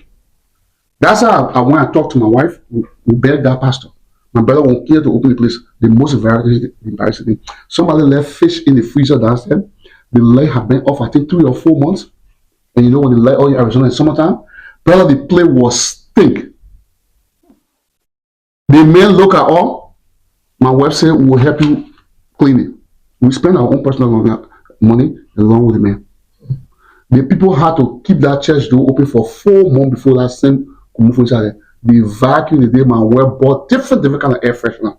That's how when I talk to my wife, we beg that pastor. My brother won't care to open the place. The most embarrassing thing. Somebody left fish in the freezer downstairs. The light had been off, I think 3 or 4 months. And you know when the light oil in Arizona in summertime, brother, the place was stink. The man look at all. My wife said we will help you clean it. We spend our own personal money along with the man. The people had to keep that church door open for 4 months before that same commotion started. They vacuumed the day my wife bought different kind of air freshener.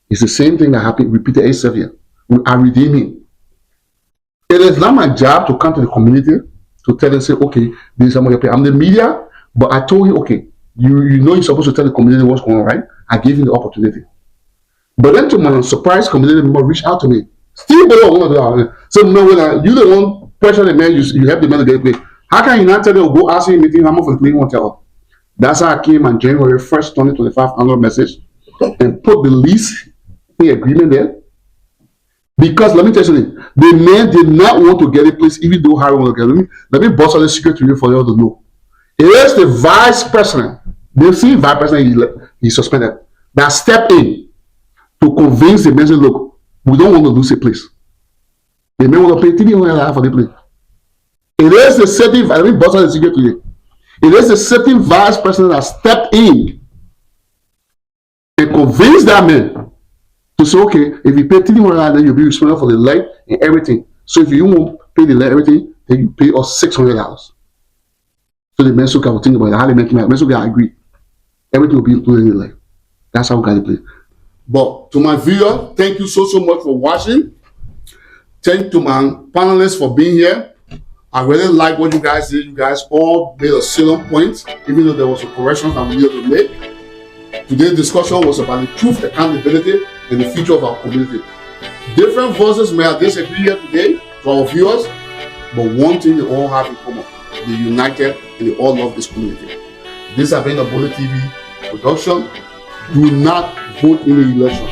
It's the same thing that happened, repeated itself here. We are redeeming. It is not my job to come to the community to tell them, say, okay, this is how much you pay. I'm the media, but I told you, okay, you know you're supposed to tell the community what's going on, right? I gave you the opportunity. But then to my surprise, community member reached out to me. Still, so no, when you the one pressure the man, you help the man to get paid. How can you not tell them go ask him meeting how much for the cleaning hotel? That's how I came on January 1st, 2025, annual message and put the lease agreement there. Because let me tell you something, the man did not want to get a place, even though Harry wanted to get it. Let me bust out the secret to you for you all to know. It is the vice president, the same vice president he suspended, that stepped in to convince the man, look, we don't want to lose a place. The man want to pay $300 for the place. It is the same, let me bust out the secret to you. It is the same vice president that stepped in and convinced that man to say, okay, if you pay $300, then you'll be responsible for the light and everything. So if you won't pay the light, everything, then you pay us $600. So the Mesoka will think about it. How they make it. Mesoka agree. Everything will be included in the light. That's how we got to play. But to my viewer, thank you so much for watching. Thank to my panelists for being here. I really like what you guys did. You guys all made a salient point, even though there was a correction that we needed to make. Today's discussion was about the truth, accountability, and the future of our community. Different voices may have disagreed here today to our viewers, but one thing they all have in common: they're united and they all love this community. This has been a Bullet TV production. Do not vote in the election.